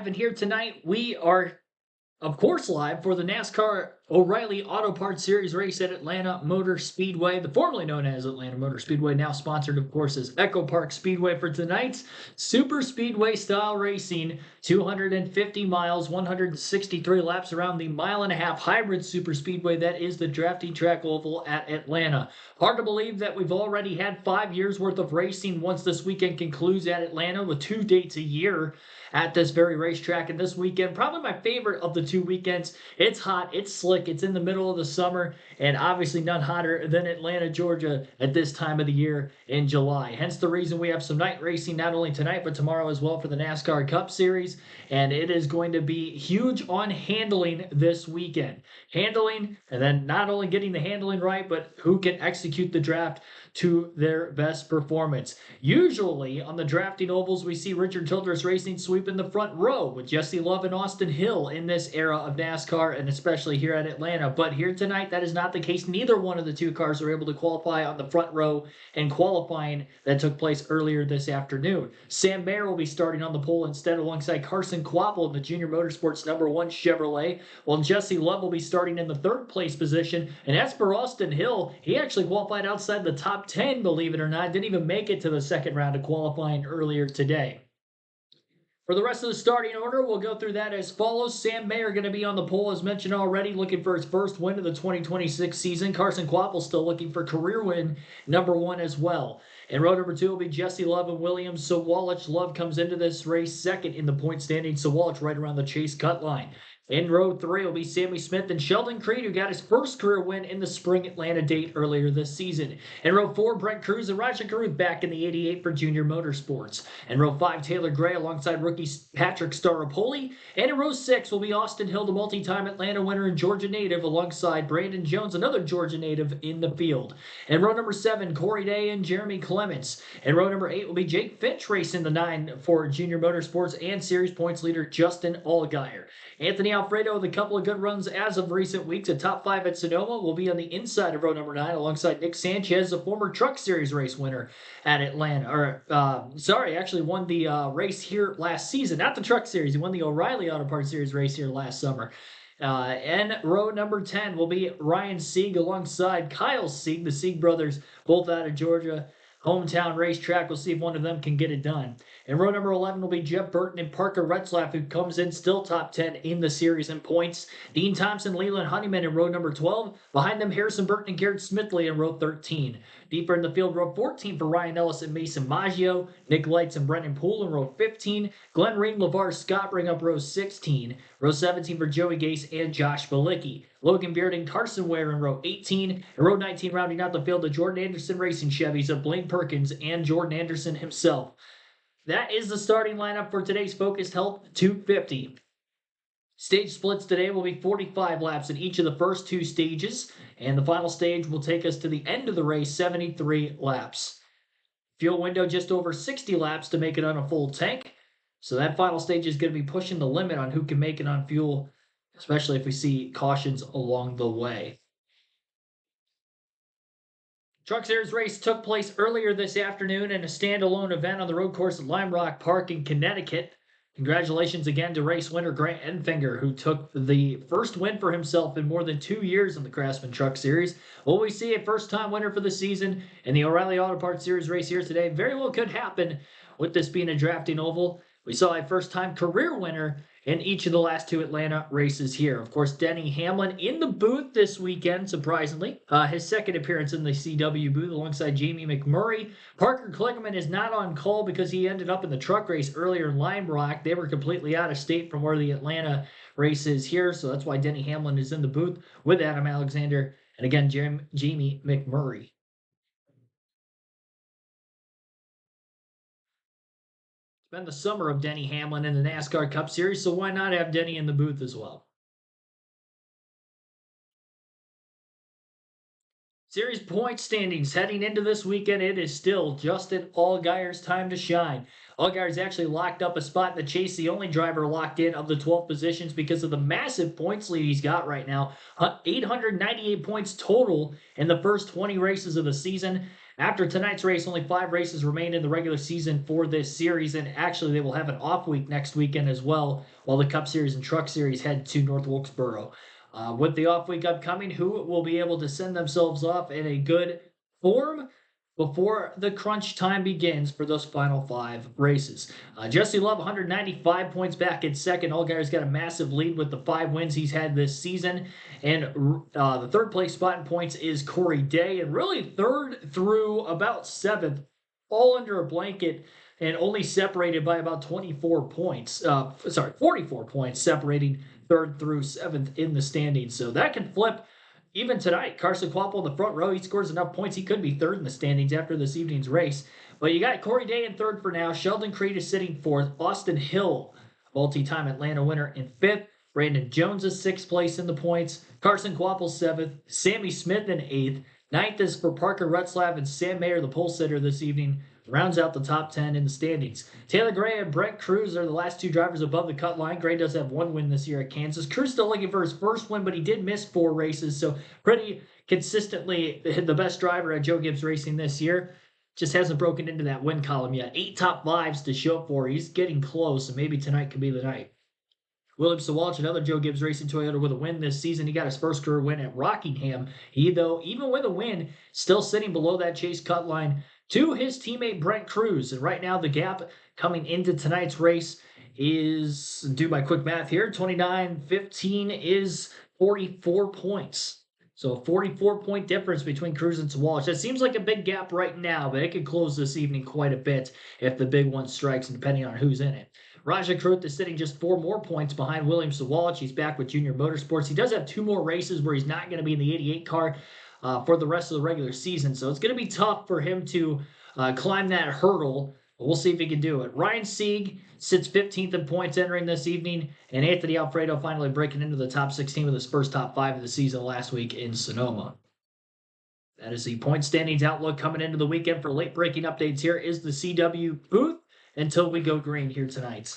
Live, and here tonight we are, of course, live for the NASCAR O'Reilly Auto Parts Series race at Atlanta Motor Speedway, the formerly known as Atlanta Motor Speedway, now sponsored, of course, as Echo Park Speedway for tonight's Super Speedway style racing, 250 miles, 163 laps around the mile-and-a-half hybrid Super Speedway that is the Drafty Track Oval at Atlanta. Hard to believe that we've already had 5 years worth of racing once this weekend concludes at Atlanta, with 2 dates a year at this very racetrack. And this weekend, probably my favorite of the 2 weekends. It's hot, it's slick, it's in the middle of the summer, and obviously none hotter than Atlanta, Georgia at this time of the year in July. Hence the reason we have some night racing not only tonight but tomorrow as well for the NASCAR Cup Series. And it is going to be huge on handling this weekend. Handling, and then not only getting the handling right, but who can execute the draft to their best performance. Usually on the drafting ovals, we see Richard Childress Racing sweep in the front row with Jesse Love and Austin Hill in this era of NASCAR, and especially here at Atlanta. But here tonight, that is not the case. Neither one of the 2 cars are able to qualify on the front row in qualifying that took place earlier this afternoon. Sam Mayer will be starting on the pole instead, alongside Carson Kvapil in the Junior Motorsports #1 Chevrolet, while Jesse Love will be starting in the 3rd place position. And as for Austin Hill, he actually qualified outside the top 10, believe it or not. Didn't even make it to the second round of qualifying earlier today. For the rest of the starting order, we'll go through that as follows. Sam Mayer going to be on the pole, as mentioned already, looking for his first win of the 2026 season. Carson Kvapil still looking for career win #1 as well. In row #2 will be Jesse Love and William Sawalich. Love comes into this race second in the point standing. Sawalich right around the chase cut line. In row 3 will be Sammy Smith and Sheldon Creed, who got his first career win in the spring Atlanta date earlier this season. In row 4, Brent Cruz and Roger Caruth back in the 88 for Junior Motorsports. In row 5, Taylor Gray alongside rookie Patrick Staropoli. And in row 6 will be Austin Hill, the multi-time Atlanta winner and Georgia native, alongside Brandon Jones, another Georgia native, in the field. In row 7, Corey Day and Jeremy Clements. In row 8 will be Jake Finch racing the 9 for Junior Motorsports, and series points leader Justin Allgaier. Anthony Alfredo with a couple of good runs as of recent weeks. A top 5 at Sonoma will be on the inside of row 9 alongside Nick Sanchez, a former Truck Series race winner at Atlanta. Actually won the race here last season. Not the Truck Series. He won the O'Reilly Auto Parts Series race here last summer. And row 10 will be Ryan Sieg alongside Kyle Sieg, the Sieg brothers, both out of Georgia. Hometown racetrack. We'll see if one of them can get it done. And row 11 will be Jeff Burton and Parker Retzlaff, who comes in still top 10 in the series in points. Dean Thompson, Leland Honeyman in row 12. Behind them, Harrison Burton and Garrett Smithley in row 13. Deeper in the field, row 14 for Ryan Ellis and Mason Maggio. Nick Lights and Brennan Poole in row 15. Glenn Ring, LeVar Scott bring up row 16. Row 17 for Joey Gase and Josh Balicki. Logan Beard and Carson Ware in row 18. And row 19 rounding out the field, the Jordan Anderson Racing Chevys of Blaine Perkins and Jordan Anderson himself. That is the starting lineup for today's Focused Health 250. Stage splits today will be 45 laps in each of the first 2 stages, and the final stage will take us to the end of the race, 73 laps. Fuel window just over 60 laps to make it on a full tank, so that final stage is going to be pushing the limit on who can make it on fuel, especially if we see cautions along the way. Truck Series race took place earlier this afternoon in a standalone event on the road course at Lime Rock Park in Connecticut. Congratulations again to race winner Grant Enfinger, who took the first win for himself in more than 2 years in the Craftsman Truck Series. Will we see a first-time winner for the season in the O'Reilly Auto Parts Series race here today? Very well could happen with this being a drafting oval. We saw a first-time career winner in each of the last 2 Atlanta races here. Of course, Denny Hamlin in the booth this weekend, surprisingly. His second appearance in the CW booth alongside Jamie McMurray. Parker Kligerman is not on call because he ended up in the truck race earlier in Lime Rock. They were completely out of state from where the Atlanta race is here, so that's why Denny Hamlin is in the booth with Adam Alexander and, again, Jamie McMurray. Been the summer of Denny Hamlin in the NASCAR Cup Series, so why not have Denny in the booth as well? Series point standings heading into this weekend, it is still Justin Allgaier's time to shine. Allgaier's actually locked up a spot in the chase, the only driver locked in of the 12 positions because of the massive points lead he's got right now. 898 points total in the first 20 races of the season. After tonight's race, only 5 races remain in the regular season for this series, and actually they will have an off week next weekend as well, while the Cup Series and Truck Series head to North Wilkesboro. With the off week upcoming, who will be able to send themselves off in a good form before the crunch time begins for those final 5 races? Jesse Love, 195 points back in second. Allgaier's got a massive lead with the 5 wins he's had this season. And the third place spot in points is Corey Day. And really third through about 7th, all under a blanket and only separated by about 24 points. 44 points separating third through 7th in the standings. So that can flip even tonight. Carson Kvapil in the front row. He scores enough points. He could be third in the standings after this evening's race. But you got Corey Day in third for now. Sheldon Creed is sitting fourth. Austin Hill, multi-time Atlanta winner, in fifth. Brandon Jones is 6th place in the points. Carson Kvapil 7th. Sammy Smith in 8th. 9th is for Parker Retzlaff, and Sam Mayer, the pole sitter this evening, rounds out the top 10 in the standings. Taylor Gray and Brent Cruz are the last 2 drivers above the cut line. Gray does have 1 win this year at Kansas. Cruz still looking for his first win, but he did miss 4 races, so pretty consistently the best driver at Joe Gibbs Racing this year. Just hasn't broken into that win column yet. 8 top 5s to show up for. He's getting close, and maybe tonight could be the night. William Sawalch, another Joe Gibbs Racing Toyota with a win this season. He got his first career win at Rockingham. He, though, even with a win, still sitting below that chase cut line to his teammate Brent Cruz. And right now, the gap coming into tonight's race is, do my quick math here, 29-15 is 44 points. So a 44-point difference between Cruz and Sawalch. That seems like a big gap right now, but it could close this evening quite a bit if the big one strikes, and depending on who's in it. Raja Kruth is sitting just 4 more points behind William Sawalch. He's back with Junior Motorsports. He does have 2 more races where he's not going to be in the 88 car for the rest of the regular season. So it's going to be tough for him to climb that hurdle. But we'll see if he can do it. Ryan Sieg sits 15th in points entering this evening. And Anthony Alfredo finally breaking into the top 16 with his first top 5 of the season last week in Sonoma. That is the point standings outlook coming into the weekend. For late breaking updates, here is the CW booth until we go green here tonight.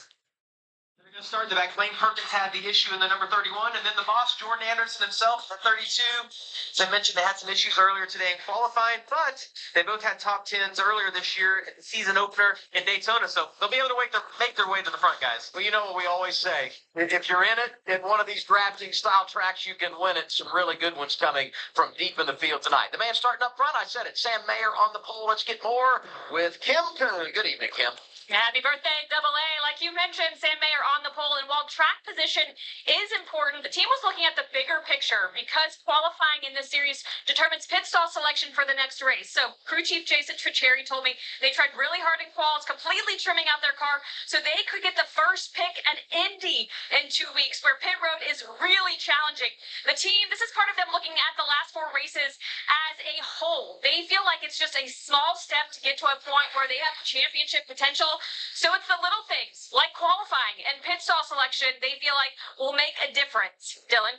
They're going to start the back. Lane Perkins had the issue in the number 31, and then the boss, Jordan Anderson himself, the 32. As I mentioned, they had some issues earlier today in qualifying, but they both had top 10s earlier this year at the season opener in Daytona, so they'll be able to make their way to the front, guys. Well, you know what we always say. If you're in it, in one of these drafting-style tracks, you can win it. Some really good ones coming from deep in the field tonight. The man starting up front, I said it, Sam Mayer on the pole. Let's get more with Kim Kuhn. Good evening, Kim. Happy birthday, Double A. Like you mentioned, Sam Mayer on the pole, and while track position is important, the team was looking at the bigger picture because qualifying in this series determines pit stall selection for the next race. So crew chief Jason Tricheri told me they tried really hard in quals, completely trimming out their car so they could get the first pick at Indy in 2 weeks, where pit road is really challenging. The team, this is part of them looking at the last 4 races as a whole. They feel like it's just a small step to get to a point where they have championship potential. So it's the little things like qualifying and pit stall selection they feel like will make a difference. Dylan?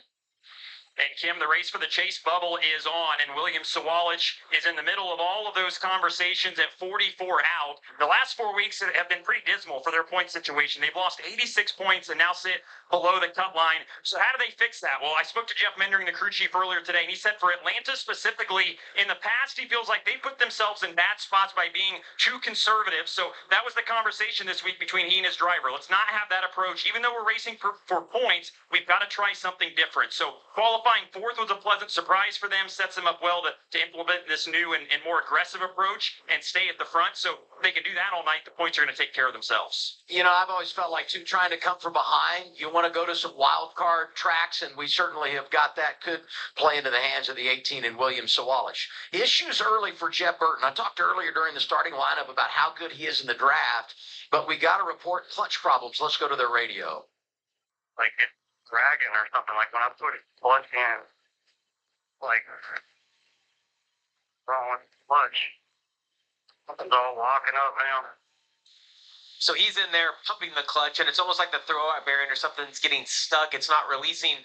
And Kim, the race for the chase bubble is on, and William Sawalch is in the middle of all of those conversations at 44 out. The last 4 weeks have been pretty dismal for their point situation. They've lost 86 points and now sit below the cut line. So how do they fix that? Well, I spoke to Jeff Mendering, the crew chief, earlier today, and he said for Atlanta specifically, in the past, he feels like they put themselves in bad spots by being too conservative. So that was the conversation this week between he and his driver. Let's not have that approach. Even though we're racing for points, we've got to try something different. So qualifying 4th was a pleasant surprise for them, sets them up well to implement this new and more aggressive approach and stay at the front. So if they can do that all night, the points are going to take care of themselves. You know, I've always felt like, too, trying to come from behind, you want to go to some wild card tracks, and we certainly have got that. Could play into the hands of the 18 and William Sawalch. Issues early for Jeff Burton. I talked earlier during the starting lineup about how good he is in the draft, but we got to report clutch problems. Let's go to their radio. Like it's dragging or something. Like when I put it clutch in, like throwing clutch, it's all locking up now. So he's in there pumping the clutch, and it's almost like the throwout bearing or something's getting stuck. It's not releasing.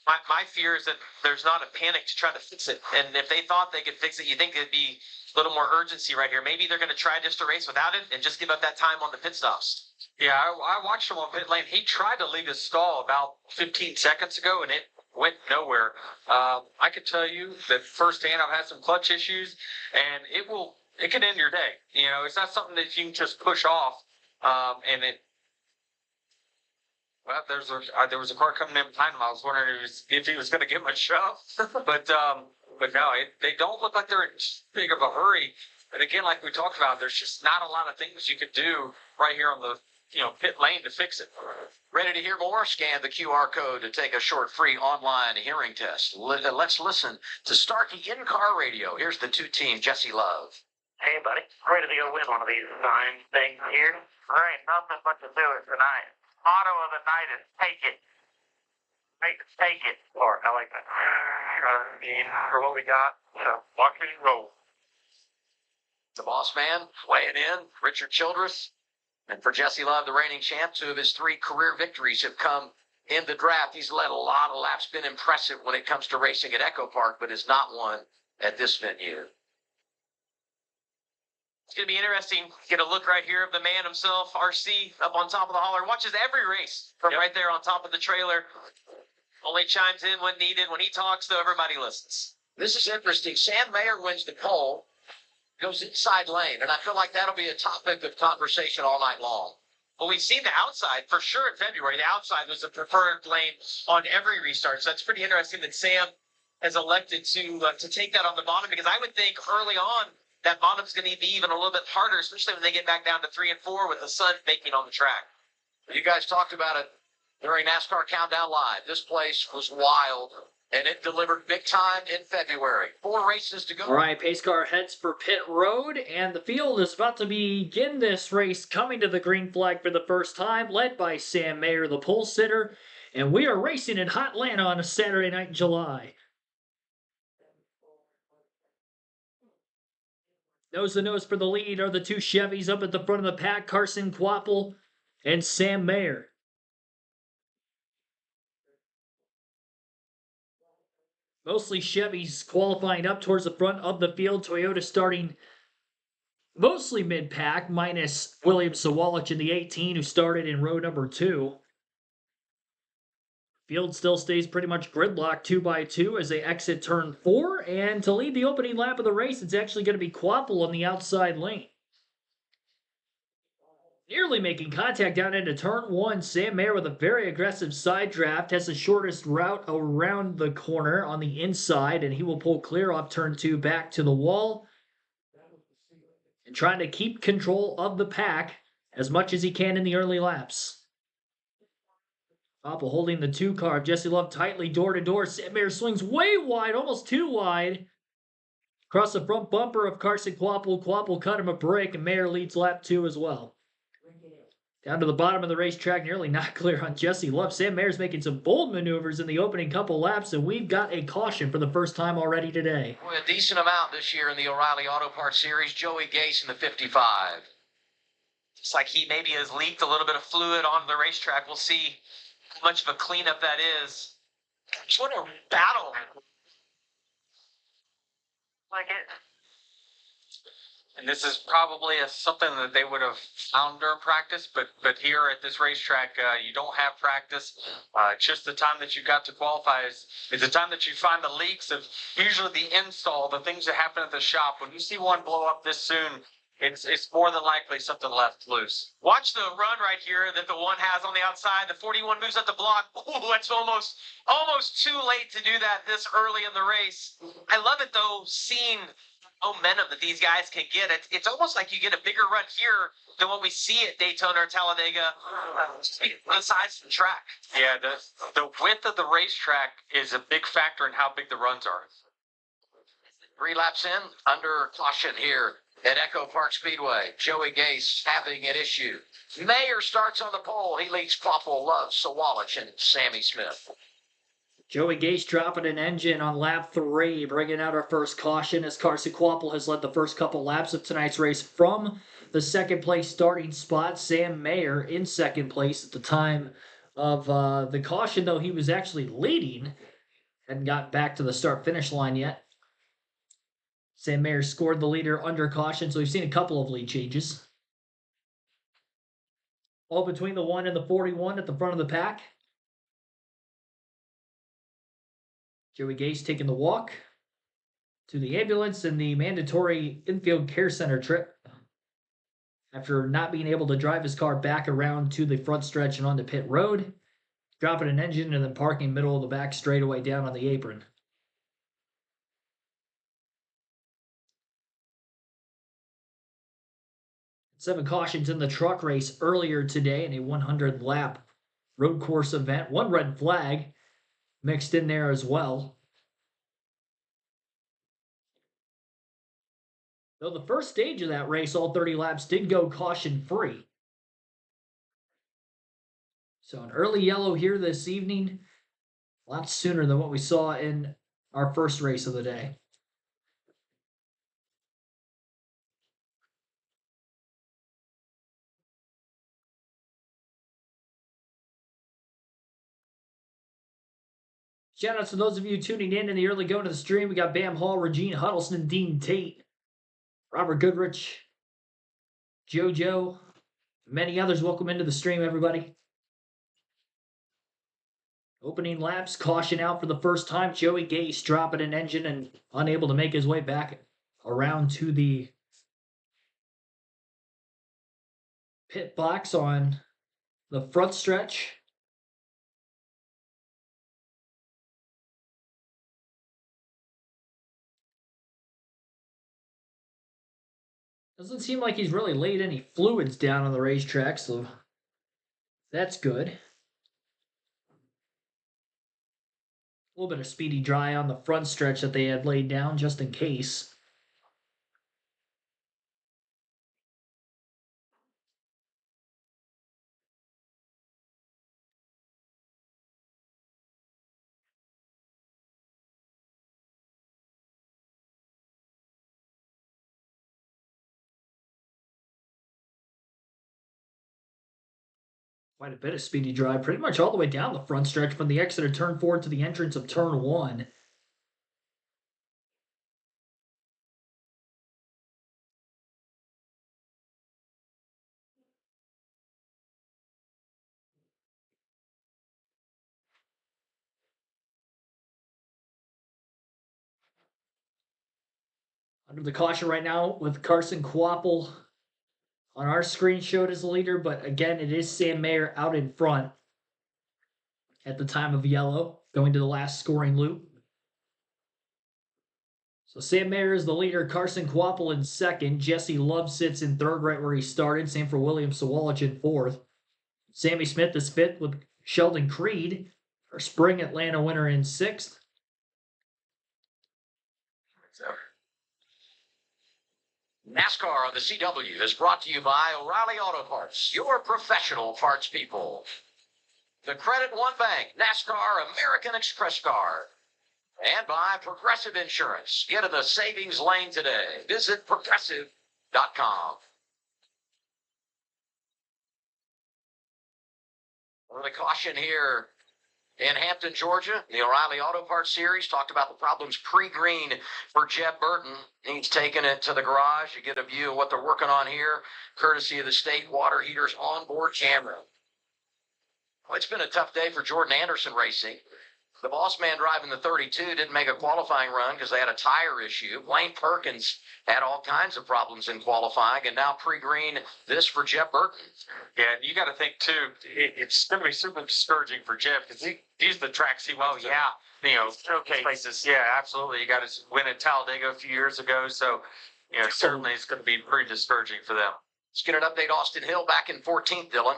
My fear is that there's not a panic to try to fix it. And if they thought they could fix it, you think there'd be a little more urgency right here. Maybe they're going to try just to race without it and just give up that time on the pit stops. Yeah, I watched him on pit lane. He tried to leave his stall about 15 seconds ago, and it went nowhere. I could tell you that firsthand I've had some clutch issues, and it will it can end your day. You know, it's not something that you can just push off. And it, well, there was a car coming in behind him. I was wondering if he was going to give him a shove, but no, they don't look like they're in big of a hurry. But again, like we talked about, there's just not a lot of things you could do right here on the pit lane to fix it. Ready to hear more? Scan the QR code to take a short free online hearing test. Let's listen to Starkey in-car radio. Here's the two-team Jesse Love. Hey, buddy. Ready to go win one of these fine things here? There ain't nothing but to do it tonight. Motto of the night is take it. Take it. Or I like that. For what we got. So, watch it roll. The boss man weighing in, Richard Childress. And for Jesse Love, the reigning champ, 2 of his 3 career victories have come in the draft. He's led a lot of laps, been impressive when it comes to racing at Echo Park, but has not won at this venue. It's going to be interesting. Get a look right here of the man himself, RC, up on top of the hauler. Watches every race from right there on top of the trailer. Only chimes in when needed. When he talks, though, everybody listens. This is interesting. Sam Mayer wins the pole, goes inside lane, and I feel like that'll be a topic of conversation all night long. Well, we've seen the outside for sure in February. The outside was the preferred lane on every restart. So that's pretty interesting that Sam has elected to take that on the bottom, because I would think early on that bottom's going to be even a little bit harder, especially when they get back down to 3 and 4 with the sun baking on the track. You guys talked about it during NASCAR Countdown Live. This place was wild, and it delivered big time in February. 4 races to go. All right, pace car heads for pit road, and the field is about to begin this race, coming to the green flag for the first time, led by Sam Mayer, the pole sitter, and we are racing in hot Atlanta on a Saturday night in July. Nose to nose for the lead are the 2 Chevys up at the front of the pack, Carson Kvapil and Sam Mayer. Mostly Chevys qualifying up towards the front of the field. Toyota starting mostly mid-pack, minus William Sawalich in the 18, who started in row number 2. Field still stays pretty much gridlocked 2x2 as they exit turn 4. And to lead the opening lap of the race, it's actually going to be Kvapil on the outside lane. Nearly making contact down into turn 1. Sam Mayer with a very aggressive side draft has the shortest route around the corner on the inside, and he will pull clear off turn 2 back to the wall and trying to keep control of the pack as much as he can in the early laps. Kvapil holding the 2 car. Jesse Love tightly door to door. Sam Mayer swings way wide, almost too wide. Across the front bumper of Carson Kvapil. Kvapil cut him a break, and Mayer leads lap 2 as well. Down to the bottom of the racetrack, nearly not clear on Jesse Love. Sam Mayer's making some bold maneuvers in the opening couple laps, and we've got a caution for the first time already today. Well, a decent amount this year in the O'Reilly Auto Parts Series. Joey Gase in the 55. It's like he maybe has leaked a little bit of fluid on the racetrack. We'll see how much of a cleanup that is. Just what a battle. Like it. And this is probably something that they would have found during practice, but here at this racetrack, you don't have practice. Just the time that you got to qualify is the time that you find the leaks of usually the install, the things that happen at the shop. When you see one blow up this soon, it's more than likely something left loose. Watch the run right here that the 1 has on the outside. The 41 moves up the block. Oh, that's almost too late to do that this early in the race. I love it, though, seeing momentum that these guys can get. It's almost like you get a bigger run here than what we see at Daytona or Talladega on the sides of the track. Yeah, the width of the racetrack is a big factor in how big the runs are. 3 laps in, under caution here at Echo Park Speedway. Joey Gase having an issue. Mayer starts on the pole. He leads Kvapil, Love, Sawalich, and Sammy Smith. Joey Gase dropping an engine on lap 3, bringing out our first caution as Carson Kvapil has led the first couple laps of tonight's race from the second place starting spot. Sam Mayer in second place at the time of the caution, though he was actually leading. Hadn't got back to the start-finish line yet. Sam Mayer scored the leader under caution, so we've seen a couple of lead changes. All between the 1 and the 41 at the front of the pack. Joey Gase taking the walk to the ambulance and the mandatory infield care center trip after not being able to drive his car back around to the front stretch and onto pit road, dropping an engine and then parking middle of the back straightaway down on the apron. Seven cautions in the truck race earlier today in a 100-lap road course event. One red flag mixed in there as well. Though the first stage of that race, all 30 laps, did go caution-free. So an early yellow here this evening, a lot sooner than what we saw in our first race of the day. Shout out to those of you tuning in the early going of the stream. We got Bam Hall, Regine Huddleston, Dean Tate, Robert Goodrich, JoJo, many others. Welcome into the stream, everybody. Opening laps, caution out for the first time. Joey Gase dropping an engine and unable to make his way back around to the pit box on the front stretch. Doesn't seem like he's really laid any fluids down on the racetrack, so that's good. A little bit of speedy dry on the front stretch that they had laid down just in case. Quite a bit of speedy dry, pretty much all the way down the front stretch from the exit of turn 4 to the entrance of turn 1. Under the caution right now with Carson Kvapil on our screen showed as the leader, but again, it is Sam Mayer out in front at the time of yellow, going to the last scoring loop. So Sam Mayer is the leader, Carson Kvapil in second, Jesse Love sits in third right where he started, same for William Sawalich in fourth. Sammy Smith is fifth with Sheldon Creed, our spring Atlanta winner, in sixth. NASCAR on the CW is brought to you by O'Reilly Auto Parts, your professional parts people. The Credit One Bank, NASCAR American Express Card. And by Progressive Insurance. Get in the savings lane today. Visit progressive.com. The caution here in Hampton, Georgia, the O'Reilly Auto Parts Series talked about the problems pre-green for Jeb Burton. He's taking it to the garage. You get a view of what they're working on here, courtesy of the State Water Heaters onboard camera. Well, it's been a tough day for Jordan Anderson Racing. The boss man driving the 32 didn't make a qualifying run because they had a tire issue. Blaine Perkins had all kinds of problems in qualifying, and now pre-green, this for Jeb Burton. Yeah, and you got to think, too, it's going to be super discouraging for Jeff because these are the tracks he wants showcase places. Yeah, absolutely. You got to win at Talladega a few years ago, so, certainly it's going to be pretty discouraging for them. Let's get an update. Austin Hill back in 14th, Dylan.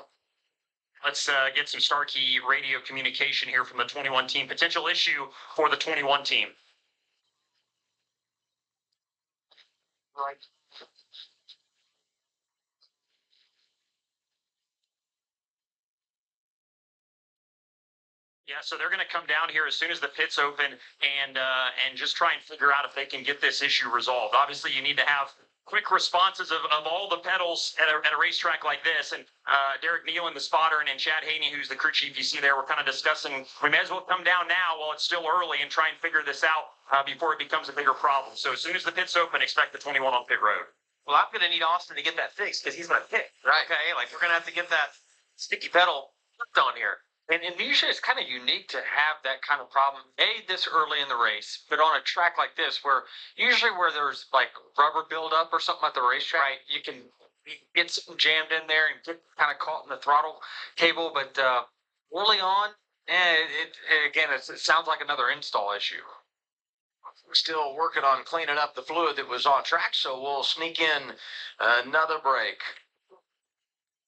Let's get some Starkey radio communication here from the 21 team. Potential issue for the 21 team. Right. Yeah, so they're going to come down here as soon as the pits open and just try and figure out if they can get this issue resolved. Obviously, you need to have quick responses of all the pedals at a racetrack like this. And Derek Nealon, the spotter, and Chad Haney, who's the crew chief you see there, we're kind of discussing, we may as well come down now while it's still early and try and figure this out before it becomes a bigger problem. So as soon as the pits open, expect the 21 on pit road. Well, I'm going to need Austin to get that fixed because he's my pick. Right. Okay, like we're going to have to get that sticky pedal worked on here. And usually it's kind of unique to have that kind of problem, this early in the race, but on a track like this, where usually where there's like rubber buildup or something at the racetrack, right, you can get something jammed in there and get kind of caught in the throttle cable. But early on, it sounds like another install issue. We're still working on cleaning up the fluid that was on track, so we'll sneak in another break.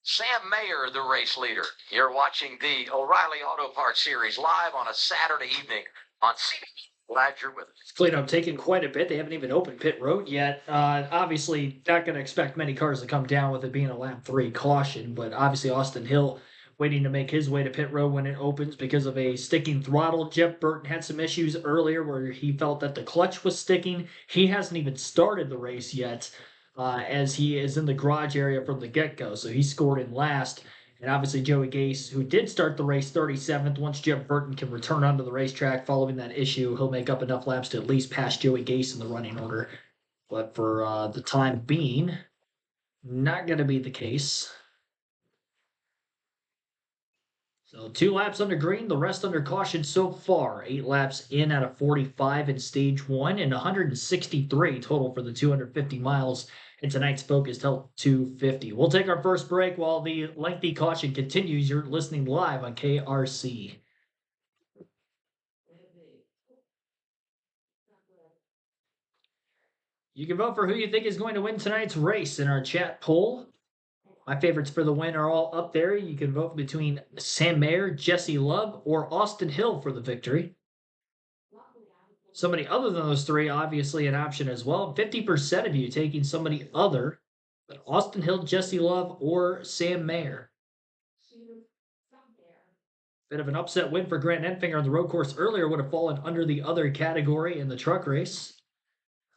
Sam Mayer, the race leader. You're watching the O'Reilly Auto Parts Series live on a Saturday evening on CBS. Glad you're with us. Cleanup taking quite a bit. They haven't even opened pit road yet. Obviously, not going to expect many cars to come down with it being a lap 3 caution, but obviously Austin Hill waiting to make his way to pit road when it opens because of a sticking throttle. Jeff Burton had some issues earlier where he felt that the clutch was sticking. He hasn't even started the race yet, as he is in the garage area from the get-go, so he scored in last. And obviously Joey Gase, who did start the race 37th, once Jeff Burton can return onto the racetrack following that issue, he'll make up enough laps to at least pass Joey Gase in the running order. But for the time being, not going to be the case. So 2 laps under green, the rest under caution so far. 8 laps in out of 45 in stage 1 and 163 total for the 250 miles. And tonight's focus till 250. We'll take our first break while the lengthy caution continues. You're listening live on KRC. You can vote for who you think is going to win tonight's race in our chat poll. My favorites for the win are all up there. You can vote between Sam Mayer, Jesse Love, or Austin Hill for the victory. Somebody other than those 3, obviously an option as well. 50% of you taking somebody other than Austin Hill, Jesse Love, or Sam Mayer. Bit of an upset win for Grant Enfinger on the road course earlier would have fallen under the other category in the truck race.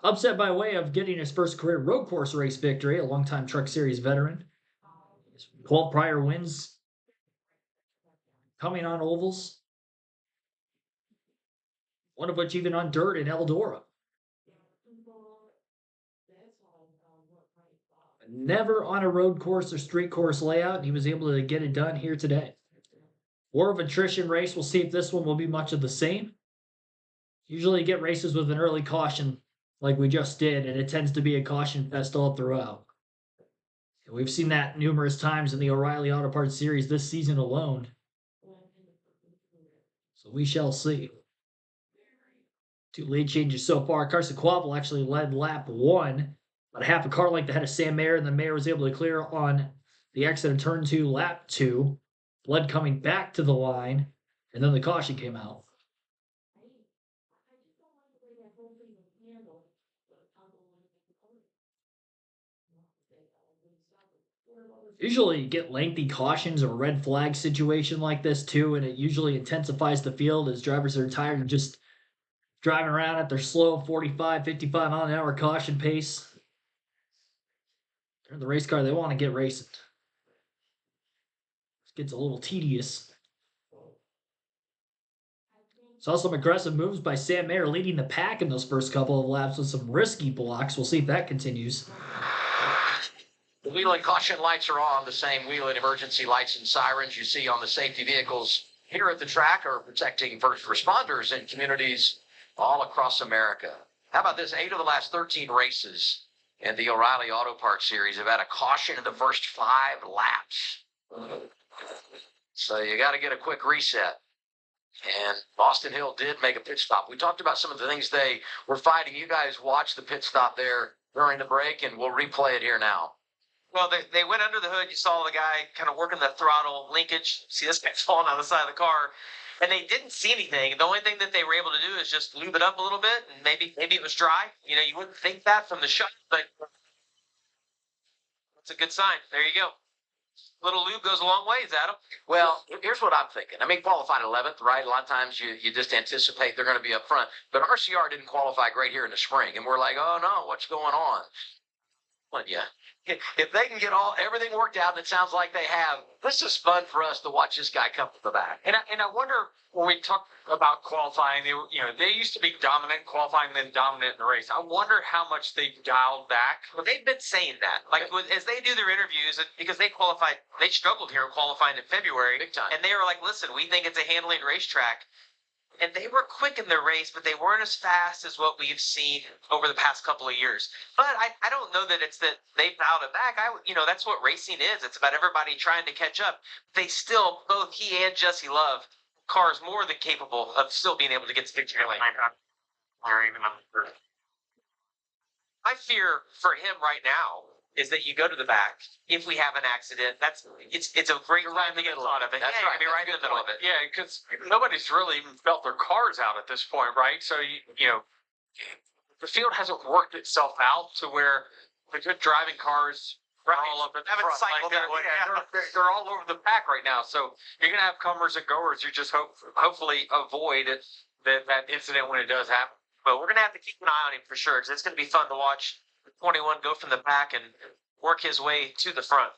Upset by way of getting his first career road course race victory, a longtime Truck Series veteran. 12 prior wins coming on ovals. One of which even on dirt in Eldora. Never on a road course or street course layout, and he was able to get it done here today. War of attrition race. We'll see if this one will be much of the same. Usually you get races with an early caution like we just did, and it tends to be a caution fest all throughout. And we've seen that numerous times in the O'Reilly Auto Parts Series this season alone. So we shall see. 2 lead changes so far. Carson Quavel actually led lap 1. About a half a car length ahead of Sam Mayer, and then Mayer was able to clear on the exit of turn 2, lap 2. Blood coming back to the line, and then the caution came out. Usually you get lengthy cautions or red flag situation like this too, and it usually intensifies the field as drivers are tired and just driving around at their slow 45, 55 mile an hour caution pace. They're in the race car, they want to get racing. It gets a little tedious. Saw some aggressive moves by Sam Mayer leading the pack in those first couple of laps with some risky blocks. We'll see if that continues. The wheeling caution lights are on. The same wheeling emergency lights and sirens you see on the safety vehicles here at the track are protecting first responders in communities all across America. How about this? 8 of the last 13 races in the O'Reilly Auto Parts Series have had a caution in the first 5 laps. So you got to get a quick reset. And Austin Hill did make a pit stop. We talked about some of the things they were fighting. You guys watched the pit stop there during the break, and we'll replay it here now. Well, they went under the hood. You saw the guy kind of working the throttle linkage. See this guy falling on the side of the car. And they didn't see anything. The only thing that they were able to do is just lube it up a little bit, and maybe it was dry. You know, you wouldn't think that from the shot, but that's a good sign. There you go. Little lube goes a long ways, Adam. Well, here's what I'm thinking. I mean, qualified 11th, right? A lot of times you just anticipate they're going to be up front. But RCR didn't qualify great here in the spring, and we're like, oh, no, what's going on? Well, yeah, if they can get everything worked out, and it sounds like they have, this is fun for us to watch this guy come from the back. And I wonder when we talk about qualifying, they used to be dominant qualifying, then dominant in the race. I wonder how much they've dialed back. Well, they've been saying that. As they do their interviews, because they qualified, they struggled here qualifying in February. Big time. And they were like, listen, we think it's a handling racetrack. And they were quick in their race, but they weren't as fast as what we've seen over the past couple of years. But I don't know that it's that they've dialed it back. That's what racing is. It's about everybody trying to catch up. They still, both he and Jesse Love, cars more than capable of still being able to get to victory lane. Or even on the first. My fear for him right now is that you go to the back. If we have an accident, it's a great time to get a lot of it. That's Yeah, right. you're right in That's the a good middle of point. it. Yeah, because nobody's really even felt their cars out at this point, right? So the field hasn't worked itself out to where the good driving cars are all up at the Haven't front. cycled that way, yeah. They're all over the pack right now. So you're gonna have comers and goers. You just hopefully avoid that incident when it does happen. But we're gonna have to keep an eye on him for sure, because it's gonna be fun to watch the 21 go from the back and work his way to the front.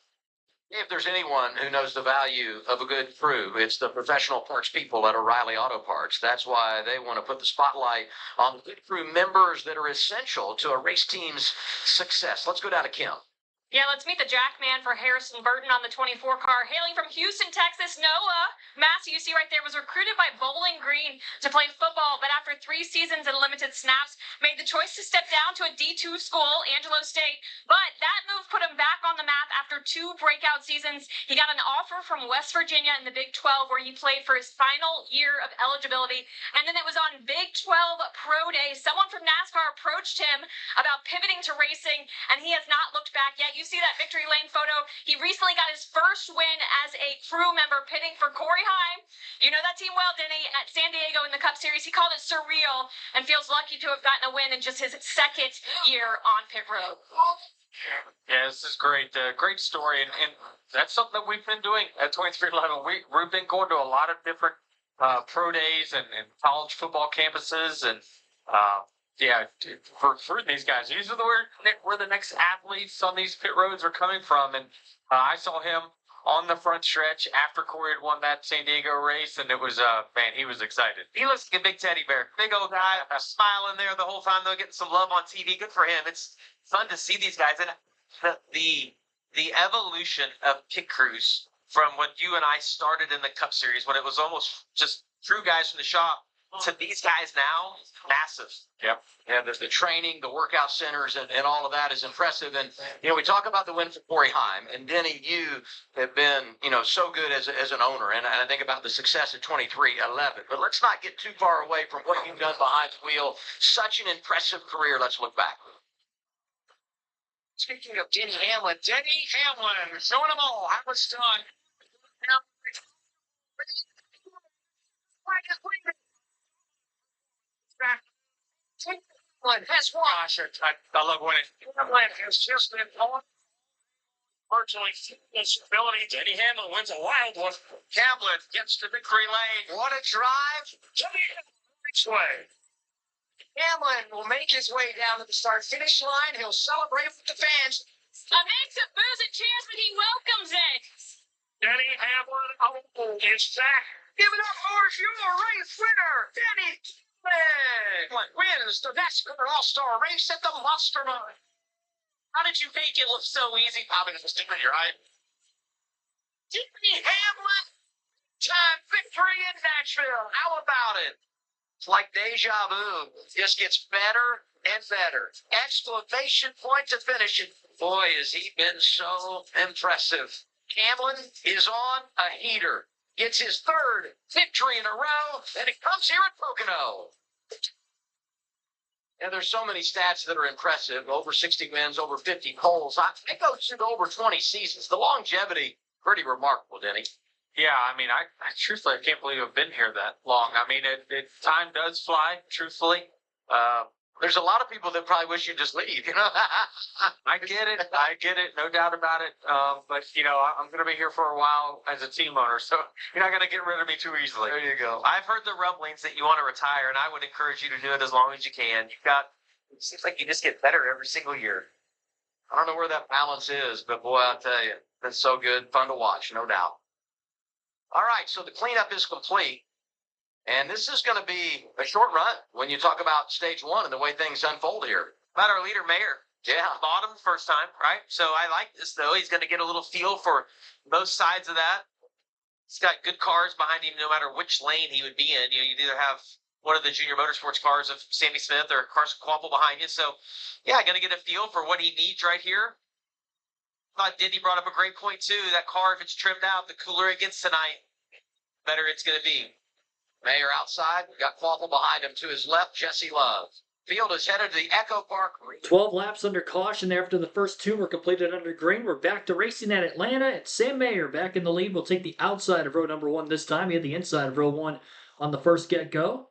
If there's anyone who knows the value of a good crew, it's the professional parts people at O'Reilly Auto Parts. That's why they want to put the spotlight on the good crew members that are essential to a race team's success. Let's go down to Kim. Yeah, let's meet the jack man for Harrison Burton on the 24 car. Hailing from Houston, Texas, Noah Massey, you see right there, was recruited by Bowling Green to play football, but after 3 seasons and limited snaps, made the choice to step down to a D2 school, Angelo State. But that move put him back on the map after 2 breakout seasons. He got an offer from West Virginia in the Big 12, where he played for his final year of eligibility. And then it was on Big 12 Pro Day. Someone from NASCAR approached him about pivoting to racing, and he has not looked back yet. You see that victory lane photo? He recently got his first win as a crew member pitting for Corey Heim. You know that team well, Denny, at San Diego in the Cup Series. He called it surreal and feels lucky to have gotten a win in just his second year on pit road. Yeah, this is great. Great story, and that's something that we've been doing at 2311. We've been going to a lot of different pro days and college football campuses, and for these guys, these are where the next athletes on these pit roads are coming from. And I saw him on the front stretch after Corey had won that San Diego race, and it was man, he was excited. He looks like a big teddy bear. Big old guy, smiling there the whole time, though, getting some love on TV. Good for him. It's fun to see these guys. And the evolution of pit crews from when you and I started in the Cup Series, when it was almost just true guys from the shop, to these guys now, massive. Yep. Yeah, there's the training, the workout centers, and all of that is impressive. And, we talk about the win for Corey Heim. And, Denny, you have been, so good as an owner. And I think about the success at 2311. But let's not get too far away from what you've done behind the wheel. Such an impressive career. Let's look back. Speaking of Denny Hamlin, showing them all how it's done. That's why I love winning. Hamlin has just been on virtually flawless ability. Denny Hamlin wins a wild one. Hamlin gets to victory lane. What a drive. Denny Hamlin's way. Hamlin will make his way down to the start-finish line. He'll celebrate with the fans. A mix of boos and cheers, but he welcomes it. Denny Hamlin is back. Give it up for your race winner, Denny Hamlin. Wins the NASCAR All-Star race at the Monster Mine. How did you make it look so easy? Probably just sticking your eye. Denny Hamlin, time victory in Nashville. How about it? It's like deja vu. Just gets better and better. Exclamation point to finish it. Boy, has he been so impressive. Hamlin is on a heater. Gets his 3rd victory in a row, and it comes here at Pocono. And there's so many stats that are impressive. Over 60 wins, over 50 poles. It goes to over 20 seasons. The longevity, pretty remarkable, Denny. Yeah, I mean, I truthfully, I can't believe I've been here that long. I mean, time does fly, truthfully. There's a lot of people that probably wish you'd just leave, I get it, no doubt about it. But, I'm going to be here for a while as a team owner, so you're not going to get rid of me too easily. There you go. I've heard the rumblings that you want to retire, and I would encourage you to do it as long as you can. It seems like you just get better every single year. I don't know where that balance is, but boy, I'll tell you, it's so good, fun to watch, no doubt. All right, so the cleanup is complete. And this is going to be a short run when you talk about stage one and the way things unfold here. About our leader, Mayer. Yeah. Bottom first time, right? So I like this, though. He's going to get a little feel for both sides of that. He's got good cars behind him no matter which lane he would be in. You'd either have one of the junior motorsports cars of Sammy Smith or Carson Quapple behind you. So, yeah, going to get a feel for what he needs right here. I thought Denny brought up a great point, too. That car, if it's trimmed out, the cooler it gets tonight, better it's going to be. Mayer outside, got Quapple behind him to his left, Jesse Love. Field is headed to the Echo Park. 12 laps under caution after the first two were completed under green. We're back to racing at Atlanta, and Sam Mayer back in the lead. Will take the outside of row number one this time. He had the inside of row one on the first get-go.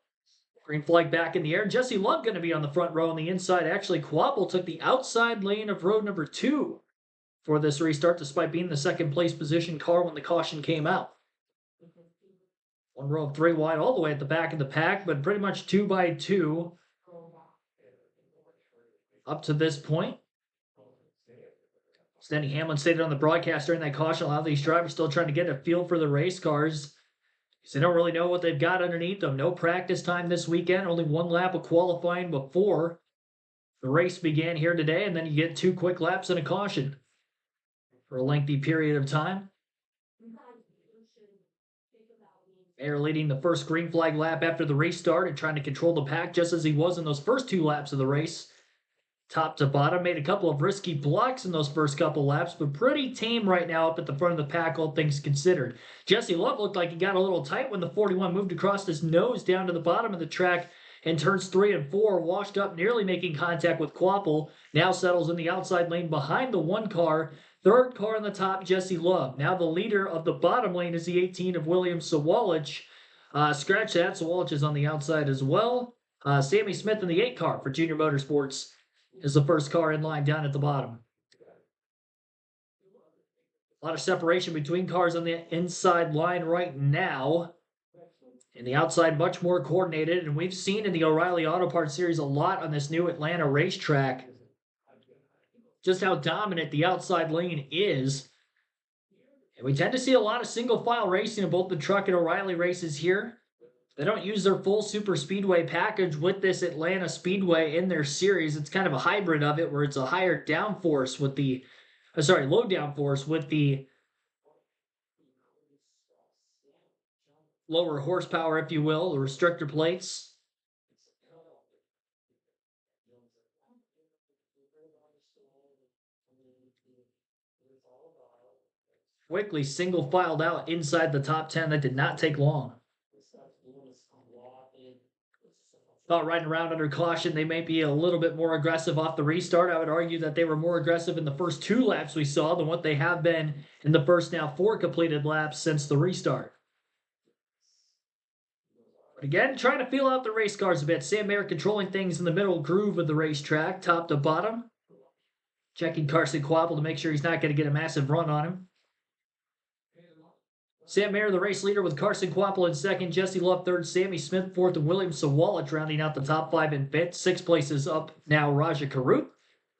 Green flag back in the air. Jesse Love going to be on the front row on the inside. Actually, Quapple took the outside lane of row number two for this restart, despite being the second place position car when the caution came out. One row of three wide all the way at the back of the pack, but pretty much 2 by 2 up to this point. Denny Hamlin stated on the broadcast during that caution, a lot of these drivers still trying to get a feel for the race cars. They don't really know what they've got underneath them. No practice time this weekend. Only one lap of qualifying before the race began here today, and then you get 2 quick laps and a caution for a lengthy period of time. Mayer leading the first green flag lap after the restart and trying to control the pack just as he was in those first 2 laps of the race. Top to bottom, made a couple of risky blocks in those first couple laps, but pretty tame right now up at the front of the pack, all things considered. Jesse Love looked like he got a little tight when the 41 moved across his nose down to the bottom of the track, and turns 3 and 4, washed up, nearly making contact with Quapple. Now settles in the outside lane behind the 1 car. Third car on the top, Jesse Love. Now the leader of the bottom lane is the 18 of William Sawalich. Scratch that, Sawalich is on the outside as well. Sammy Smith in the 8 car for Junior Motorsports is the first car in line down at the bottom. A lot of separation between cars on the inside line right now. And the outside much more coordinated. And we've seen in the O'Reilly Auto Parts Series a lot on this new Atlanta racetrack just how dominant the outside lane is. And we tend to see a lot of single file racing in both the truck and O'Reilly races here. They don't use their full super speedway package with this Atlanta Speedway in their series. It's kind of a hybrid of it where it's a higher downforce with the, low downforce with the lower horsepower, if you will, the restrictor plates. Quickly single filed out inside the top 10. That did not take long. Thought riding around under caution, they may be a little bit more aggressive off the restart. I would argue that they were more aggressive in the first 2 laps we saw than what they have been in the first now 4 completed laps since the restart. But again, trying to feel out the race cars a bit. Sam Mayer controlling things in the middle groove of the racetrack, top to bottom. Checking Carson Quapple to make sure he's not going to get a massive run on him. Sam Mayer, the race leader, with Carson Quapple in second, Jesse Love third, Sammy Smith fourth, and William Sawalich rounding out the top 5 in fifth. 6 places up now, Raja Carruth,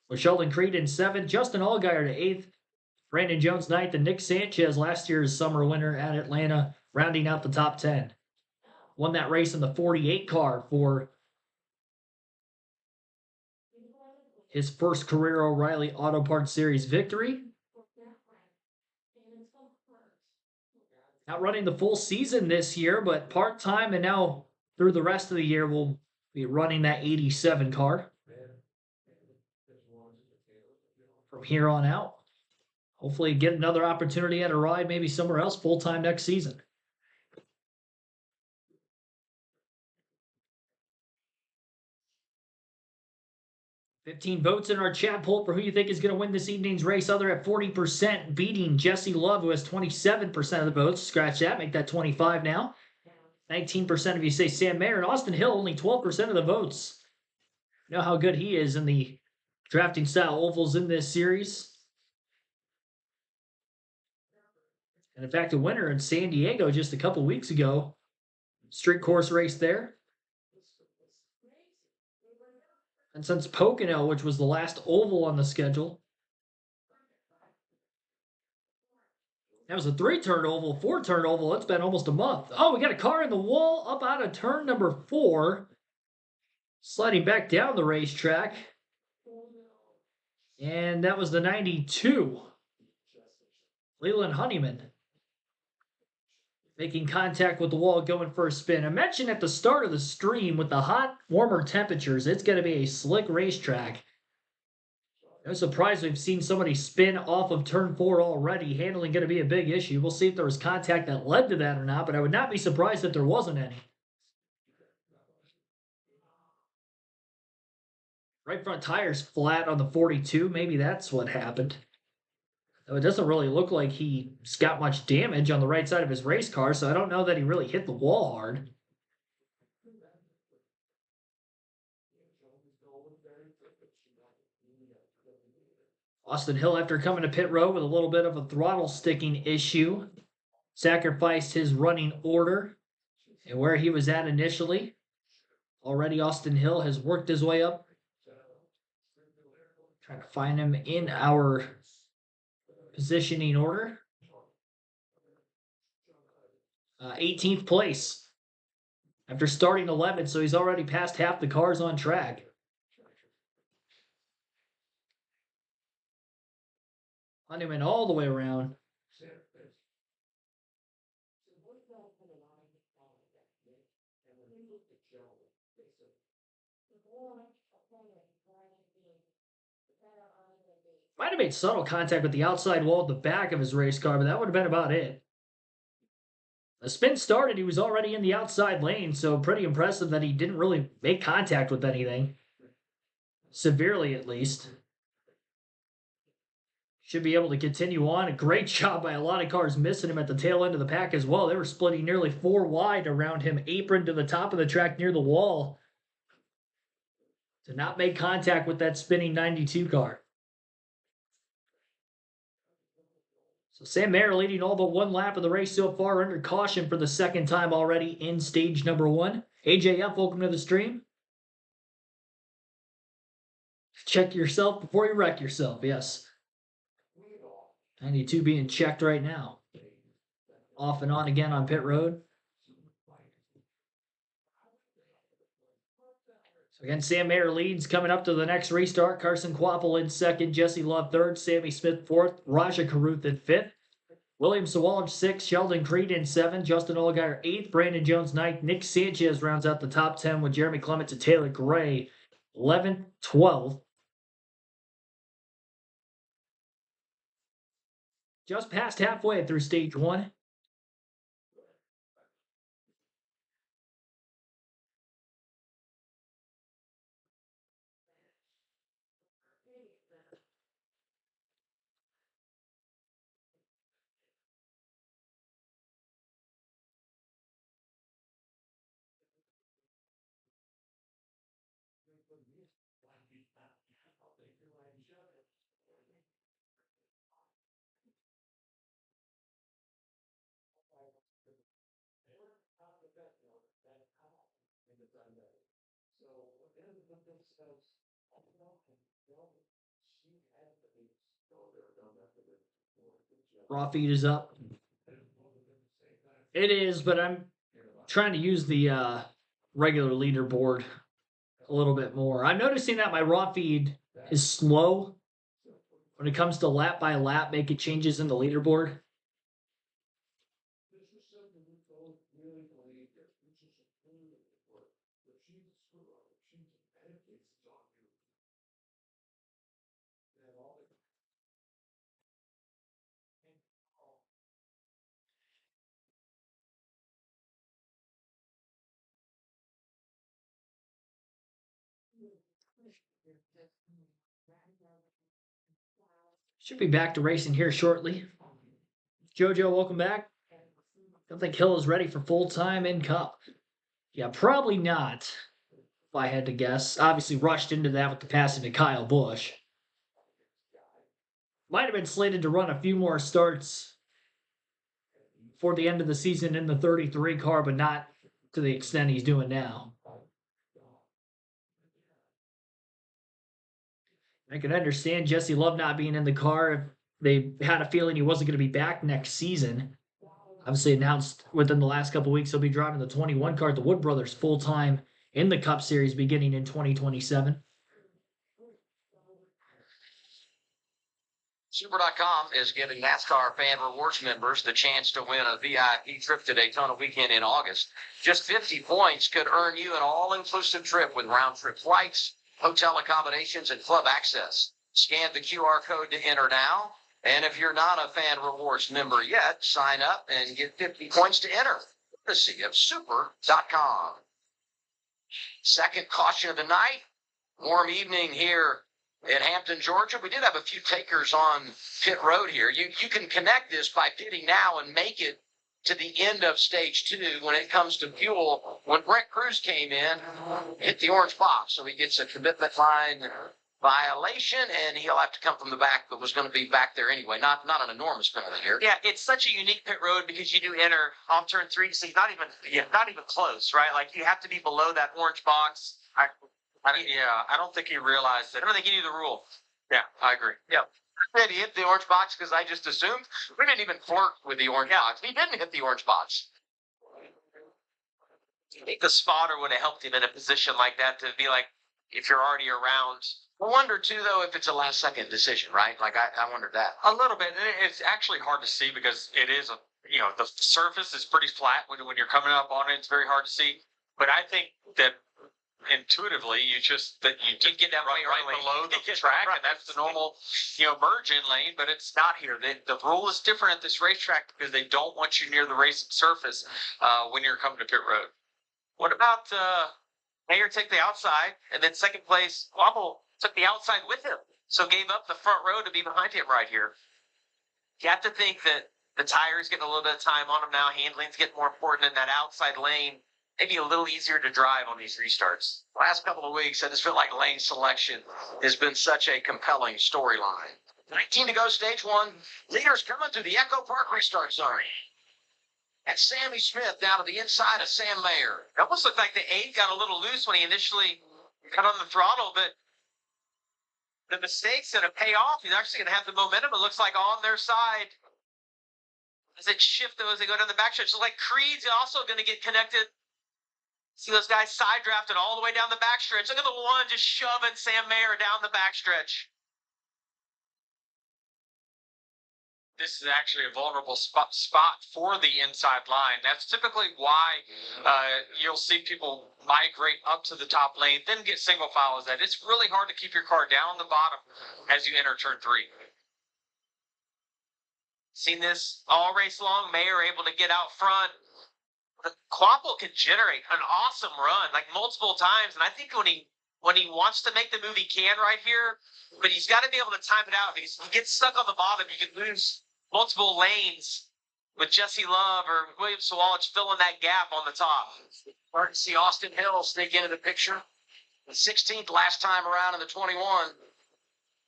with Sheldon Creed in 7th, Justin Allgaier to 8th, Brandon Jones 9th, and Nick Sanchez, last year's summer winner at Atlanta, rounding out the top 10. Won that race in the 48 car for his first career O'Reilly Auto Parts Series victory. Not running the full season this year, but part-time, and now through the rest of the year we'll be running that 87 car from here on out. Hopefully get another opportunity at a ride, maybe somewhere else full-time next season. $15 votes in our chat poll for who you think is going to win this evening's race. Other at 40%, beating Jesse Love, who has 27% of the votes. Scratch that, make that 25 now. 19% of you say Sam Mayer, and Austin Hill, only 12% of the votes. You know how good he is in the drafting style ovals in this series. And in fact, a winner in San Diego just a couple weeks ago. Street course race there. And since Pocono, which was the last oval on the schedule, That was a 3-turn oval, 4-turn oval. It's been almost a month. Oh, we got a car in the wall up out of turn number 4. Sliding back down the racetrack. And that was the 92. Leland Honeyman. Making contact with the wall, going for a spin. I mentioned at the start of the stream, with the hot, warmer temperatures, it's going to be a slick racetrack. No surprise we've seen somebody spin off of turn 4 already. Handling going to be a big issue. We'll see if there was contact that led to that or not, but I would not be surprised if there wasn't any. Right front tire's flat on the 42. Maybe that's what happened. Though it doesn't really look like he's got much damage on the right side of his race car, so I don't know that he really hit the wall hard. Austin Hill, after coming to pit road with a little bit of a throttle sticking issue, sacrificed his running order and where he was at initially. Already Austin Hill has worked his way up. Trying to find him in our positioning order. 18th place after starting 11th, so he's already passed half the cars on track. Honeyman all the way around. Might have made subtle contact with the outside wall at the back of his race car, but that would have been about it. The spin started, he was already in the outside lane, so pretty impressive that he didn't really make contact with anything. Severely, at least. Should be able to continue on. A great job by a lot of cars missing him at the tail end of the pack as well. They were splitting nearly 4 wide around him, apron to the top of the track near the wall, to not make contact with that spinning 92 car. So Sam Mayer leading all but 1 lap of the race so far, under caution for the 2nd time already in stage number 1. AJF, welcome to the stream. Check yourself before you wreck yourself, yes. 92 being checked right now. Off and on again on pit road. So again, Sam Mayer leads coming up to the next restart. Carson Quapple in 2nd, Jesse Love 3rd, Sammy Smith 4th, Raja Karuth in 5th, William Sawallich 6th, Sheldon Creed in 7th, Justin Allgaier 8th, Brandon Jones 9th, Nick Sanchez rounds out the top 10 with Jeremy Clements and Taylor Gray 11th, 12th. Just past halfway through stage 1. Raw feed is up. It is, but I'm trying to use the regular leaderboard a little bit more. I'm noticing that my raw feed is slow when it comes to lap by lap making changes in the leaderboard. Should be back to racing here shortly. Jojo, welcome back. Don't think Hill is ready for full-time in Cup. Yeah, probably not, if I had to guess. Obviously rushed into that with the passing to Kyle Busch. Might have been slated to run a few more starts for the end of the season in the 33 car, but not to the extent he's doing now. I can understand Jesse Love not being in the car if they had a feeling he wasn't going to be back next season. Obviously announced within the last couple of weeks he'll be driving the 21 car, the Wood Brothers, full time in the Cup Series beginning in 2027. Super.com is giving NASCAR Fan Rewards members the chance to win a VIP trip to Daytona weekend in August. Just 50 points could earn you an all-inclusive trip with round-trip flights, hotel accommodations, and club access. Scan the QR code to enter now. And if you're not a Fan Rewards member yet, sign up and get 50 points to enter. Courtesy of Super.com. Second caution of the night. Warm evening here at Hampton, Georgia. We did have a few takers on pit road here. You can connect this by pitting now and make it to the end of stage 2 when it comes to fuel. When Brent Cruz came in, hit the orange box, so he gets a commitment line violation, and he'll have to come from the back, but was going to be back there anyway. Not an enormous penalty here. Yeah, it's such a unique pit road because you do enter off turn 3, so he's not even close, right? Like you have to be below that orange box. I don't think he realized I it. don't think he knew the rule. Yeah, I agree. Yeah. Did he hit the orange box? Because I just assumed we didn't even flirt with the orange box. He didn't hit the orange box. I think the spotter would have helped him in a position like that to be like, if you're already around. I wonder too, though, if it's a last-second decision, right? Like I wondered that. A little bit. And it's actually hard to see because it is the surface is pretty flat when you're coming up on it. It's very hard to see. But I think that intuitively you just get that right below the track, and that's the normal merge-in lane. But it's not here. The rule is different at this racetrack because they don't want you near the racing surface when you're coming to pit road. What about Mayer take the outside, and then second place Wobble took the outside with him, so gave up the front row to be behind him right here. You have to think that the tires getting a little bit of time on him now. Handling's getting more important in that outside lane. Maybe a little easier to drive on these restarts. Last couple of weeks, I just feel like lane selection has been such a compelling storyline. 19 to go, stage 1. Leaders coming through the Echo Park restart zone. And Sammy Smith down to the inside of Sam Mayer. It almost looked like the 8 got a little loose when he initially got on the throttle, but the mistake's going to pay off. He's actually going to have the momentum, it looks like, on their side. As it shifts as they go down the backstretch. So like Creed's also going to get connected. See those guys side drafting all the way down the backstretch. Look at the one just shoving Sam Mayer down the backstretch. This is actually a vulnerable spot for the inside line. That's typically why you'll see people migrate up to the top lane, then get single file as that. It's really hard to keep your car down the bottom as you enter turn 3. Seen this all race long. Mayer able to get out front. Quapple can generate an awesome run, like multiple times, and I think when he wants to make the move, he can right here. But he's got to be able to time it out because if he gets stuck on the bottom, you could lose multiple lanes with Jesse Love or William Sawalich filling that gap on the top. Starting to see Austin Hill sneak into the picture. The 16th last time around in the 21.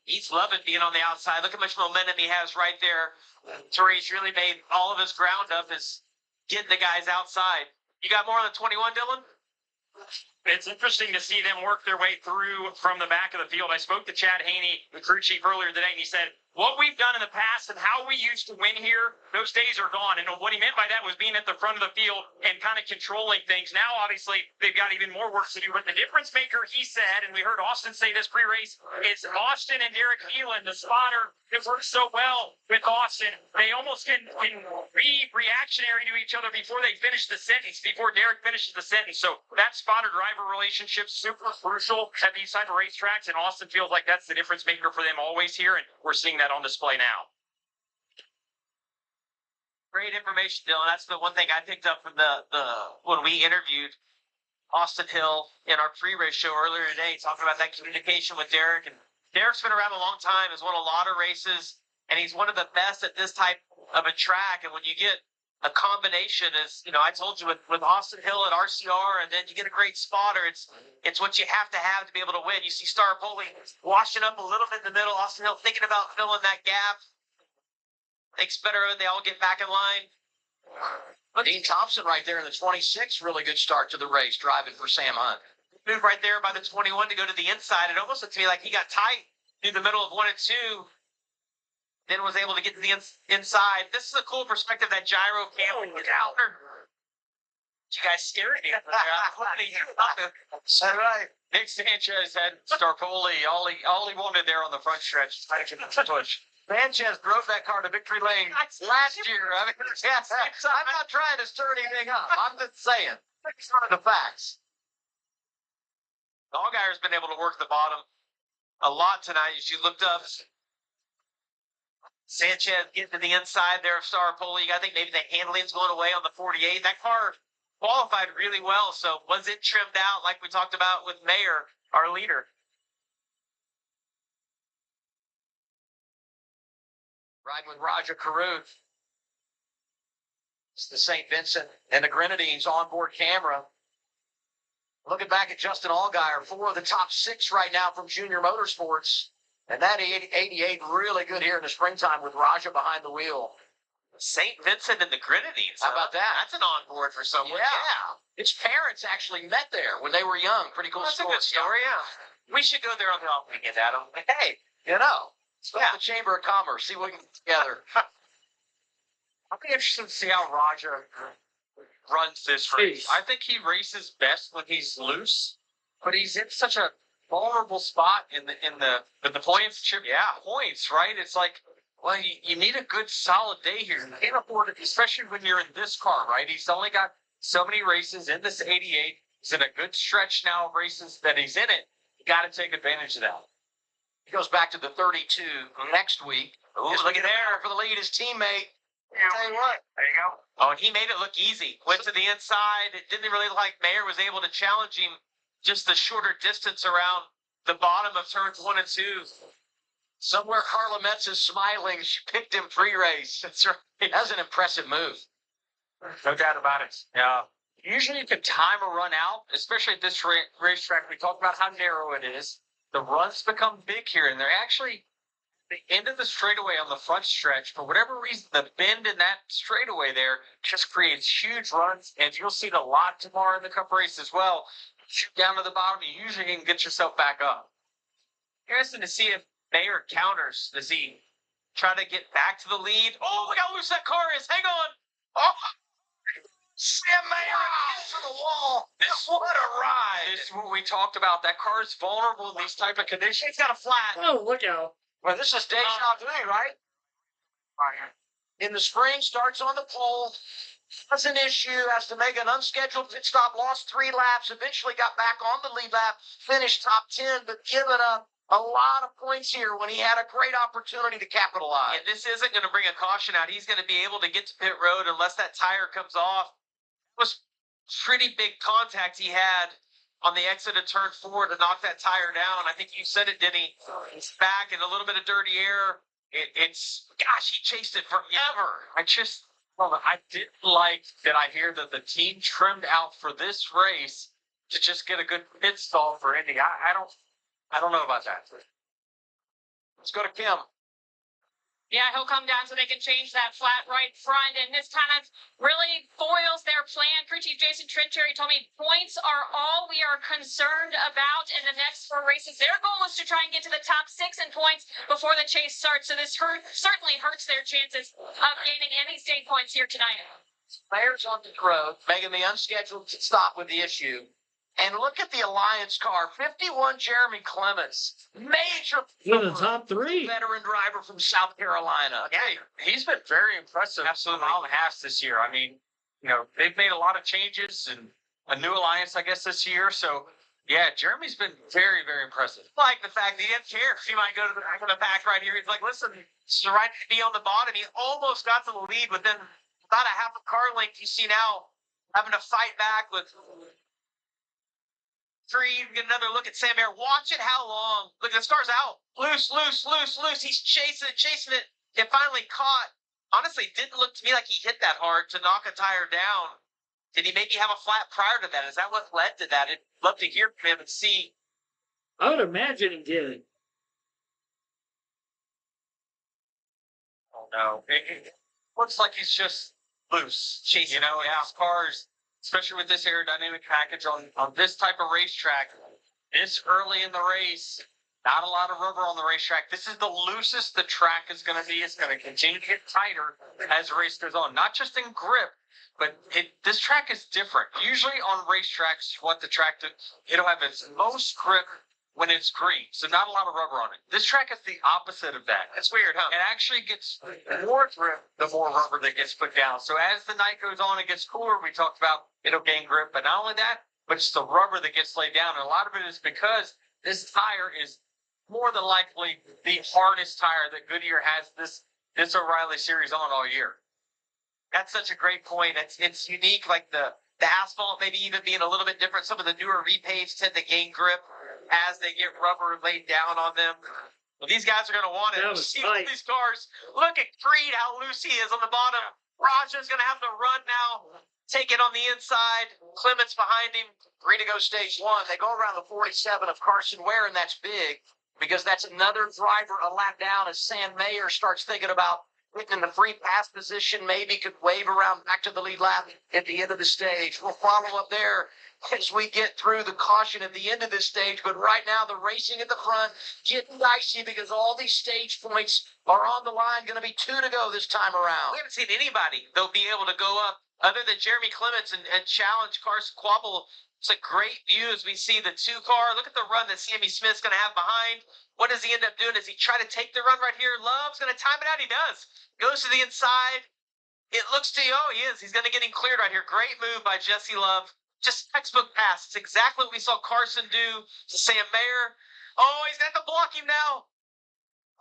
He's loving being on the outside. Look how much momentum he has right there. Therese really made all of his ground up is getting the guys outside. You got more on the 21, Dylan? It's interesting to see them work their way through from the back of the field. I spoke to Chad Haney, the crew chief, earlier today, and he said, what we've done in the past and how we used to win here, those days are gone. And what he meant by that was being at the front of the field and kind of controlling things. Now, obviously, they've got even more work to do. But the difference maker, he said, and we heard Austin say this pre-race, is Austin and Derek Phelan, the spotter that works so well with Austin. They almost can be reactionary to each other before they finish the sentence, before Derek finishes the sentence. So that spotter-driver relationship super crucial at these type of racetracks, and Austin feels like that's the difference maker for them always here, and we're seeing that on display now. Great information, Dylan. That's the one thing I picked up from the when we interviewed Austin Hill in our pre-race show earlier today, talking about that communication with Derek. And Derek's been around a long time, has won a lot of races, and he's one of the best at this type of a track. And when you get a combination, as I told you with Austin Hill at RCR, and then you get a great spotter, it's what you have to be able to win. You see Star Poli washing up a little bit in the middle, Austin Hill thinking about filling that gap. Thinks better when they all get back in line. Dean Thompson right there in the 26, really good start to the race, driving for Sam Hunt. Move right there by the 21 to go to the inside. It almost looked to me like he got tight through the middle of 1 and 2. then was able to get to the inside. This is a cool perspective, that gyro cam when you get out there. You guys scared me. That's right. Nick Sanchez had Starpoli. All he wanted there on the front stretch. Push. Sanchez drove that car to victory lane last year. I mean, I'm not trying to stir anything up. I'm just saying. These are the facts. Allgaier's been able to work the bottom a lot tonight. As you looked up, Sanchez getting to the inside there of Starpoli. I think maybe the handling's going away on the 48. That car qualified really well. So was it trimmed out like we talked about with Mayer, our leader? Riding with Raja Caruth. It's the St. Vincent and the Grenadines onboard camera. Looking back at Justin Allgaier, 4 of the top 6 right now from Junior Motorsports. And that 88 really good here in the springtime with Raja behind the wheel. St. Vincent and the Grenadines. How about that? That's an onboard for someone. Yeah. Its parents actually met there when they were young. Pretty cool That's story. a good story, yeah. We should go there on the off weekend, Adam. Hey, you know, it's yeah. The Chamber of Commerce. See what we can get together. I'll be interested to see how Roger runs this race. I think he races best when he's loose, but he's in such a vulnerable spot in the points. Points, right? It's like, well, you need a good solid day here. You can't afford it, especially when you're in this car, right? He's only got so many races in this 88. He's in a good stretch now of races that he's in it. You got to take advantage of that. He goes back to the 32 next week. Ooh, look at there for the lead, his teammate. Tell you what, there you go. Oh, and he made it look easy. Went to the inside. It didn't really look like Mayer was able to challenge him just the shorter distance around the bottom of turns 1 and 2. Somewhere Carla Metz is smiling. She picked him pre-race. That's right. That's an impressive move. No doubt about it. Yeah. Usually you can time a run out, especially at this racetrack. We talked about how narrow it is. The runs become big here, and they're actually the end of the straightaway on the front stretch. For whatever reason, the bend in that straightaway there just creates huge runs, and you'll see it a lot tomorrow in the Cup race as well. Shoot down to the bottom, you usually can get yourself back up. Interesting to see if Mayer counters. Does he try to get back to the lead? Oh, look how loose that car is. Hang on. Oh, Sam Mayer gets to the wall. What a ride. This is what we talked about. That car is vulnerable in these type of conditions. he's got a flat. Oh, look out. Well, this is deja vu, right? In the spring, starts on the pole. Has an issue, has to make an unscheduled pit stop, lost 3 laps, eventually got back on the lead lap, finished top 10, but given up a lot of points here when he had a great opportunity to capitalize. And this isn't going to bring a caution out. He's going to be able to get to pit road unless that tire comes off. It was pretty big contact he had on the exit of turn 4 to knock that tire down. I think you said it, Denny. It's back in a little bit of dirty air. Gosh, he chased it forever. I didn't like that I hear that the team trimmed out for this race to just get a good pit stall for Indy. I don't know about that. Let's go to Kim. Yeah, he'll come down so they can change that flat right front, and this kind of really foils their plan. Crew Chief Jason Trincherry told me points are all we are concerned about in the next 4 races. Their goal is to try and get to the top 6 in points before the chase starts, so this certainly hurts their chances of gaining any state points here tonight. Mayer's on the road, making the unscheduled stop with the issue. And look at the Alliance car, 51 Jeremy Clements, major In the top 3. veteran driver from South Carolina. Yeah, he's been very impressive. Absolutely. Mile and a half this year. I mean, they've made a lot of changes and a new alliance, I guess, this year. So, yeah, Jeremy's been very, very impressive. Like the fact that he didn't care. He might go to the back of the pack right here. He's like, listen, it's right to be on the bottom. He almost got to the lead within about a half a car length. You see now having to fight back with Creed. Get another look at Sam Mayer. Watch it how long. Look, the car's out. Loose. He's chasing it. It finally caught. Honestly, it didn't look to me like he hit that hard to knock a tire down. Did he maybe have a flat prior to that? Is that what led to that? I'd love to hear from him and see. I would imagine he did. Oh, no. It looks like he's just loose. Chasing, and his cars, especially with this aerodynamic package on this type of racetrack, this early in the race, Not a lot of rubber on the racetrack. This is the loosest the track is going to be. It's going to continue to get tighter as the race goes on. Not just in grip, but this track is different. Usually on racetracks, you want the track to, it'll have its most grip when it's green. So not a lot of rubber on it. This track is the opposite of that. That's weird, huh? It actually gets more grip the more rubber that gets put down. So as the night goes on, it gets cooler. We talked about it'll gain grip, but not only that, but it's the rubber that gets laid down. And a lot of it is because this tire is more than likely the hardest tire that Goodyear has this O'Reilly series on all year. That's such a great point. It's unique, like the asphalt maybe even being a little bit different. Some of the newer repaves tend to gain grip as they get rubber laid down on them. Well, these guys are going to want it. That was See tight. these cars. Look at Creed, how loose he is on the bottom. Raja's going to have to run now. Take it on the inside. Clement's behind him. Three to go stage one. They go around the 47 of Carson Ware, and that's big because that's another driver a lap down as Sam Mayer starts thinking about getting in the free pass position, maybe could wave around back to the lead lap at the end of the stage. We'll follow up there as we get through the caution at the end of this stage. But right now, the racing at the front getting dicey because all these stage points are on the line. Going to be 2 to go this time around. We haven't seen anybody they'll be able to go up other than Jeremy Clements and challenge Carson Quapple. It's a great view as we see the 2-car. Look at the run that Sammy Smith's going to have behind. What does he end up doing? Does he try to take the run right here? Love's going to time it out. He does. Goes to the inside. It looks to you. Oh, he is. He's going to get him cleared right here. Great move by Jesse Love. Just textbook pass. It's exactly what we saw Carson do to Sam Mayer. Oh, he's got to block him now.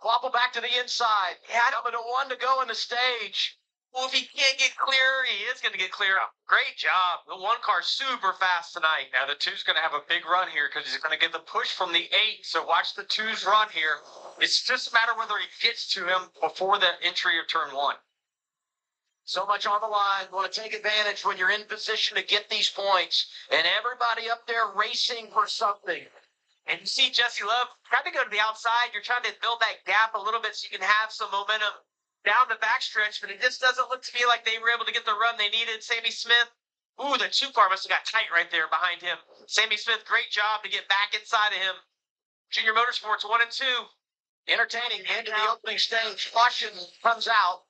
Quapple back to the inside. Yeah, coming to 1 to go in the stage. Well, if he can't get clear, he is going to get clear. Great job. The 1-car super fast tonight. Now the 2's going to have a big run here because he's going to get the push from the 8. So watch the 2's run here. It's just a matter whether he gets to him before the entry of turn 1. So much on the line. Want to take advantage when you're in position to get these points. And everybody up there racing for something. And you see Jesse Love trying to go to the outside. You're trying to build that gap a little bit so you can have some momentum down the backstretch, but it just doesn't look to me like they were able to get the run they needed. Sammy Smith, ooh, the 2-car must have got tight right there behind him. Sammy Smith, great job to get back inside of him. Junior Motorsports 1 and 2. Entertaining into the opening stage. Caution comes out.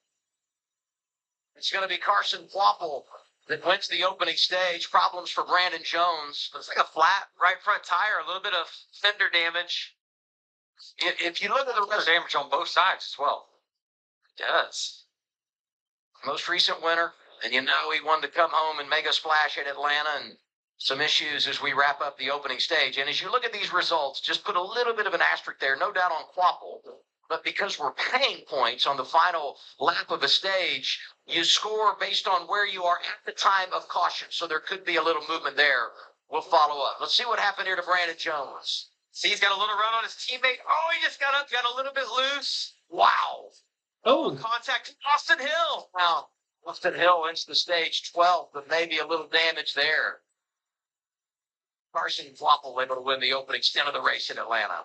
It's going to be Carson Quapple that wins the opening stage. Problems for Brandon Jones. Looks like a flat right front tire, a little bit of fender damage. If you look at the There's damage on both sides as well. It does. Most recent winner, and you know he wanted to come home and make a splash at Atlanta, and some issues as we wrap up the opening stage. And as you look at these results, just put a little bit of an asterisk there, no doubt on Quapple. But because we're paying points on the final lap of a stage, you score based on where you are at the time of caution. So there could be a little movement there. We'll follow up. Let's see what happened here to Brandon Jones. See, he's got a little run on his teammate. Oh, he just got up, got a little bit loose. Wow. Oh, Contact Austin Hill. Now, Austin Hill into the stage 12, but maybe a little damage there. Carson Quapple able to win the opening stint of the race in Atlanta.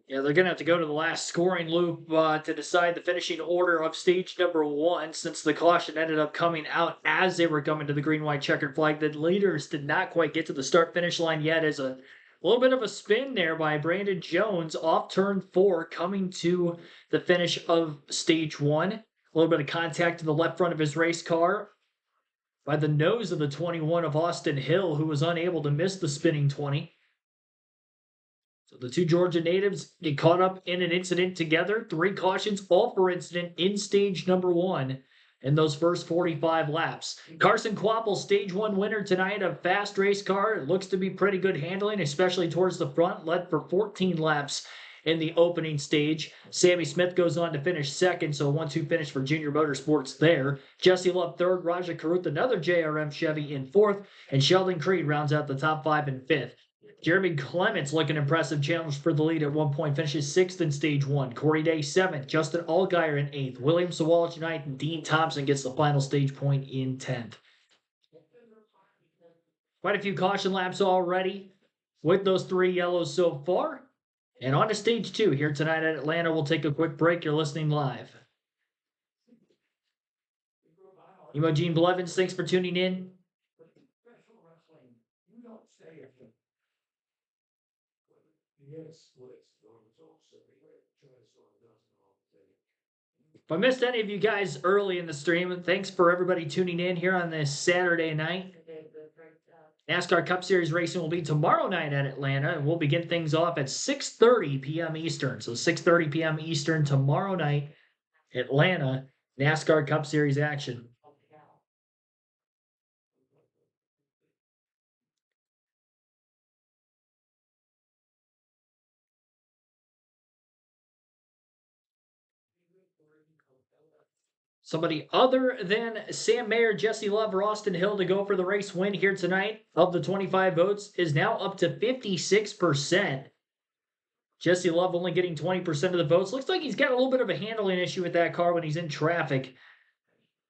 yeah, they're going to have to go to the last scoring loop to decide the finishing order of stage number 1, since the caution ended up coming out as they were coming to the green-white checkered flag. The leaders did not quite get to the start-finish line yet, as a little bit of a spin there by Brandon Jones off turn 4, coming to the finish of stage 1. A little bit of contact to the left front of his race car by the nose of the 21 of Austin Hill, who was unable to miss the spinning 20. So the 2 Georgia natives get caught up in an incident together. 3 cautions, all for incident in stage number 1 in those first 45 laps. Carson Quapple, stage 1 winner tonight, a fast race car. It looks to be pretty good handling, especially towards the front. Led for 14 laps in the opening stage. Sammy Smith goes on to finish second, so a 1-2 finish for Junior Motorsports there. Jesse Love third, Raja Karuth, another JRM Chevy in fourth, and Sheldon Creed rounds out the top 5 in fifth. Jeremy Clements looking impressive, challenge for the lead at one point, finishes 6th in stage 1. Corey Day 7th, Justin Allgaier in 8th, William Sawalich 9th, and Dean Thompson gets the final stage point in 10th. Quite a few caution laps already with those 3 yellows so far. And on to stage 2 here tonight at Atlanta. We'll take a quick break. You're listening live. Emogene Blevins, thanks for tuning in. If I missed any of you guys early in the stream, thanks for everybody tuning in here on this Saturday night. NASCAR Cup Series racing will be tomorrow night at Atlanta, and we'll begin things off at 6:30 p.m. Eastern. So 6:30 p.m. Eastern tomorrow night, Atlanta, NASCAR Cup Series action. Somebody other than Sam Mayer, Jesse Love, or Austin Hill to go for the race win here tonight of the 25 votes is now up to 56%. Jesse Love only getting 20% of the votes. Looks like he's got a little bit of a handling issue with that car when he's in traffic.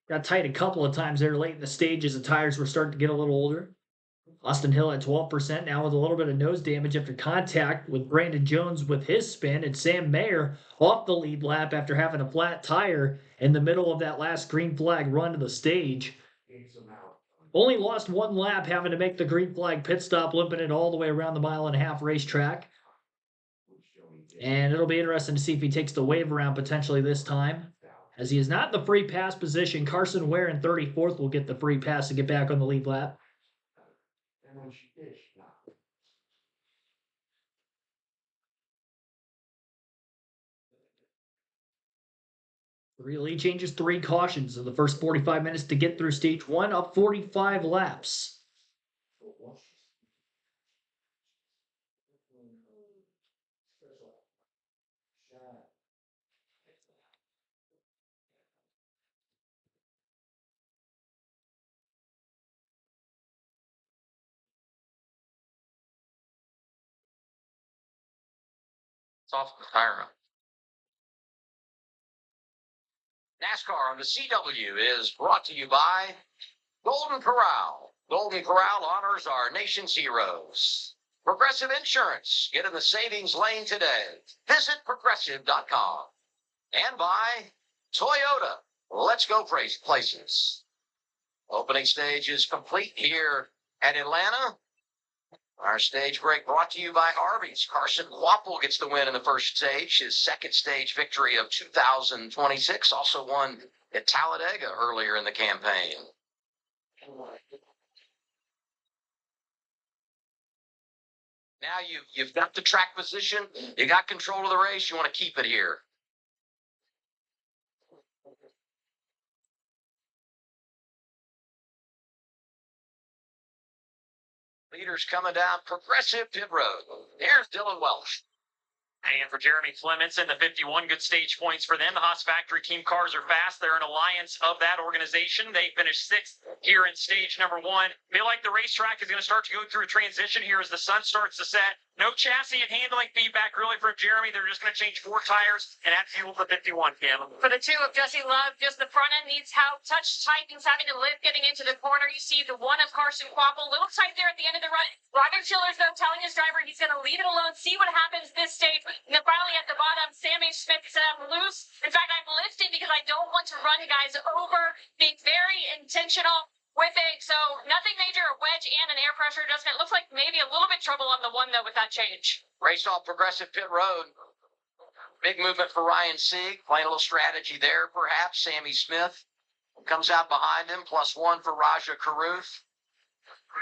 Got tight a couple of times there late in the stage as the tires were starting to get a little older. Austin Hill at 12% now with a little bit of nose damage after contact with Brandon Jones with his spin, and Sam Mayer off the lead lap after having a flat tire in the middle of that last green flag run to the stage. Only lost one lap having to make the green flag pit stop, limping it all the way around the 1.5-mile racetrack. And it'll be interesting to see if he takes the wave around potentially this time. As he is not in the free pass position, Carson Ware in 34th will get the free pass to get back on the lead lap. Three lead changes, 3 cautions in the first 45 minutes to get through stage 1 of 45 laps. It's off the tire. NASCAR on the CW is brought to you by Golden Corral. Golden Corral honors our nation's heroes. Progressive Insurance. Get in the savings lane today. Visit progressive.com. And by Toyota. Let's go places. Opening stage is complete here at Atlanta. Our stage break brought to you by Arby's. Carson Quapple gets the win in the first stage. His second stage victory of 2026. Also won at Talladega earlier in the campaign. Now you've got the track position. You got control of the race. You want to keep it here. Leaders coming down Progressive Pit Road. There's Dylan Welch. And for Jeremy Clements in the 51, good stage points for them. The Haas Factory team cars are fast. They're an alliance of that organization. They finished 6th here in stage number 1. Feel like the racetrack is going to start to go through a transition here as the sun starts to set. No chassis and handling feedback really for Jeremy. They're just going to change 4 tires and add fuel to 51, Cam. For the 2 of Jesse Love, just the front end needs help. Touch tight, he's having to lift getting into the corner. You see the 1 of Carson Quapple, a little tight there at the end of the run. Roger Chillers, though, telling his driver he's going to leave it alone, see what happens this stage. And then finally at the bottom, Sammy Smith said, I'm loose. In fact, I'm lifting because I don't want to run guys over, being very intentional with it. So nothing major, a wedge and an air pressure adjustment. Looks like maybe a little bit trouble on the 1, though, with that change. Race off Progressive Pit Road. Big movement for Ryan Sieg. Playing a little strategy there, perhaps. Sammy Smith comes out behind him. +1 for Raja Caruth.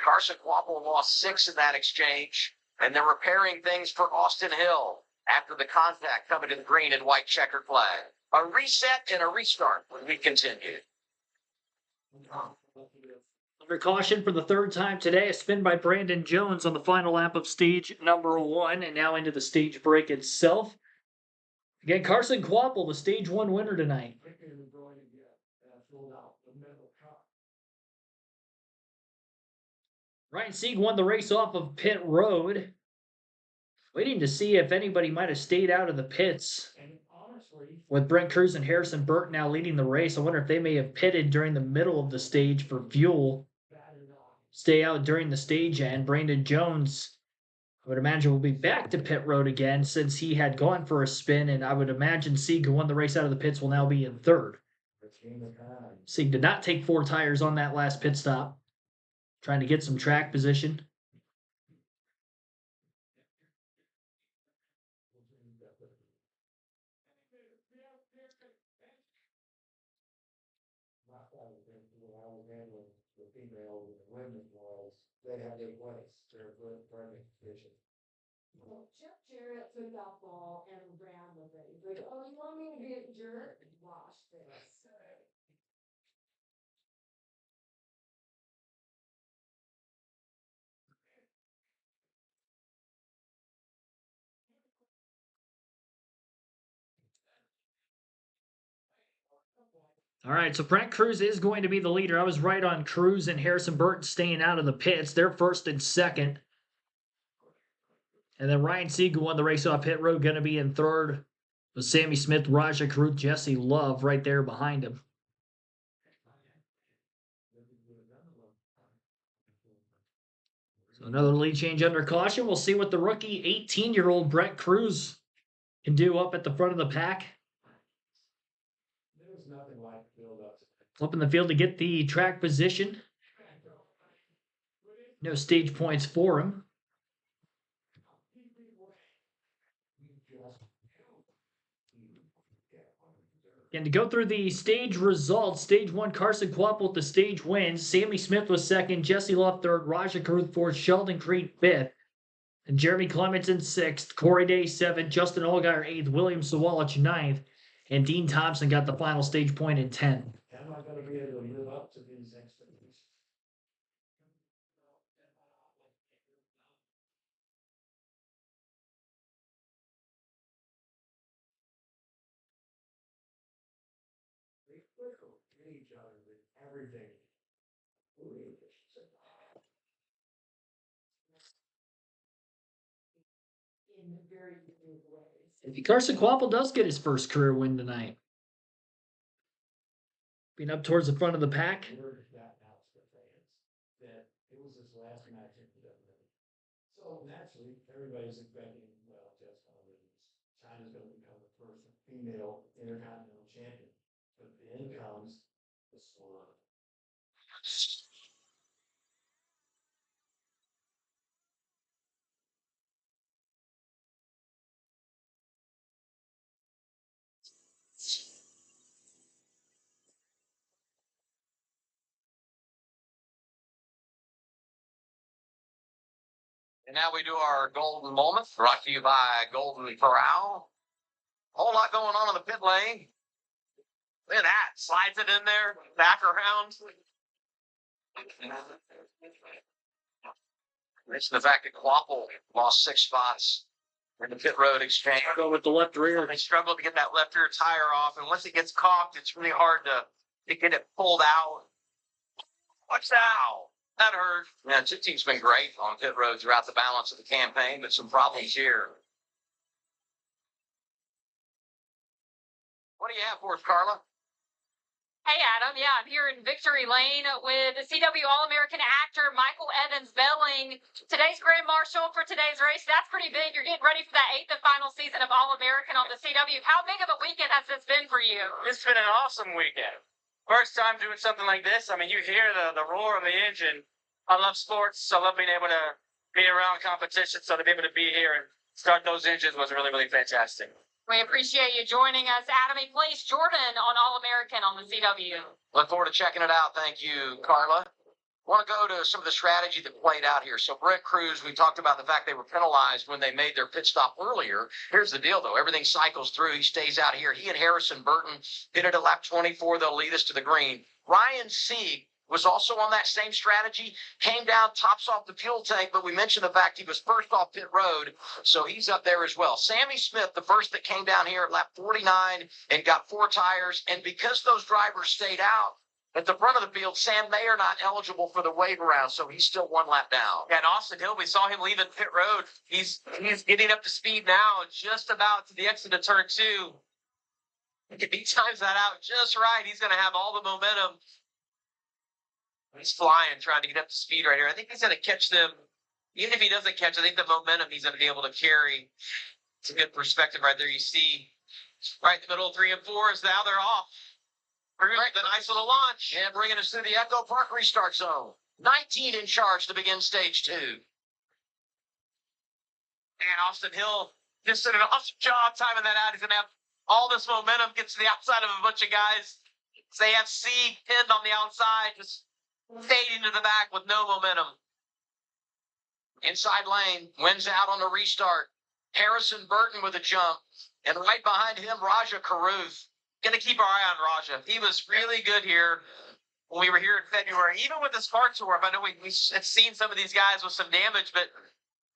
Carson Quapple lost 6 in that exchange. And they're repairing things for Austin Hill after the contact coming to the green and white checkered flag. A reset and a restart when we continue. Under caution for the 3rd time today, a spin by Brandon Jones on the final lap of stage number 1, and now into the stage break itself. Again, Carson Quapple, the stage 1 winner tonight. Ryan Sieg won the race off of pit road. Waiting to see if anybody might have stayed out of the pits. With Brent Cruz and Harrison Burke now leading the race, I wonder if they may have pitted during the middle of the stage for fuel. Stay out during the stage end. Brandon Jones, I would imagine, will be back to pit road again since he had gone for a spin, and I would imagine Sieg, who won the race out of the pits, will now be in 3rd. Sieg did not take 4 tires on that last pit stop, trying to get some track position. Well, Chip Jarrett took that ball and ran with it. He's like, oh, you want me to be a jerk? Watch this. All right, so Brent Cruz is going to be the leader. I was right on Cruz and Harrison Burton staying out of the pits. They're first and second. And then Ryan Siegel won the race off pit road, going to be in third. With Sammy Smith, Raja Caruth, Jesse Love right there behind him. So another lead change under caution. We'll see what the rookie 18-year-old Brent Cruz can do up at the front of the pack. There's nothing like build up. Flipping the field to get the track position. No stage points for him. And to go through the stage results, stage 1, Carson Kvapil with the stage wins. Sammy Smith was second, Jesse Love third, Raja Caruth fourth, Sheldon Creed fifth, and Jeremy Clements in sixth, Corey Day seventh, Justin Allgaier eighth, William Sawalich ninth, and Dean Thompson got the final stage point in 10th. Am I going to be able to live up to these expectations? They quickly get each other with everything. In very unique ways. If Carson Kvapil does get his first career win tonight, being up towards the front of the pack. Word got out to the fans that it was his last match in WWE. So naturally, everybody's expecting, well, Jeff's going to lose. China's going to become the first female intercontinental champion. But then comes the swan. And now we do our golden moment, brought to you by Golden Corral. Whole lot going on in the pit lane. Look at that. Slides it in there, back around. Mention the fact that Kvapil lost 6 spots in the pit road exchange. Go with the left rear. They struggle to get that left rear tire off, and once it gets caulked, it's really hard to get it pulled out. Watch out. That hurt. Yeah, the team's been great on pit road throughout the balance of the campaign, but some problems here. What do you have for us, Carla? Hey, Adam. Yeah, I'm here in Victory Lane with the CW All-American actor Michael Evans Belling. Today's Grand Marshal for today's race. That's pretty big. You're getting ready for that 8th and final season of All-American on the CW. How big of a weekend has this been for you? It's been an awesome weekend. First time doing something like this. I mean, you hear the roar of the engine. I love sports. I love being able to be around competition. So to be able to be here and start those engines was really, really fantastic. We appreciate you joining us. Adam, he placed Jordan on All-American on the CW. Look forward to checking it out. Thank you, Carla. Want to go to some of the strategy that played out here. So Brent Cruz, we talked about the fact they were penalized when they made their pit stop earlier. Here's the deal, though. Everything cycles through. He stays out here. He and Harrison Burton pitted at lap 24. They'll lead us to the green. Ryan Sieg was also on that same strategy, came down, tops off the fuel tank, but we mentioned the fact he was first off pit road, so he's up there as well. Sammy Smith, the first that came down here at lap 49 and got 4 tires, and because those drivers stayed out at the front of the field, Sam Mayer not eligible for the wave around, so he's still 1 lap down. Yeah, and Austin Hill, we saw him leaving pit road. He's getting up to speed now, just about to the exit of turn 2. If he times that out just right, he's going to have all the momentum. He's flying, trying to get up to speed right here. I think he's going to catch them. Even if he doesn't catch, I think the momentum he's going to be able to carry. It's a good perspective right there. You see right in the middle of 3 and 4 is now they're off. Right, the nice little launch. And bringing us through the Echo Park restart zone. 19 in charge to begin stage 2. And Austin Hill just did an awesome job timing that out. He's going to have all this momentum, gets to the outside of a bunch of guys. So they have C pinned on the outside, just fading to the back with no momentum. Inside lane, wins out on the restart. Harrison Burton with a jump. And right behind him, Raja Caruth. Going to keep our eye on Raja. He was really good here when we were here in February. Even with the spark tour, I know we had seen some of these guys with some damage, but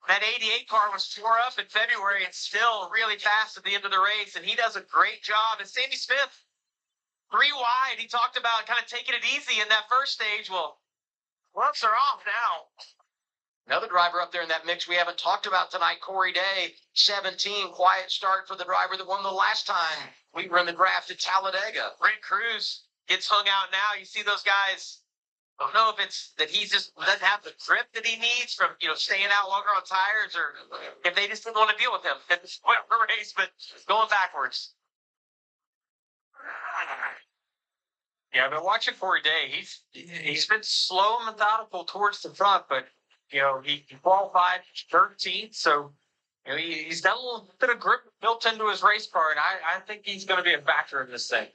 that 88 car was tore up in February and still really fast at the end of the race, and he does a great job. And Sammy Smith, 3 wide, he talked about kind of taking it easy in that first stage. Well, gloves are off now. Another driver up there in that mix we haven't talked about tonight, Corey Day, 17, quiet start for the driver that won the last time we were in the draft at Talladega. Brent Cruz gets hung out now. You see those guys. I don't know if it's that he just doesn't have the grip that he needs from, staying out longer on tires, or if they just didn't want to deal with him at this point of the race, but going backwards. Yeah, I've been watching Corey Day. He's been slow and methodical towards the front, but he qualified 13th, so he's got a little bit of grip built into his race car, and I think he's going to be a factor in this thing.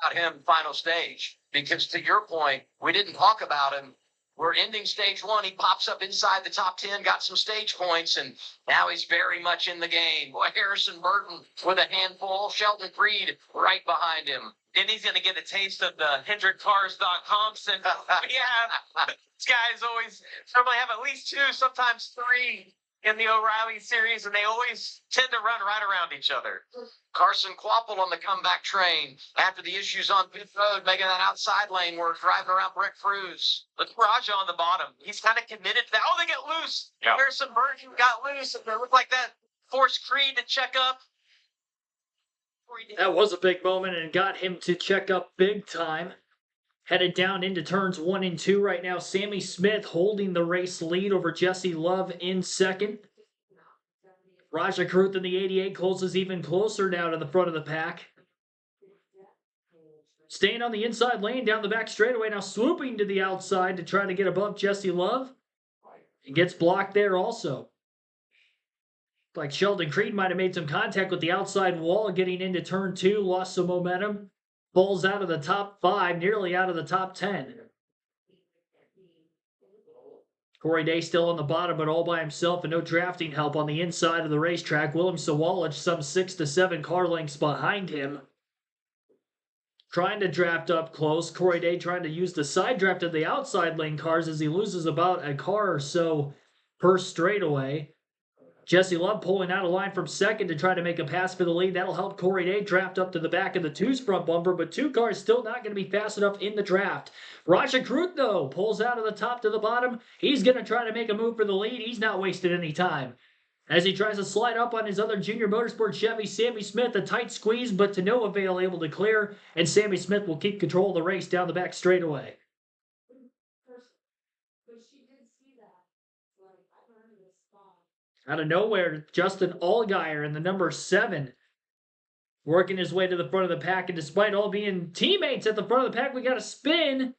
About him final stage, because to your point, we didn't talk about him. We're ending stage 1. He pops up inside the top 10, got some stage points, and now he's very much in the game. Boy, Harrison Burton with a handful. Sheldon Creed right behind him. Then he's going to get a taste of the HendrickCars.com. And these guys always normally have at least 2, sometimes 3 in the O'Reilly series, and they always tend to run right around each other. Carson Quapple on the comeback train after the issues on pit road, making that outside lane work, driving around Brett Cruz. Look at Raja on the bottom. He's kind of committed to that. Oh, they get loose. Yeah. Harrison Burton got loose, and it looked like that forced Creed to check up. That was a big moment and got him to check up big time. Headed down into turns 1 and 2 right now. Sammy Smith holding the race lead over Jesse Love in second. Raja Caruth in the 88 closes even closer now to the front of the pack. Staying on the inside lane down the back straightaway, now swooping to the outside to try to get above Jesse Love. He gets blocked there also. Like Sheldon Creed might have made some contact with the outside wall getting into turn 2, lost some momentum. Falls out of the top 5, nearly out of the top 10. Corey Day still on the bottom, but all by himself and no drafting help on the inside of the racetrack. William Sawalich some 6 to 7 car lengths behind him. Trying to draft up close. Corey Day trying to use the side draft of the outside lane cars as he loses about a car or so per straightaway. Jesse Love pulling out a line from second to try to make a pass for the lead. That'll help Corey Day draft up to the back of the 2's front bumper, but 2 cars still not going to be fast enough in the draft. Raja Caruth, though, pulls out of the top to the bottom. He's going to try to make a move for the lead. He's not wasting any time. As he tries to slide up on his other Junior Motorsport Chevy, Sammy Smith, a tight squeeze, but to no avail, able to clear, and Sammy Smith will keep control of the race down the back straightaway. Out of nowhere, Justin Allgaier in the number 7, working his way to the front of the pack. And despite all being teammates at the front of the pack, we got a spin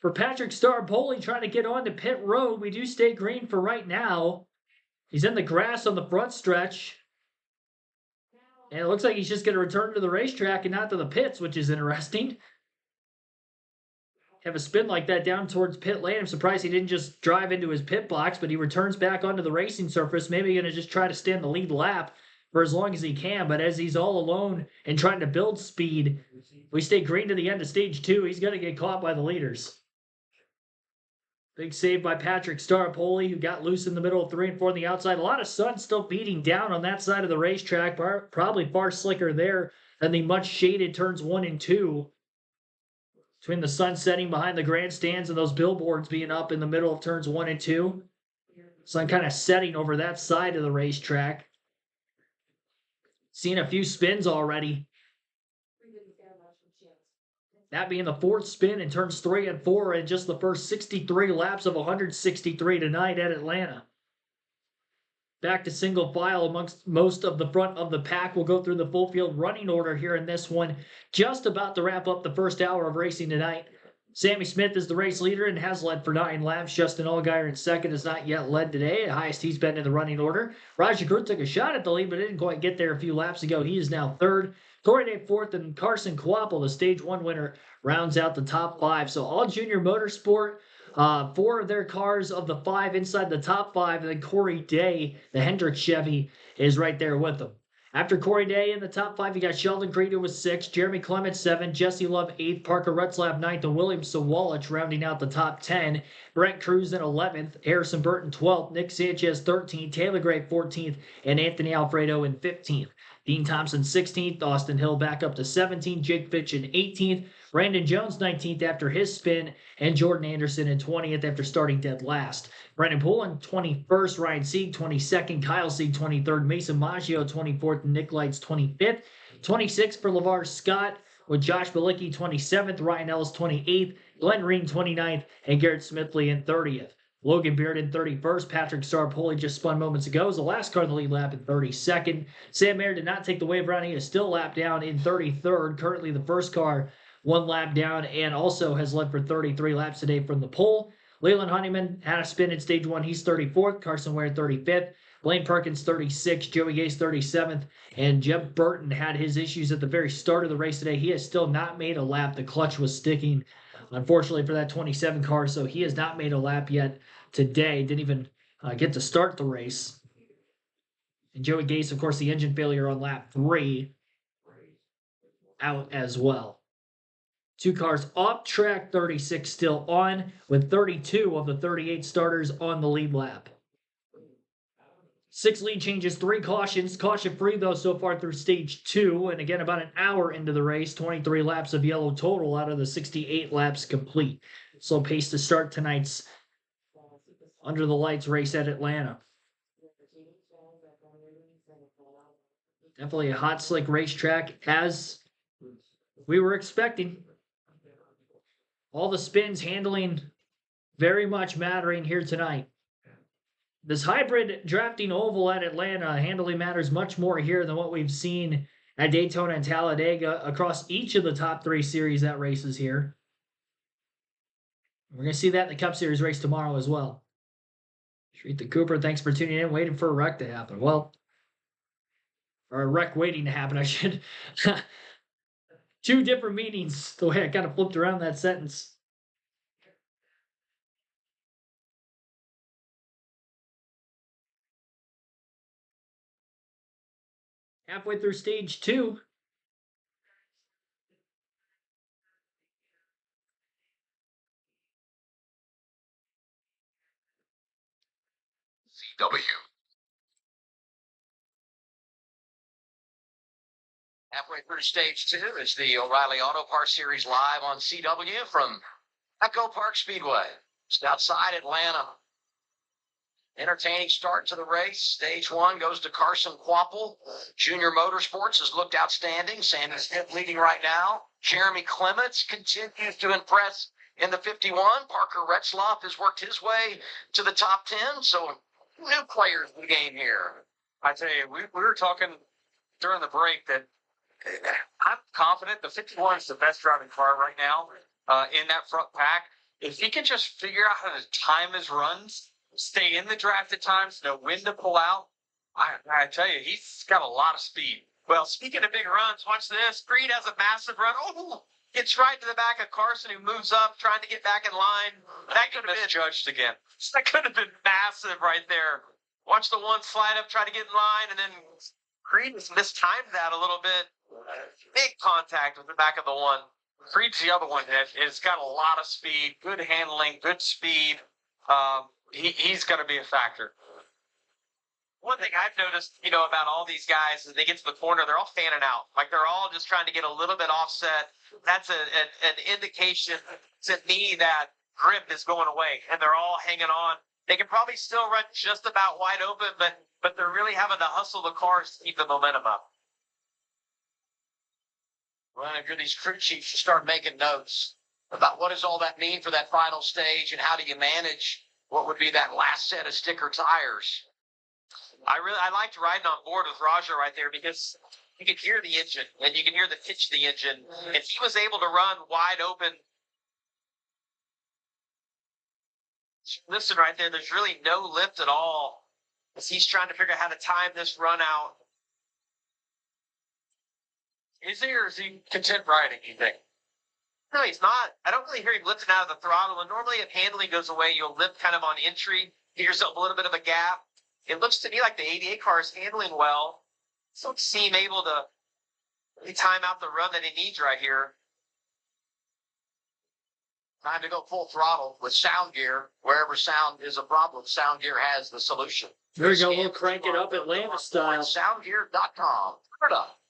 for Patrick Starpoli trying to get on to pit road. We do stay green for right now. He's in the grass on the front stretch. And it looks like he's just going to return to the racetrack and not to the pits, which is interesting. Have a spin like that down towards pit lane. I'm surprised he didn't just drive into his pit box, but he returns back onto the racing surface. Maybe going to just try to stay in the lead lap for as long as he can. But as he's all alone and trying to build speed, we stay green to the end of stage 2. He's going to get caught by the leaders. Big save by Patrick Starpoli, who got loose in the middle of 3 and 4 on the outside. A lot of sun still beating down on that side of the racetrack. Probably far slicker there than the much shaded turns 1 and 2. Between the sun setting behind the grandstands and those billboards being up in the middle of turns 1 and 2. Sun kind of setting over that side of the racetrack. Seen a few spins already. That being the 4th spin in turns 3 and 4 in just the first 63 laps of 163 tonight at Atlanta. Back to single file amongst most of the front of the pack. We'll go through the full field running order here in this one. Just about to wrap up the first hour of racing tonight. Sammy Smith is the race leader and has led for 9 laps. Justin Allgaier in second has not yet led today. The highest he's been in the running order. Raja Caruth took a shot at the lead, but didn't quite get there a few laps ago. He is now 3rd. Corey Day 4th, and Carson Quapple, the Stage 1 winner, rounds out the top 5. So all Junior Motorsport. Four of their cars of the five inside the top five, and then Corey Day, the Hendrick Chevy, is right there with them. After Corey Day in the top five, you got Sheldon Creeder with 6, Jeremy Clement 7, Jesse Love 8, Parker Retzlaff 9th, and William Sawalich rounding out the top 10. Brent Cruz in 11th, Harrison Burton 12th, Nick Sanchez 13th, Taylor Gray 14th, and Anthony Alfredo in 15th. Dean Thompson 16th, Austin Hill back up to 17th, Jake Fitch in 18th, Brandon Jones 19th after his spin, and Jordan Anderson in 20th after starting dead last. Brendan Poulin 21st, Ryan Sieg 22nd, Kyle Sieg 23rd, Mason Maggio 24th, and Nick Lights 25th. 26th for LeVar Scott with Josh Bilicki 27th, Ryan Ellis 28th, Glenn Reen 29th, and Garrett Smithley in 30th. Logan Beard in 31st. Patrick Starpoli just spun moments ago is the last car in the lead lap in 32nd. Sam Mayer did not take the wave around. He is still lapped down in 33rd. Currently the first car 1 lap down and also has led for 33 laps today from the pole. Leland Honeyman had a spin in stage 1. He's 34th. Carson Ware 35th. Blaine Perkins 36th. Joey Gase 37th. And Jeb Burton had his issues at the very start of the race today. He has still not made a lap. The clutch was sticking, unfortunately, for that 27 car, so he has not made a lap yet today. Didn't even get to start the race. And Joey Gase, of course, the engine failure on lap 3, out as well. 2 cars off track, 36 still on, with 32 of the 38 starters on the lead lap. 6 lead changes, 3 cautions. Caution free, though, so far through stage 2. And again, about an hour into the race, 23 laps of yellow total out of the 68 laps complete. Slow pace to start tonight's Under the Lights race at Atlanta. Definitely a hot, slick racetrack, as we were expecting. All the spins handling very much mattering here tonight. This hybrid drafting oval at Atlanta handling matters much more here than what we've seen at Daytona and Talladega across each of the top 3 series that races here. We're going to see that in the Cup Series race tomorrow as well. Treat the Cooper, thanks for tuning in, waiting for a wreck to happen. Well, or a wreck waiting to happen, I should. 2 different meanings, the way I kind of flipped around that sentence. Halfway through stage 2. CW. Halfway through stage 2 is the O'Reilly Auto Parts Series live on CW from Echo Park Speedway. Just outside Atlanta. Entertaining start to the race. Stage 1 goes to Carson Quapple. Junior Motorsports has looked outstanding. Sammy Smith leading right now. Jeremy Clements continues to impress in the 51. Parker Retzlaff has worked his way to the top 10. So new players in the game here. I tell you, we were talking during the break that I'm confident the 51 is the best driving car right now in that front pack. If he can just figure out how to time his runs, stay in the draft at times, know when to pull out, I tell you, he's got a lot of speed. Well, speaking of big runs, watch this. Creed has a massive run. Oh, gets right to the back of Carson, who moves up, trying to get back in line. That could have been misjudged again. That could have been massive right there. Watch the one slide up, try to get in line, and then Creed has mistimed that a little bit. Big contact with the back of the one. Creed's the other one that has got a lot of speed, good handling, good speed. He's going to be a factor. One thing I've noticed, about all these guys is they get to the corner, they're all fanning out. Like they're all just trying to get a little bit offset. That's an indication to me that grip is going away, and they're all hanging on. They can probably still run just about wide open, but they're really having to hustle the cars to keep the momentum up. Well, if you're these crew chiefs, you start making notes about what does all that mean for that final stage, and how do you manage what would be that last set of sticker tires. I liked riding on board with Raja right there because you could hear the engine and you can hear the pitch of the engine. And he was able to run wide open. Listen right there, there's really no lift at all as he's trying to figure out how to time this run out. Is he, or is he content riding, you think? No, he's not. I don't really hear him lifting out of the throttle. And normally, if handling goes away, you'll lift kind of on entry, give yourself a little bit of a gap. It looks to me like the 88 car is handling well. So seem able to really time out the run that he needs right here. Time to go full throttle with sound gear. Wherever sound is a problem, sound gear has the solution. There we go. We'll crank it up Atlanta style. Soundgear.com. Turn it up.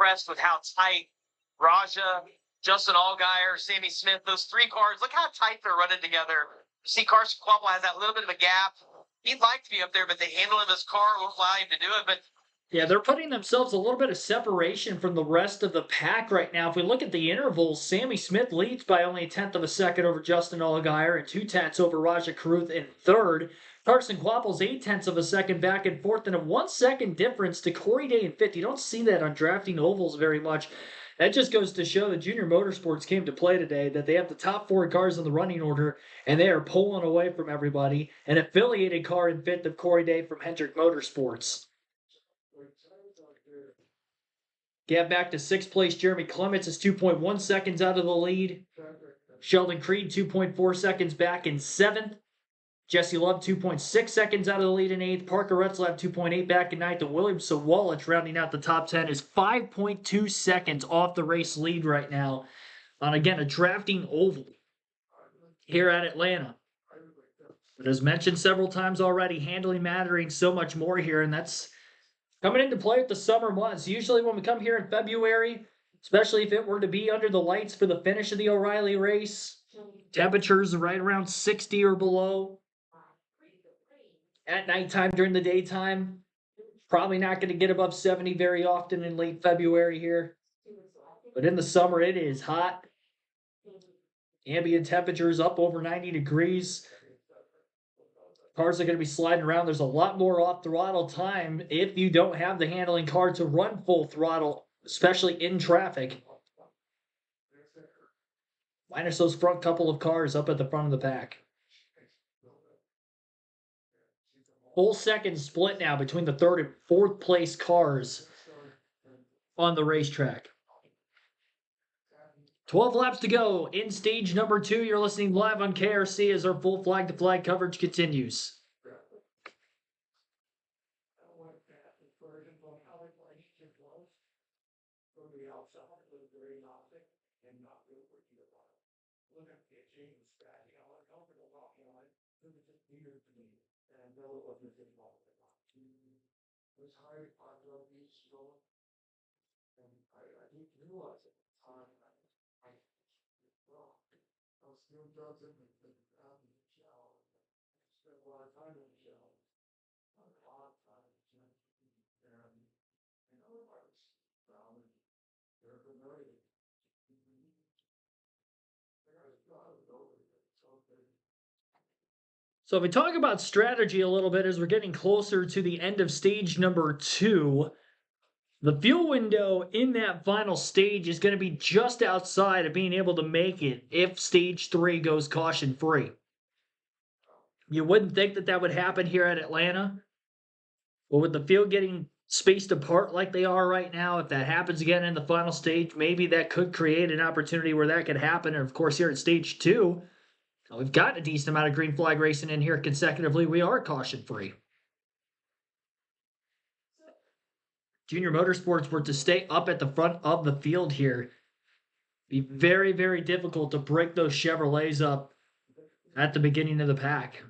Impressed with how tight Raja, Justin Allgaier, Sammy Smith, those three cars, look how tight they're running together. You see Carson Kvapil has that little bit of a gap. He'd like to be up there, but they handle him. His car won't allow him to do it. But Yeah, they're putting themselves a little bit of separation from the rest of the pack right now. If we look at the intervals, Sammy Smith leads by only a tenth of a second over Justin Allgaier and 0.2 over Raja Karuth in third. Carson Kvapil's 0.8 of a second back and fourth, and a 1 second difference to Corey Day in fifth. You don't see that on drafting ovals very much. That just goes to show that Junior Motorsports came to play today, that they have the top 4 cars in the running order, and they are pulling away from everybody. An affiliated car in fifth of Corey Day from Hendrick Motorsports. Get back to sixth place. Jeremy Clements is 2.1 seconds out of the lead. Sheldon Creed 2.4 seconds back in seventh. Jesse Love 2.6 seconds out of the lead in eighth. Parker Retzlaff 2.8 back in ninth. And William Sawalich rounding out the top 10 is 5.2 seconds off the race lead right now on, again, a drafting oval here at Atlanta. But as mentioned several times already, handling mattering so much more here, and that's coming into play with the summer months. Usually when we come here in February, especially if it were to be under the lights for the finish of the O'Reilly race, temperatures are right around 60 or below. At nighttime, during the daytime, probably not going to get above 70 very often in late February here. But in the summer, it is hot. Ambient temperatures up over 90 degrees. Cars are going to be sliding around. There's a lot more off-throttle time if you don't have the handling car to run full throttle, especially in traffic. Minus those front couple of cars up at the front of the pack. Full second split now between the third and fourth place cars on the racetrack. 12 laps to go in stage number 2. You're listening live on KRC as our full flag-to-flag coverage continues. Was hard on the beach road, and I didn't realize at the time I was doing drugs in the shower. Spent a lot of time in the shower. A lot of time in the shower. And other parts found they're familiar. So if we talk about strategy a little bit as we're getting closer to the end of stage number 2, the fuel window in that final stage is going to be just outside of being able to make it if stage 3 goes caution-free. You wouldn't think that that would happen here at Atlanta, but with the field getting spaced apart like they are right now, if that happens again in the final stage, maybe that could create an opportunity where that could happen. And of course, here at stage 2, we've got a decent amount of green flag racing in here consecutively. We are caution-free. Junior Motorsports were to stay up at the front of the field here. Be very, very difficult to break those Chevrolets up at the beginning of the pack.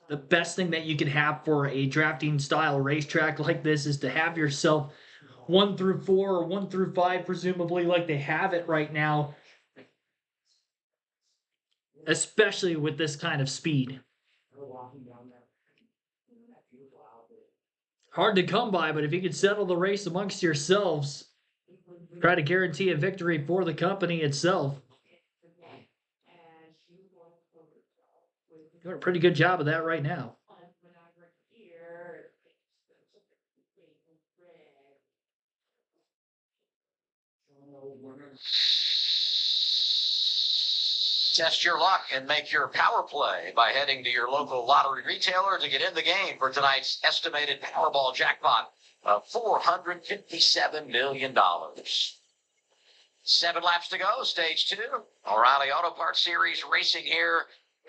the best thing that you can have for a drafting style racetrack like this is to have yourself 1 through 4 or 1 through 5, presumably, like they have it right now, especially with this kind of speed. Hard to come by, but if you could settle the race amongst yourselves, try to guarantee a victory for the company itself. Doing a pretty good job of that right now. Test your luck and make your power play by heading to your local lottery retailer to get in the game for tonight's estimated Powerball jackpot of $457 million. 7 laps to go, stage 2. O'Reilly Auto Parts Series racing here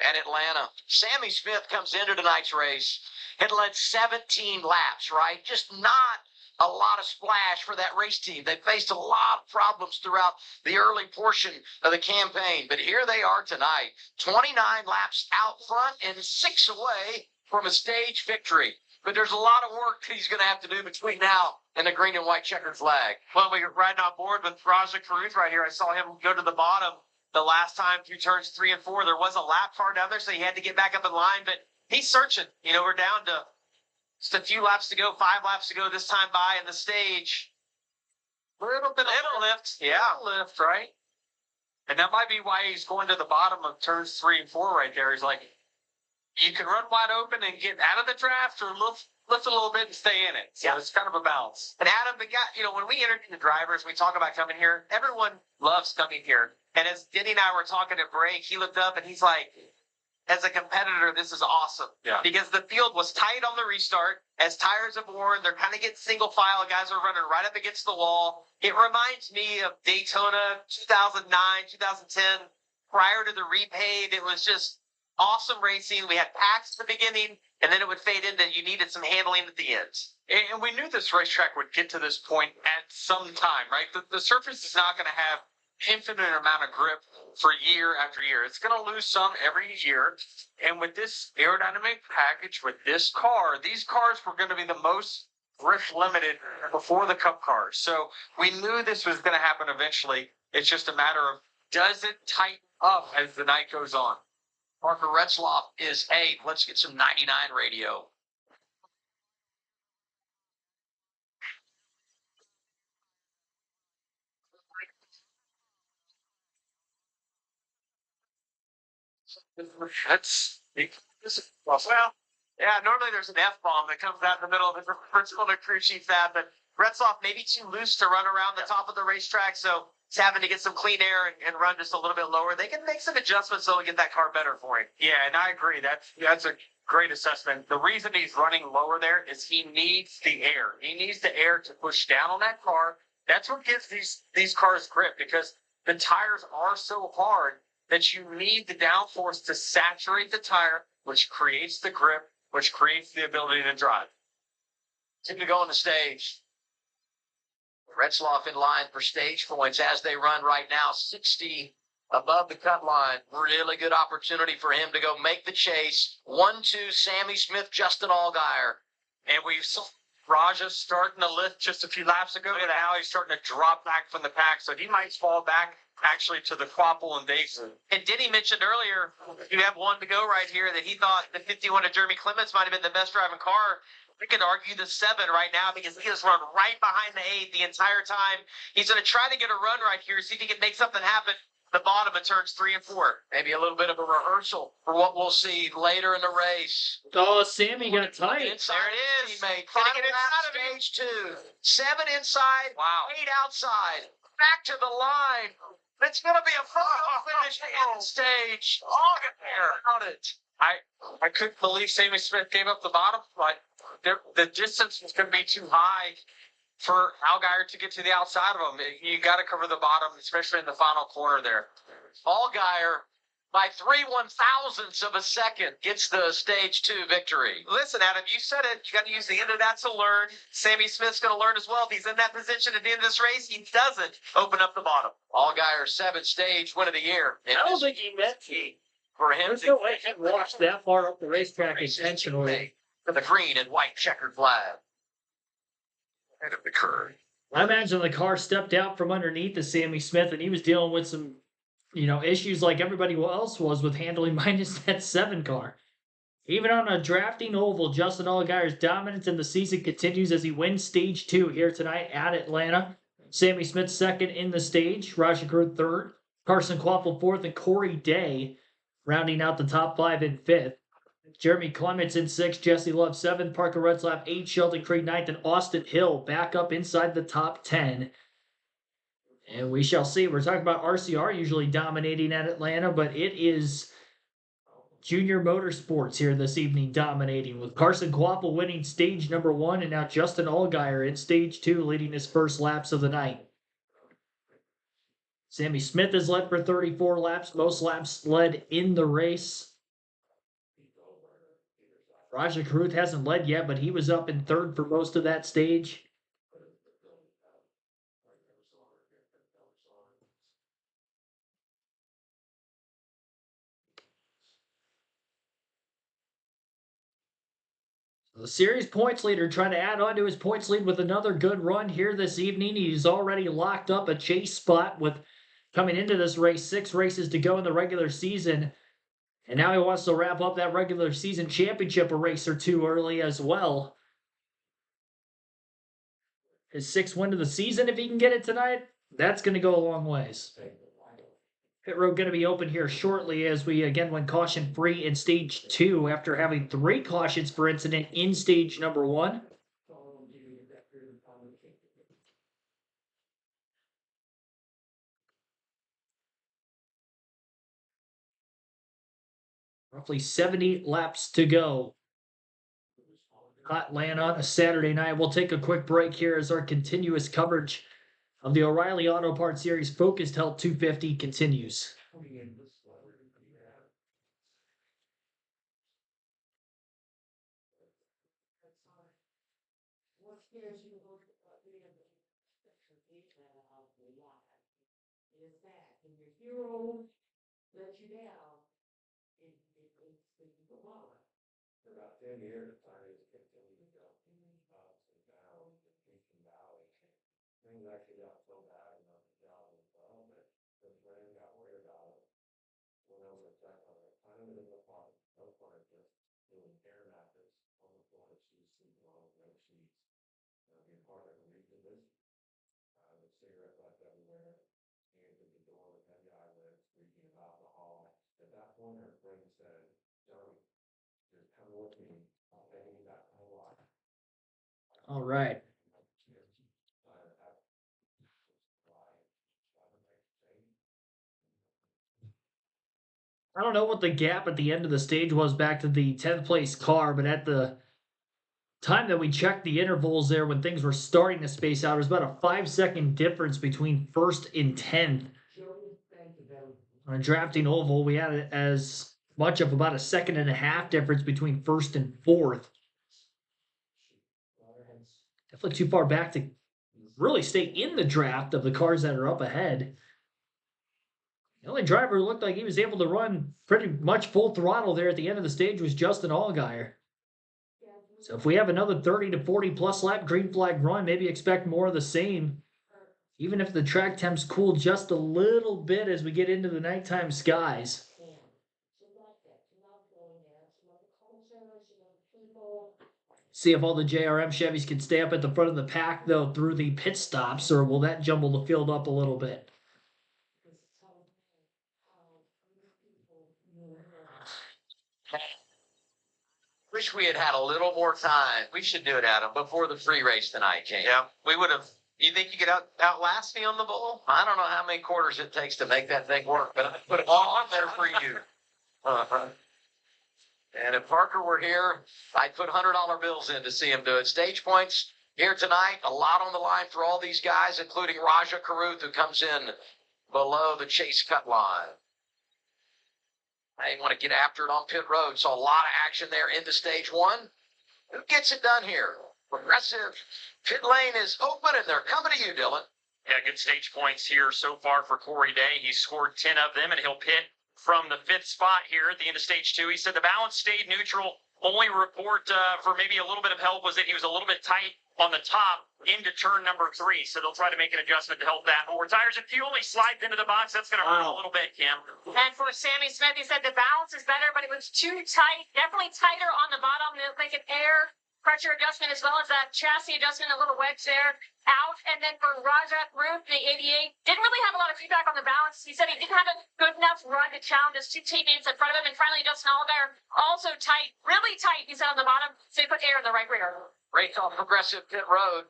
at Atlanta. Sammy Smith comes into tonight's race, had led 17 laps, right? Just not a lot of splash for that race team. They faced a lot of problems throughout the early portion of the campaign, but here they are tonight, 29 laps out front and 6 away from a stage victory. But there's a lot of work he's going to have to do between now and the green and white checkered flag. Well, we were riding on board with Raja Caruth right here. I saw him go to the bottom the last time through turns 3 and 4. There was a lap car down there, so he had to get back up in line, but he's searching. You know, we're down to just a few laps to go, 5 laps to go this time by in the stage. Little bit of lift. Yeah. Lift, right? And that might be why he's going to the bottom of turns 3 and 4 right there. He's like, you can run wide open and get out of the draft or lift a little bit and stay in it. So it's kind of a balance. And Adam, when we interview the drivers, we talk about coming here. Everyone loves coming here. And as Denny and I were talking at break, he looked up and he's like, as a competitor, this is awesome. Yeah. Because the field was tight on the restart. As tires have worn, they're kind of getting single file. Guys are running right up against the wall. It reminds me of Daytona 2009, 2010, prior to the repave. It was just awesome racing. We had packs at the beginning, and then it would fade into you needed some handling at the end. And we knew this racetrack would get to this point at some time, right? The surface is not going to have infinite amount of grip for year after year. It's going to lose some every year. And with this aerodynamic package, with this car, these cars were going to be the most grip limited before the Cup cars. So we knew this was going to happen eventually. It's just a matter of, does it tighten up as the night goes on? Parker Retzloff is 8. Let's get some 99 radio. Well, yeah, normally there's an F-bomb that comes out in the middle of the principal and crew chief that, but Retzloff maybe too loose to run around the top of the racetrack, so he's having to get some clean air and run just a little bit lower. They can make some adjustments so to get that car better for him. Yeah, and I agree. That's a great assessment. The reason he's running lower there is he needs the air. He needs the air to push down on that car. That's what gives these cars grip, because the tires are so hard that you need the downforce to saturate the tire, which creates the grip, which creates the ability to drive. Time to go on the stage. Retzloff in line for stage points as they run right now, 60 above the cut line. Really good opportunity for him to go make the chase. 1-2, Sammy Smith, Justin Allgaier. And we saw Raja starting to lift just a few laps ago, and now he's starting to drop back from the pack, so he might fall back actually to the Quapple and Dayton. And Denny mentioned earlier, you have one to go right here, that he thought the 51 of Jeremy Clements might have been the best driving car. We could argue the 7 right now because he has run right behind the 8 the entire time. He's going to try to get a run right here, see if he can make something happen. The bottom of turns 3 and 4. Maybe a little bit of a rehearsal for what we'll see later in the race. Oh, Sammy got tight. Inside There it is. Teammate. Gonna Final get lap, inside of him. stage 2. 7 inside, Wow. 8 outside. Back to the line. It's going to be a photo finish at the stage. Allgaier out it. I couldn't believe Sammy Smith gave up the bottom, but the distance was going to be too high for Allgaier to get to the outside of him. You got to cover the bottom, especially in the final corner there. Allgaier, by 3/1000ths of a second, gets the stage 2 victory. Listen, Adam, you said it. You got to use the end of that to learn. Sammy Smith's going to learn as well. If he's in that position at the end of this race, he doesn't open up the bottom. Allgaier, 7th stage win of the year. I don't think he meant he. for him There's to no way he'd watch that far up the racetrack intentionally. for the green and white checkered flag. Head of the curve. I imagine the car stepped out from underneath the Sammy Smith, and he was dealing with some, issues like everybody else was with handling minus that 7 car. Even on a drafting oval, Justin Allgaier's dominance in the season continues as he wins stage 2 here tonight at Atlanta. Sammy Smith second in the stage, Rajah Caruth third, Carson Kvapil fourth, and Corey Day rounding out the top 5 in 5th. Jeremy Clements in 6th, Jesse Love 7th, Parker Retzlaff 8th, Sheldon Creed 9th, and Austin Hill back up inside the top 10. And we shall see. We're talking about RCR usually dominating at Atlanta, but it is Junior Motorsports here this evening dominating, with Carson Kvapil winning stage number 1, and now Justin Allgaier in stage 2 leading his first laps of the night. Sammy Smith has led for 34 laps, most laps led in the race. Rajah Caruth hasn't led yet, but he was up in 3rd for most of that stage. The series points leader trying to add on to his points lead with another good run here this evening. He's already locked up a chase spot with coming into this race, 6 races to go in the regular season. And now he wants to wrap up that regular season championship a race or 2 early as well. His 6th win of the season, if he can get it tonight, that's going to go a long ways. Pit road going to be open here shortly as we again went caution free in stage 2 after having 3 cautions for incident in stage number 1. Roughly 70 laps to go. Atlanta on a Saturday night. We'll take a quick break here as our continuous coverage of the O'Reilly Auto Parts Series Focused Health 250 continues. What scares you about being a expectation of the life is that when your hero lets you down, it's the moment. For about 10 years, tires continued to go ups and downs and peaks and valleys. Things actually got so bad enough to job as well, but the brand got weird about it. Went over to check on it. I don't know fun. No fun, just doing air mattress on the floor sheets, sleeping on no sheets. Being part of the reason this, with cigarette butts everywhere, hands at the door with heavy eyelids, reeking of alcohol. At that point, her friend said, Johnny, just come with me. I'll pay you that whole lot. All right. I don't know what the gap at the end of the stage was back to the 10th place car, but at the time that we checked the intervals there when things were starting to space out, it was about a 5-second difference between 1st and 10th. On a drafting oval, we had it as much of about a 1.5 difference between 1st and 4th. Definitely too far back to really stay in the draft of the cars that are up ahead. The only driver who looked like he was able to run pretty much full throttle there at the end of the stage was Justin Allgaier. So if we have another 30 to 40 plus lap green flag run, maybe expect more of the same. Even if the track temps cool just a little bit as we get into the nighttime skies. See if all the JRM Chevys can stay up at the front of the pack, though, through the pit stops, or will that jumble the field up a little bit? Wish we had had a little more time. We should do it, Adam, before the free race tonight, James. Yeah, we would have. You think you could outlast me on the bowl? I don't know how many quarters it takes to make that thing work, but I put it all on there for you. And if Parker were here, I'd put $100 bills in to see him do it. Stage points here tonight, a lot on the line for all these guys, including Rajah Caruth, who comes in below the chase cut line. They want to get after it on pit road, so a lot of action there into stage 1. Who gets it done here? Progressive pit lane is open, and they're coming to you, Dylan. Yeah, good stage points here so far for Corey Day. He's scored 10 of them, and he'll pit from the 5th spot here at the end of stage 2. He said the balance stayed neutral. Only report for maybe a little bit of help was that he was a little bit tight on the top into turn number 3. So they'll try to make an adjustment to help that. But where tires and fuel, he slides into the box. That's going to hurt a little bit, Kim. And for Sammy Smith, he said the balance is better, but it was too tight. Definitely tighter on the bottom. They'll make an air pressure adjustment as well as that chassis adjustment, a little wedge there out. And then for Rajat Root, the 88, didn't really have a lot of feedback on the balance. He said he didn't have a good enough run to challenge his 2 teammates in front of him. And finally, Justin Allgaier, also tight, really tight, he said on the bottom. So he put air in the right rear. Race off Progressive Pit Road.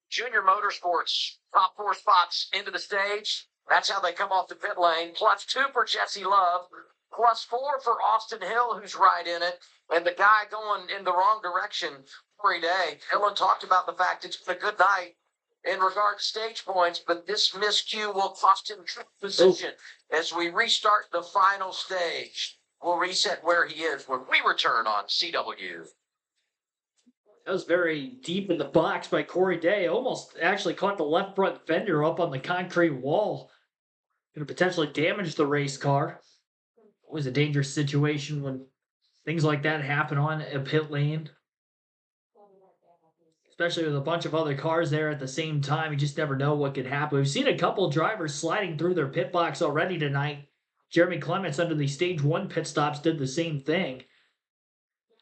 Junior Motorsports, top 4 spots into the stage. That's how they come off the pit lane. +2 for Jesse Love. +4 for Austin Hill, who's right in it. And the guy going in the wrong direction, Corey Day. Helen talked about the fact it's been a good night in regard to stage points, but this miscue will cost him track position as we restart the final stage. We'll reset where he is when we return on CW. That was very deep in the box by Corey Day. Almost actually caught the left front fender up on the concrete wall. Could have potentially damaged the race car. Always a dangerous situation when things like that happen on a pit lane. Especially with a bunch of other cars there at the same time. You just never know what could happen. We've seen a couple drivers sliding through their pit box already tonight. Jeremy Clements under the stage 1 pit stops did the same thing.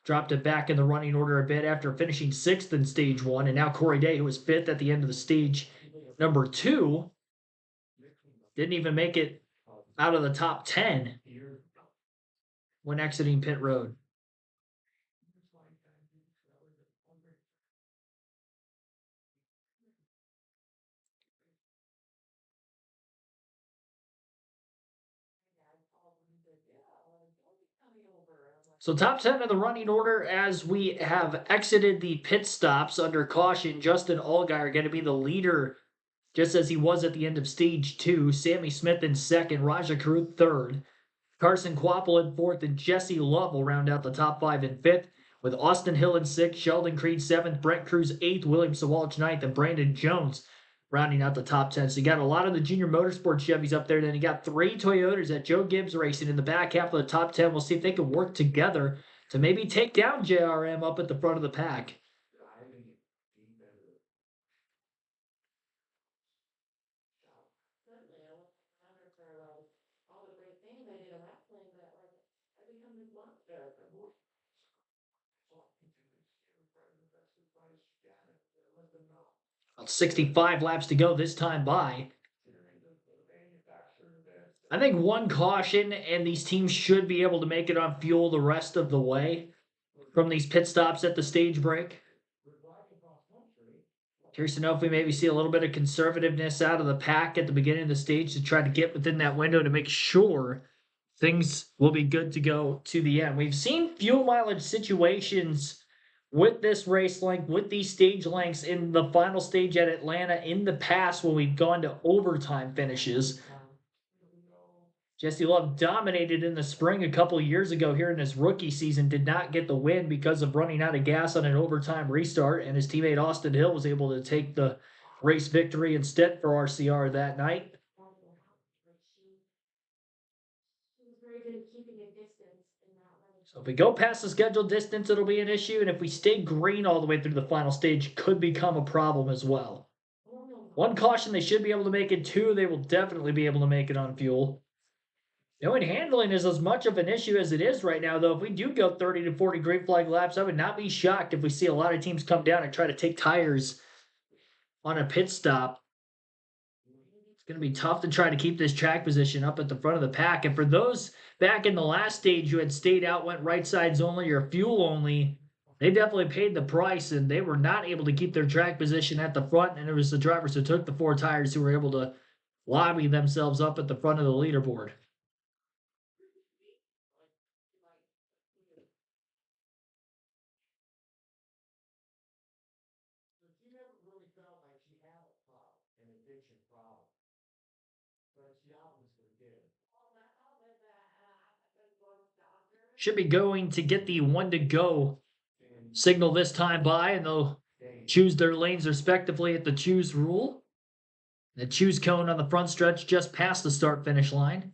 Dropped it back in the running order a bit after finishing 6th in stage 1. And now Corey Day, who was 5th at the end of the stage number 2, didn't even make it out of the top 10 when exiting pit road. So top 10 of the running order as we have exited the pit stops under caution. Justin Allgaier going to be the leader just as he was at the end of stage 2. Sammy Smith in 2nd, Raja Karut 3rd. Carson Quapple in 4th, and Jesse Love will round out the top 5 in 5th, with Austin Hill in 6th, Sheldon Creed 7th, Brent Cruz 8th, William Sawalich 9th, and Brandon Jones rounding out the top 10. So you got a lot of the Junior Motorsports Chevys up there. Then you got 3 Toyotas at Joe Gibbs Racing in the back half of the top 10. We'll see if they can work together to maybe take down JRM up at the front of the pack. About 65 laps to go this time by. I think one caution, and these teams should be able to make it on fuel the rest of the way from these pit stops at the stage break. Curious to know if we maybe see a little bit of conservativeness out of the pack at the beginning of the stage to try to get within that window to make sure things will be good to go to the end. We've seen fuel mileage situations with this race length, with these stage lengths in the final stage at Atlanta in the past when we've gone to overtime finishes. Jesse Love dominated in the spring a couple years ago here in his rookie season, did not get the win because of running out of gas on an overtime restart, and his teammate Austin Hill was able to take the race victory instead for RCR that night. So if we go past the scheduled distance, it'll be an issue. And if we stay green all the way through the final stage, it could become a problem as well. One caution, they should be able to make it. 2, they will definitely be able to make it on fuel. Knowing handling is as much of an issue as it is right now, though. If we do go 30 to 40 green flag laps, I would not be shocked if we see a lot of teams come down and try to take tires on a pit stop. It's going to be tough to try to keep this track position up at the front of the pack. And for those back in the last stage who had stayed out, went right sides only or fuel only, they definitely paid the price, and they were not able to keep their track position at the front. And it was the drivers who took the 4 tires who were able to lobby themselves up at the front of the leaderboard. Should be going to get the 1 to go signal this time by, and they'll choose their lanes respectively at the choose rule. The choose cone on the front stretch just past the start-finish line.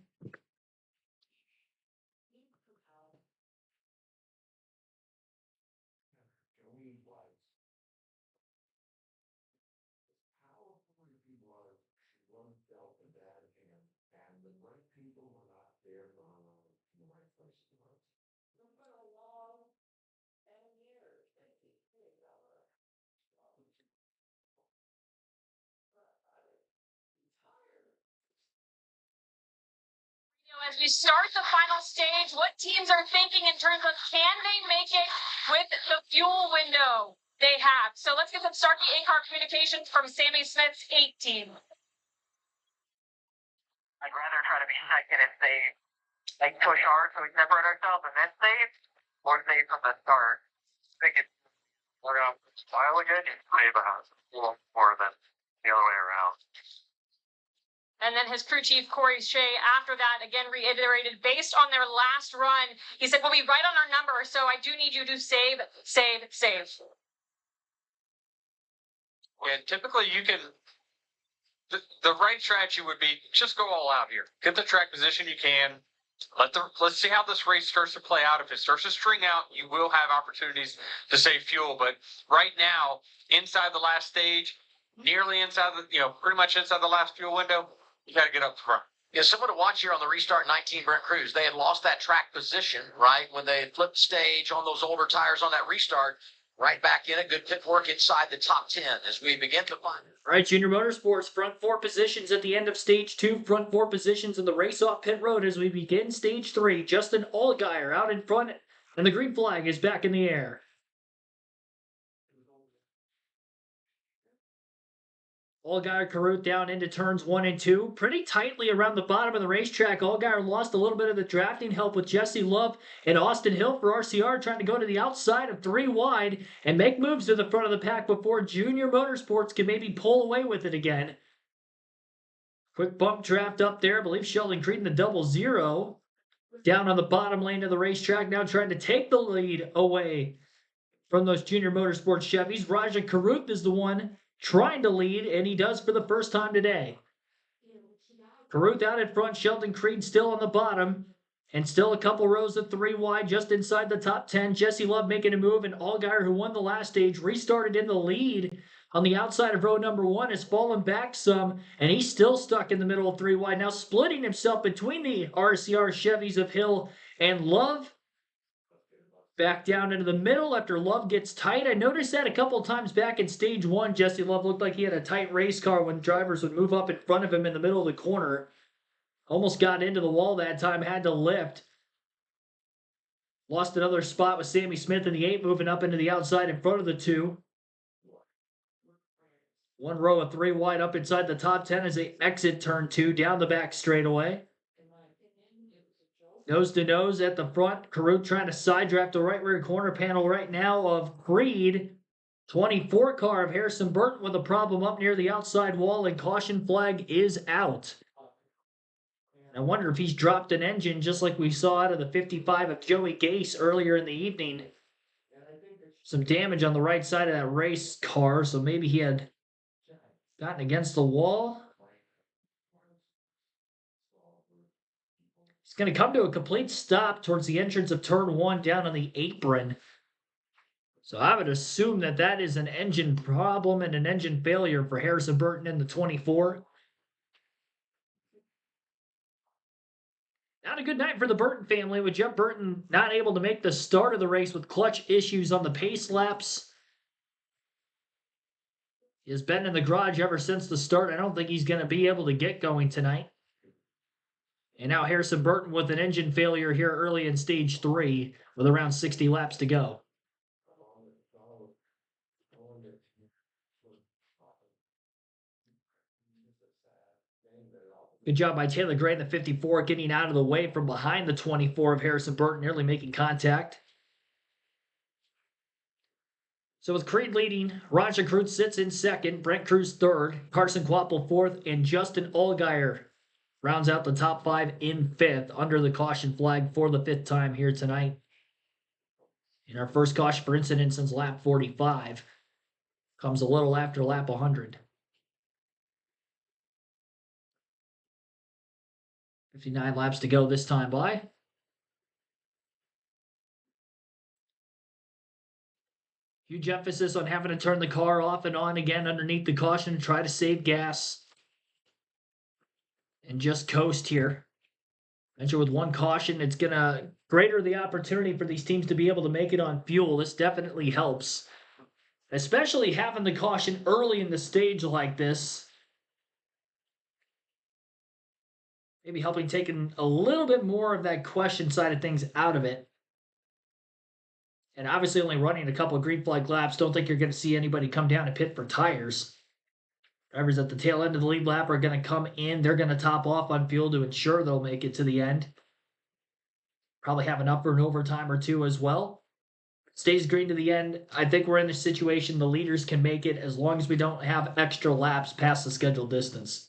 there for my first month. It's been a long 10 years. Thank you. Hey, fella. As we start the final stage, what teams are thinking in terms of can they make it with the fuel window they have? So let's get some Starkey in-car communications from Sammy Smith's 8 team. I'd rather try to be second and save. Like push hard so we separate ourselves and then save, or save from the start. I think it's we're gonna style again and save a little more than the other way around. And then his crew chief, Corey Shea, after that, again reiterated, based on their last run, he said, we'll be right on our number, so I do need you to save, save, save. And typically you can, the right strategy would be just go all out here. Get the track position you can. Let's see how this race starts to play out. If it starts to string out, you will have opportunities to save fuel. But right now, inside the last stage, nearly inside the, pretty much inside the last fuel window, you got to get up front. Yeah, someone to watch here on the restart 19 Brent Cruz. They had lost that track position, right? When they had flipped stage on those older tires on that restart, right back in it. Good pit work inside the top 10 as we begin to find. All right, Junior Motorsports, front 4 positions at the end of stage 2, front 4 positions in the race off pit road as we begin stage 3. Justin Allgaier out in front, and the green flag is back in the air. Allgaier Carruth down into turns 1 and 2. Pretty tightly around the bottom of the racetrack. Allgaier lost a little bit of the drafting help with Jesse Love and Austin Hill for RCR, trying to go to the outside of 3 wide and make moves to the front of the pack before Junior Motorsports can maybe pull away with it again. Quick bump draft up there. I believe Sheldon Creed in the 0-0. Down on the bottom lane of the racetrack, now trying to take the lead away from those Junior Motorsports Chevys. Raja Carruth is the one trying to lead, and he does for the first time today. Carruth out in front, Sheldon Creed still on the bottom, and still a couple rows of 3 wide just inside the top 10. Jesse Love making a move, and Allgaier, who won the last stage, restarted in the lead on the outside of row number 1, has fallen back some, and he's still stuck in the middle of 3 wide, now splitting himself between the RCR Chevys of Hill and Love. Back down into the middle after Love gets tight. I noticed that a couple times back in stage 1. Jesse Love looked like he had a tight race car when drivers would move up in front of him in the middle of the corner. Almost got into the wall that time, had to lift. Lost another spot with Sammy Smith in the 8, moving up into the outside in front of the 2. 1 row of 3 wide up inside the top 10 as they exit turn 2 down the back straightaway. Nose to nose at the front. Carruth trying to side draft the right rear corner panel right now of Creed. 24 car of Harrison Burton with a problem up near the outside wall, and caution flag is out. I wonder if he's dropped an engine just like we saw out of the 55 of Joey Gase earlier in the evening. Some damage on the right side of that race car, so maybe he had gotten against the wall. It's going to come to a complete stop towards the entrance of turn 1 down on the apron. So I would assume that that is an engine problem and an engine failure for Harrison Burton in the 24. Not a good night for the Burton family, with Jeff Burton not able to make the start of the race with clutch issues on the pace laps. He has been in the garage ever since the start. I don't think he's going to be able to get going tonight. And now Harrison Burton with an engine failure here early in stage 3 with around 60 laps to go. Good job by Taylor Gray in the 54, getting out of the way from behind the 24 of Harrison Burton, nearly making contact. So with Creed leading, Raja Carruth sits in second, Brent Cruz third, Carson Quapple fourth, and Justin Allgaier rounds out the top 5 in 5th under the caution flag for the 5th time here tonight. And our first caution for incident since lap 45 comes a little after lap 100. 59 laps to go this time by. Huge emphasis on having to turn the car off and on again underneath the caution to try to save gas. And just coast here. Mentioned with one caution, it's going to greater the opportunity for these teams to be able to make it on fuel. This definitely helps, especially having the caution early in the stage like this. Maybe helping taking a little bit more of that question side of things out of it. And obviously only running a couple of green flag laps. Don't think you're going to see anybody come down and pit for tires. Drivers at the tail end of the lead lap are going to come in. They're going to top off on fuel to ensure they'll make it to the end. Probably have enough for an overtime or two as well. Stays green to the end. I think we're in a situation the leaders can make it as long as we don't have extra laps past the scheduled distance.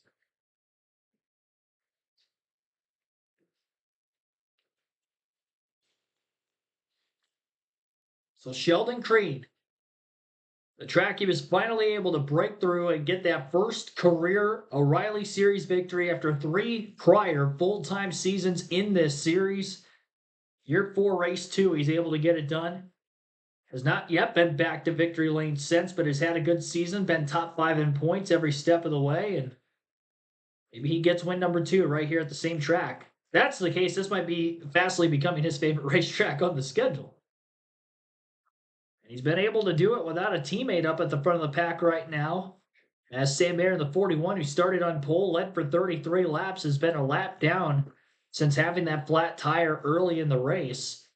So Sheldon Creed, the track he was finally able to break through and get that first career O'Reilly Series victory after 3 prior full-time seasons in this series. Year 4, race 2, he's able to get it done. Has not yet been back to victory lane since, but has had a good season, been top 5 in points every step of the way, and maybe he gets win number 2 right here at the same track. If that's the case, this might be fastly becoming his favorite racetrack on the schedule. He's been able to do it without a teammate up at the front of the pack right now. As Sam Mayer, the 41, who started on pole, led for 33 laps, has been a lap down since having that flat tire early in the race.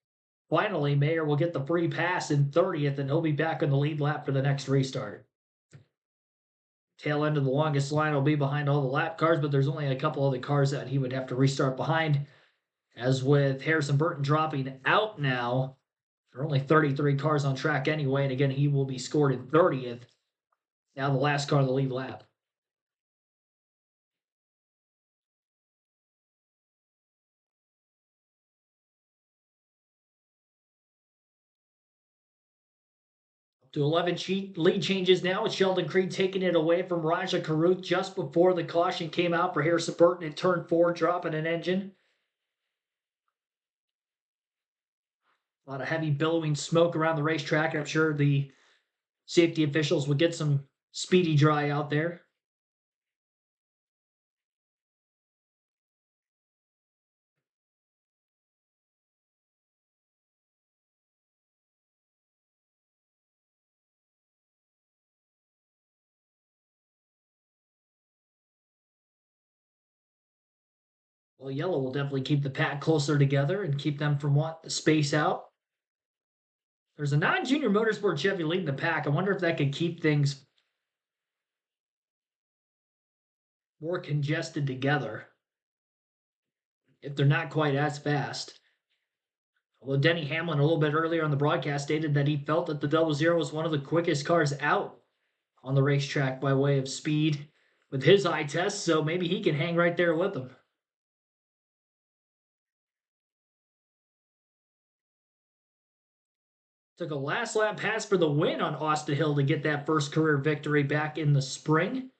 Finally, Mayer will get the free pass in 30th, and he'll be back on the lead lap for the next restart. Tail end of the longest line will be behind all the lap cars, but there's only a couple other cars that he would have to restart behind. As with Harrison Burton dropping out now, there are only 33 cars on track anyway, and again, he will be scored in 30th. Now the last car of the lead lap. Up to 11 lead changes now, with Sheldon Creed taking it away from Raja Caruth just before the caution came out for Harrison Burton in turn 4, dropping an engine. A lot of heavy billowing smoke around the racetrack, and I'm sure the safety officials would get some speedy dry out there. Well, yellow will definitely keep the pack closer together and keep them from wanting to space out. There's a non-junior motorsport Chevy leading the pack. I wonder if that could keep things more congested together if they're not quite as fast. Although Denny Hamlin a little bit earlier on the broadcast stated that he felt that the 00 was one of the quickest cars out on the racetrack by way of speed with his eye test, so maybe he can hang right there with them. Took a last lap pass for the win on Austin Hill to get that first career victory back in the spring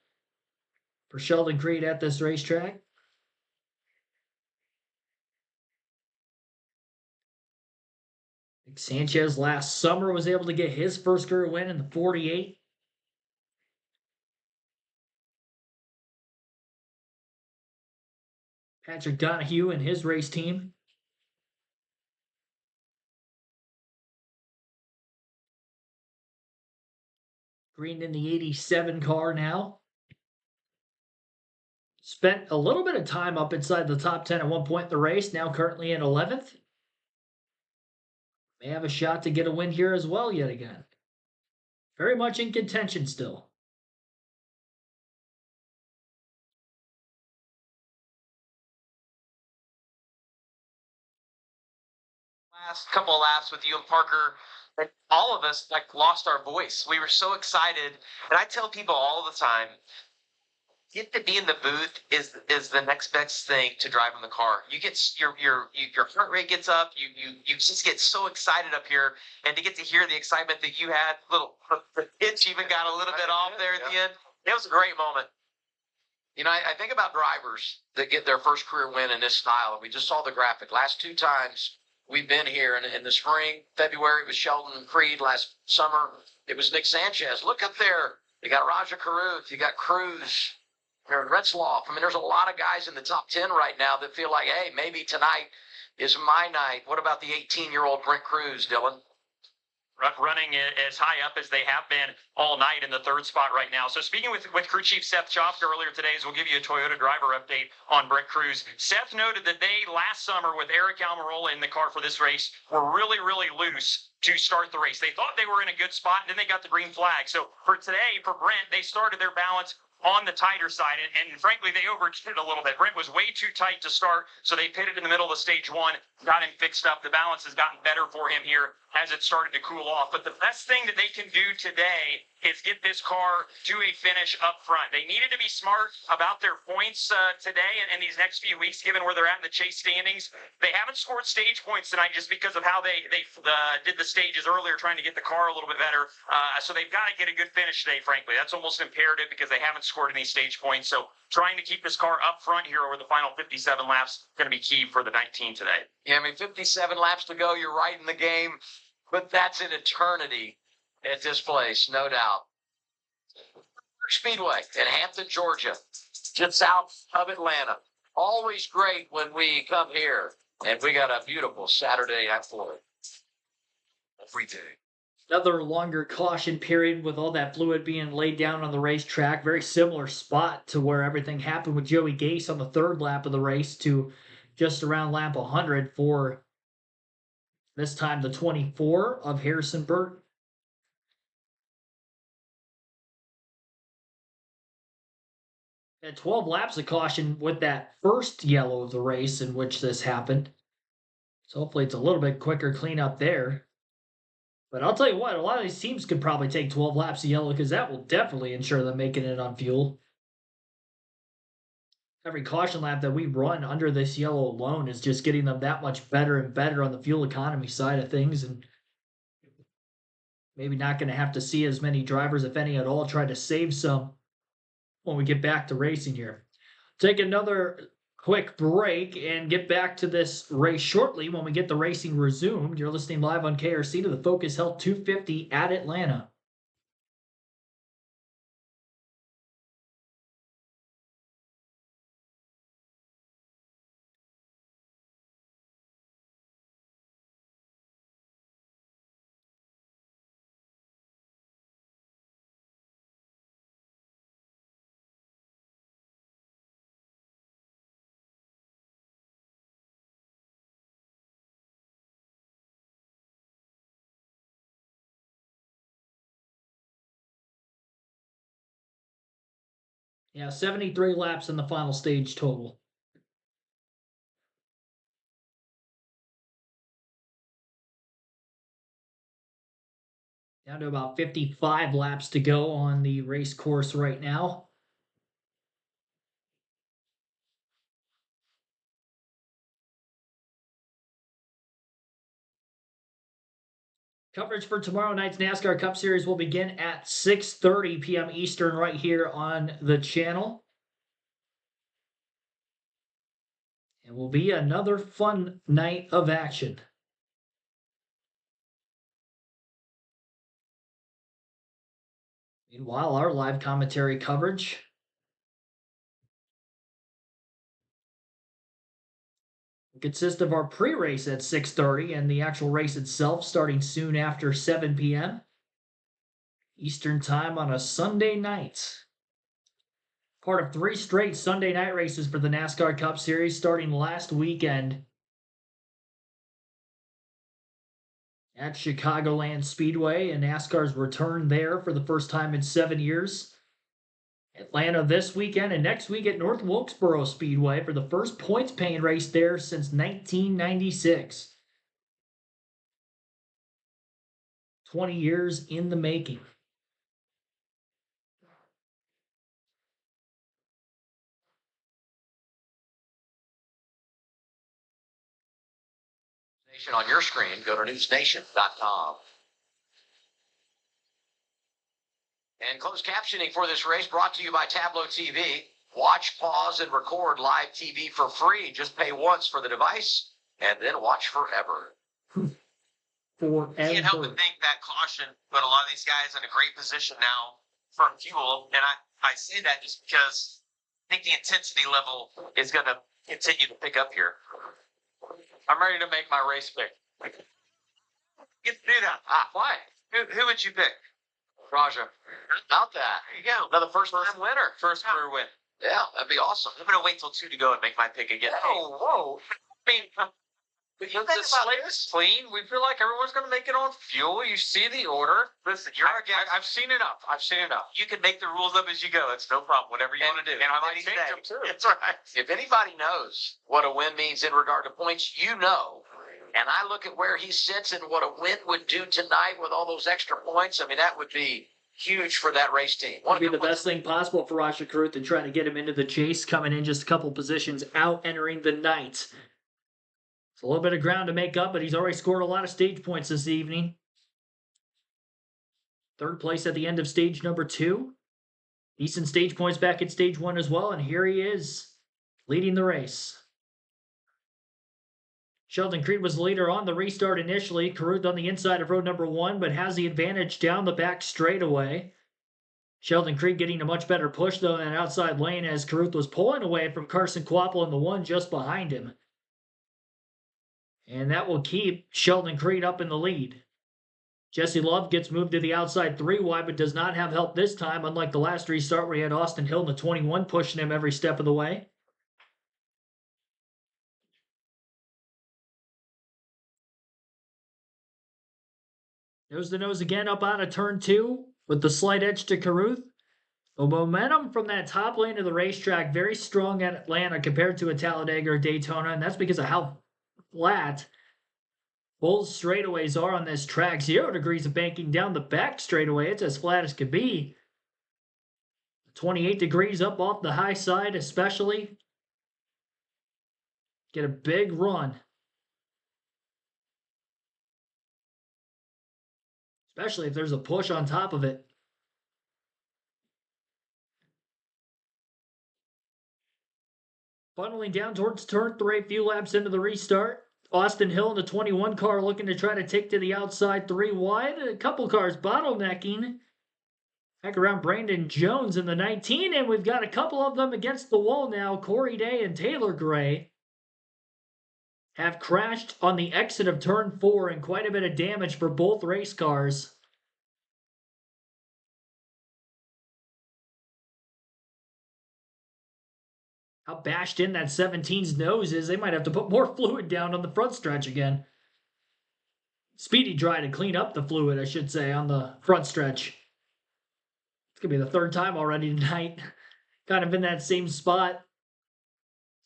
for Sheldon Creed at this racetrack. Nick Sanchez last summer was able to get his first career win in the 48. Patrick Donahue and his race team. Green in the 87 car now. Spent a little bit of time up inside the top 10 at one point in the race, now currently in 11th. May have a shot to get a win here as well yet again. Very much in contention still. Last couple of laps with you and Parker, and all of us lost our voice. We were so excited, and I tell people all the time, get to be in the booth is the next best thing to driving the car. You get your heart rate gets up. You just get so excited up here, and to get to hear the excitement that you had, the pitch even got a little bit off there at the end. It was a great moment. You know, I think about drivers that get their first career win in this style. We just saw the graphic. Last 2 times we've been here in the spring, February, it was Sheldon Creed. Last summer, it was Nick Sanchez. Look up there. You got Raja Caruth. You got Cruz. Aaron Retzloff. I mean, there's a lot of guys in the top 10 right now that feel like, hey, maybe tonight is my night. What about the 18-year-old Brent Cruz, Dylan? Running as high up as they have been all night in the third spot right now. So speaking with crew chief Seth Chofka earlier today, as we'll give you a Toyota driver update on Brent Cruz. Seth noted that they last summer with Eric Almirola in the car for this race were really, really loose to start the race. They thought they were in a good spot, and then they got the green flag. So for today, for Brent, they started their balance on the tighter side, and frankly, they overdid it a little bit. Brent was way too tight to start, so they pitted in the middle of stage one, got him fixed up. The balance has gotten better for him here as it started to cool off. But the best thing that they can do today is get this car to a finish up front. They needed to be smart about their points today and these next few weeks, given where they're at in the chase standings. They haven't scored stage points tonight just because of how they did the stages earlier, trying to get the car a little bit better. So they've got to get a good finish today, frankly. That's almost imperative because they haven't scored any stage points. So trying to keep this car up front here over the final 57 laps going to be key for the 19 today. Yeah, I mean, 57 laps to go. You're right in the game, but that's an eternity at this place, no doubt. Speedway in Hampton, Georgia, just south of Atlanta. Always great when we come here, and we got a beautiful Saturday at Florida. Every day. Another longer caution period with all that fluid being laid down on the racetrack. Very similar spot to where everything happened with Joey Gase on the third lap of the race to just around lap 100 for this time the 24 of Harrison Burton. At 12 laps of caution with that first yellow of the race in which this happened. So hopefully it's a little bit quicker cleanup there. But I'll tell you what, a lot of these teams could probably take 12 laps of yellow because that will definitely ensure them making it on fuel. Every caution lap that we run under this yellow alone is just getting them that much better and better on the fuel economy side of things. And maybe not going to have to see as many drivers, if any at all, try to save some when we get back to racing here. Take another quick break and get back to this race shortly when we get the racing resumed. You're listening live on KRC to the Focus Health 250 at Atlanta. Yeah, 73 laps in the final stage total. Down to about 55 laps to go on the race course right now. Coverage for tomorrow night's NASCAR Cup Series will begin at 6:30 p.m. Eastern right here on the channel. It will be another fun night of action. Meanwhile, our live commentary coverage will consist of our pre-race at 6:30 and the actual race itself starting soon after 7 p.m. Eastern Time on a Sunday night. Part of 3 straight Sunday night races for the NASCAR Cup Series starting last weekend at Chicagoland Speedway, and NASCAR's return there for the first time in 7 years. Atlanta this weekend and next week at North Wilkesboro Speedway for the first points-paying race there since 1996. 20 years in the making. On your screen, go to newsnation.com. And closed captioning for this race brought to you by Tableau TV. Watch, pause, and record live TV for free. Just pay once for the device and then watch forever. Forever. Can't help but think that caution put a lot of these guys in a great position now for fuel. And I say that just because I think the intensity level is going to continue to pick up here. I'm ready to make my race pick. Get to do that. Why? Who would you pick? Raja, About that. There you go. Another first-time winner. first career win. Yeah, that'd be awesome. I'm going to wait till 2 to go and make my pick again. Whoa. I mean, But the slate is clean. We feel like everyone's going to make it on fuel. You see the order. Listen, you're our guest. I've seen enough. You can make the rules up as you go. It's no problem. Whatever you And- want to do. and I might Any change day. them, too. That's right. If anybody knows what a win means in regard to points, you know. And I look at where he sits and what a win would do tonight with all those extra points. I mean, that would be huge for that race team. Would be the best thing possible for Raja Caruth and trying to get him into the chase, coming in just a couple positions out, entering the night. It's a little bit of ground to make up, but he's already scored a lot of stage points this evening. Third place at the end of stage number 2. Decent stage points back at stage 1 as well, and here he is, leading the race. Sheldon Creed was the leader on the restart initially. Caruth on the inside of road number 1, but has the advantage down the back straightaway. Sheldon Creed getting a much better push, though, in that outside lane as Caruth was pulling away from Carson Quapple in the one just behind him. And that will keep Sheldon Creed up in the lead. Jesse Love gets moved to the outside 3 wide, but does not have help this time, unlike the last restart where he had Austin Hill in the 21 pushing him every step of the way. Nose to nose again up out of turn 2 with the slight edge to Caruth. The momentum from that top lane of the racetrack very strong at Atlanta compared to a Talladega or Daytona, and that's because of how flat both straightaways are on this track. 0 degrees of banking down the back straightaway. It's as flat as could be. 28 degrees up off the high side especially. Get a big run. Especially if there's a push on top of it. Funneling down towards turn 3, a few laps into the restart. Austin Hill in the 21 car looking to try to take to the outside 3 wide. A couple cars bottlenecking. Back around Brandon Jones in the 19, and we've got a couple of them against the wall now. Corey Day and Taylor Gray have crashed on the exit of turn 4, and quite a bit of damage for both race cars. How bashed in that 17's nose is, they might have to put more fluid down on the front stretch again. Speedy dry to clean up the fluid, I should say, on the front stretch. It's going to be the 3rd time already tonight. Kind of in that same spot.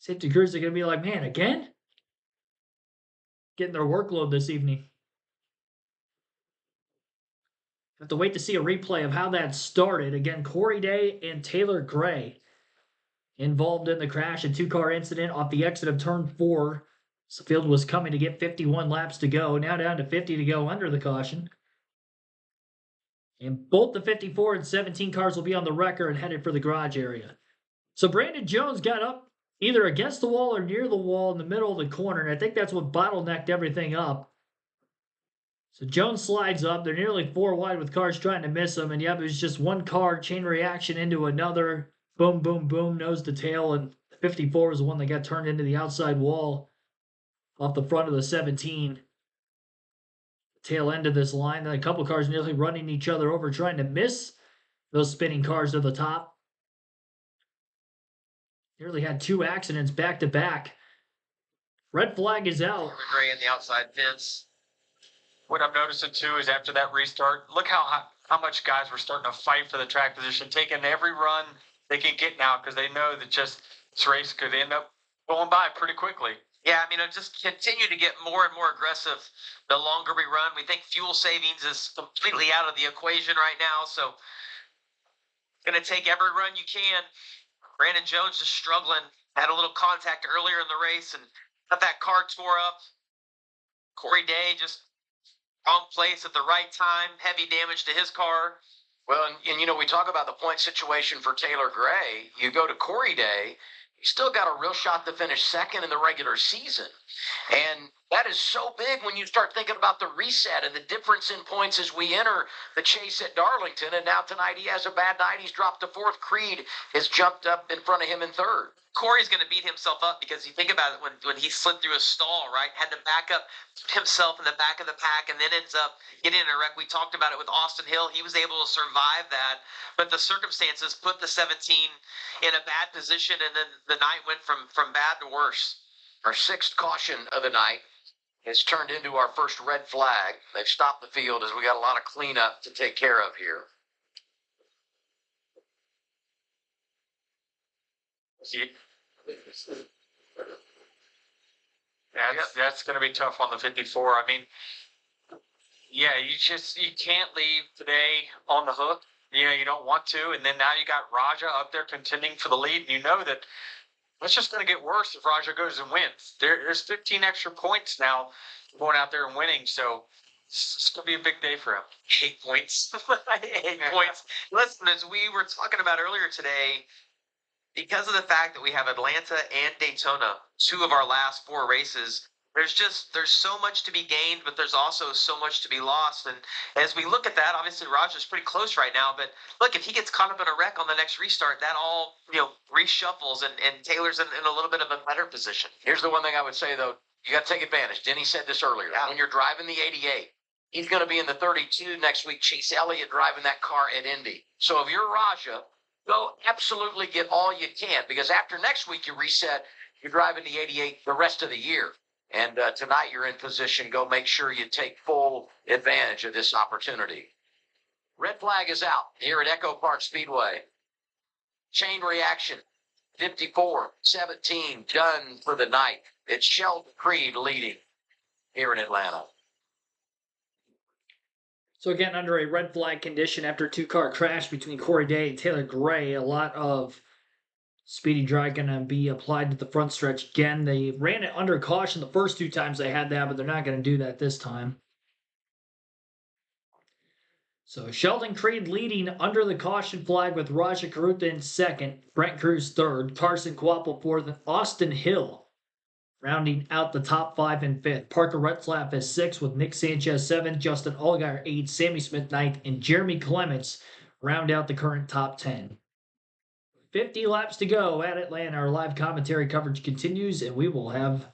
Safety crews are going to be like, man, again? Getting their workload this evening. Have to wait to see a replay of how that started. Again, Corey Day and Taylor Gray involved in the crash, a 2-car incident off the exit of turn 4. The field was coming to get 51 laps to go. Now down to 50 to go under the caution. And both the 54 and 17 cars will be on the wrecker and headed for the garage area. So Brandon Jones got up either against the wall or near the wall in the middle of the corner, and I think that's what bottlenecked everything up. So Jones slides up. They're nearly 4 wide with cars trying to miss him, and yep, it was just one car, chain reaction into another. Boom, boom, boom, nose to tail, and the 54 was the one that got turned into the outside wall off the front of the 17. Tail end of this line, then a couple cars nearly running each other over, trying to miss those spinning cars to the top. Nearly had 2 accidents back to back. Red flag is out. Gray in the outside fence. What I'm noticing too is after that restart, look how much guys were starting to fight for the track position, taking every run they can get now because they know that just this race could end up going by pretty quickly. Yeah, I mean, it'll just continue to get more and more aggressive the longer we run. We think fuel savings is completely out of the equation right now, so going to take every run you can. Brandon Jones just struggling. Had a little contact earlier in the race and got that car tore up. Corey Day just wrong place at the right time. Heavy damage to his car. Well, and you know, we talk about the point situation for Taylor Gray. You go to Corey Day. He's still got a real shot to finish second in the regular season. And that is so big when you start thinking about the reset and the difference in points as we enter the chase at Darlington. And now tonight he has a bad night. He's dropped to fourth. Creed has jumped up in front of him in third. Corey's going to beat himself up because you think about it when he slid through a stall, right? Had to back up himself in the back of the pack and then ends up getting in a wreck. We talked about it with Austin Hill. He was able to survive that, but the circumstances put the 17 in a bad position, and then the night went from bad to worse. Our sixth caution of the night has turned into our first red flag. They've stopped the field as we got a lot of cleanup to take care of here. That's going to be tough on the 54. I mean, yeah, you can't leave today on the hook. You don't want to, and then now you got Raja up there contending for the lead, and you know that it's just going to get worse if Raja goes and wins. There's 15 extra points now going out there and winning, so it's going to be a big day for him. 8 points. 8 points. Listen, as we were talking about earlier today, because of the fact that we have Atlanta and Daytona, 2 of our last 4 races, there's so much to be gained, but there's also so much to be lost. And as we look at that, obviously Roger's pretty close right now, but look, if he gets caught up in a wreck on the next restart, that all, reshuffles and Taylor's in a little bit of a better position. Here's the one thing I would say, though. You got to take advantage. Denny said this earlier. Yeah. When you're driving the 88, he's going to be in the 32 next week. Chase Elliott driving that car at Indy. So if you're Raja, go absolutely get all you can, because after next week you reset, you're driving the 88 the rest of the year. And tonight you're in position. Go make sure you take full advantage of this opportunity. Red flag is out here at Echo Park Speedway. Chain reaction. 54-17 done for the night. It's Sheldon Creed leading here in Atlanta. So again, under a red flag condition after a 2-car crash between Corey Day and Taylor Gray, a lot of speedy dry going to be applied to the front stretch again. They ran it under caution the first 2 times they had that, but they're not going to do that this time. So Sheldon Creed leading under the caution flag with Raja Karuta in second, Brent Cruz third, Carson Kvapil fourth, and Austin Hill rounding out the top 5 and 5th. Parker Retzlaff is 6th with Nick Sanchez 7th, Justin Allgaier 8th, Sammy Smith 9th, and Jeremy Clements round out the current top 10. 50 laps to go at Atlanta. Our live commentary coverage continues, and we will have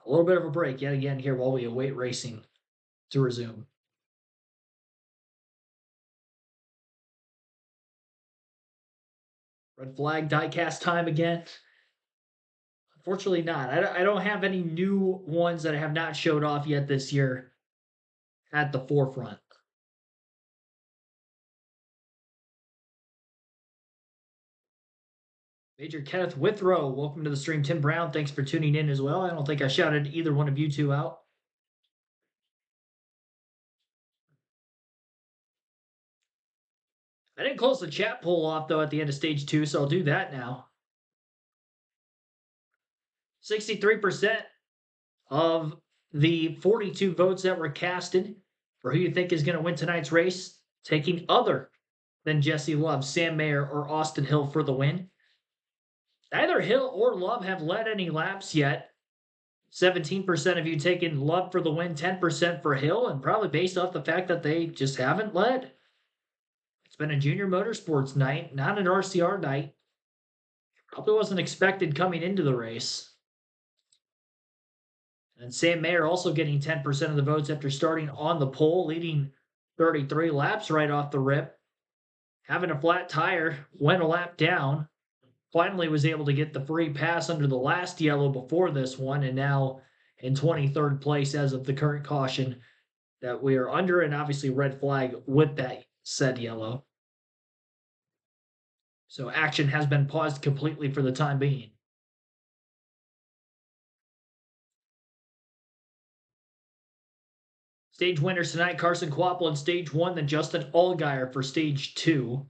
a little bit of a break yet again here while we await racing to resume. Red flag diecast time again. Unfortunately not. I don't have any new ones that have not showed off yet this year at the forefront. Major Kenneth Withrow, welcome to the stream. Tim Brown, thanks for tuning in as well. I don't think I shouted either one of you 2 out. I didn't close the chat poll off, though, at the end of stage 2, so I'll do that now. 63% of the 42 votes that were casted for who you think is going to win tonight's race, taking other than Jesse Love, Sam Mayer, or Austin Hill for the win. Neither Hill or Love have led any laps yet. 17% of you taking Love for the win, 10% for Hill, and probably based off the fact that they just haven't led. It's been a junior motorsports night, not an RCR night. Probably wasn't expected coming into the race. And Sam Mayer also getting 10% of the votes after starting on the pole, leading 33 laps right off the rip. Having a flat tire, went a lap down. Finally was able to get the free pass under the last yellow before this one, and now in 23rd place as of the current caution that we are under, and obviously red flag with that said yellow. So action has been paused completely for the time being. Stage winners tonight, Carson Kvapil in stage 1, then Justin Allgaier for stage 2.